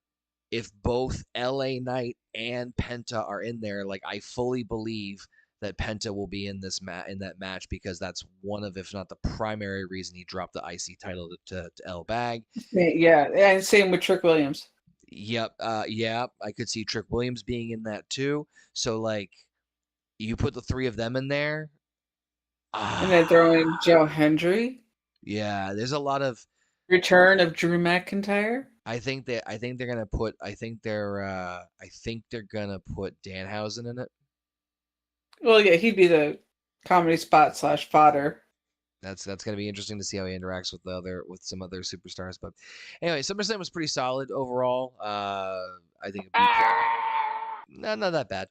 if both LA Knight and Penta are in there, like I fully believe that Penta will be in in that match because that's one of, if not the primary reason he dropped the IC title to L Bag.
Yeah, and same with Trick Williams.
Yep, yeah, I could see Trick Williams being in that too. So like, you put the three of them in there.
And then throwing
Ah,
Joe Hendry.
yeah, there's a lot of.
Return of Drew McIntyre.
I think they're gonna put. I think they're gonna put Danhausen in it.
Well, yeah, he'd be the comedy spot / fodder.
That's gonna be interesting to see how he interacts with some other superstars. But anyway, SummerSlam was pretty solid overall. I think a B plus, not that bad.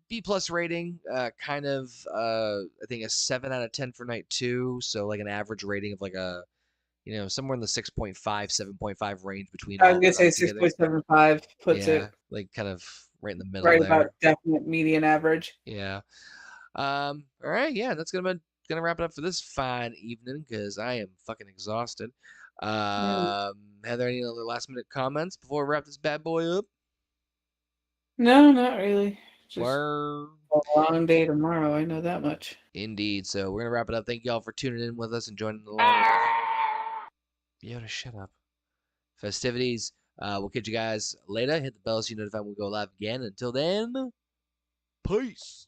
B plus rating, kind of. I think a 7 out of 10 for night 2. So like an average rating of like a somewhere in the 6.5, 7.5 range between
I was
all
gonna say
together.
6.75 puts
Yeah,
it
like kind of right in the middle
right about
there.
definite median average.
Yeah. All right, yeah, that's gonna wrap it up for this fine evening because I am fucking exhausted.
Mm.
Heather, any other last minute comments before we wrap this bad boy up?
No, not really. Just
Word.
a long day tomorrow. I know that much.
Indeed. So we're gonna wrap it up. Thank y'all for tuning in with us and joining along with Yoda, shut up. Festivities. We'll catch you guys later. Hit the bell so you know when we go live again. Until then, peace.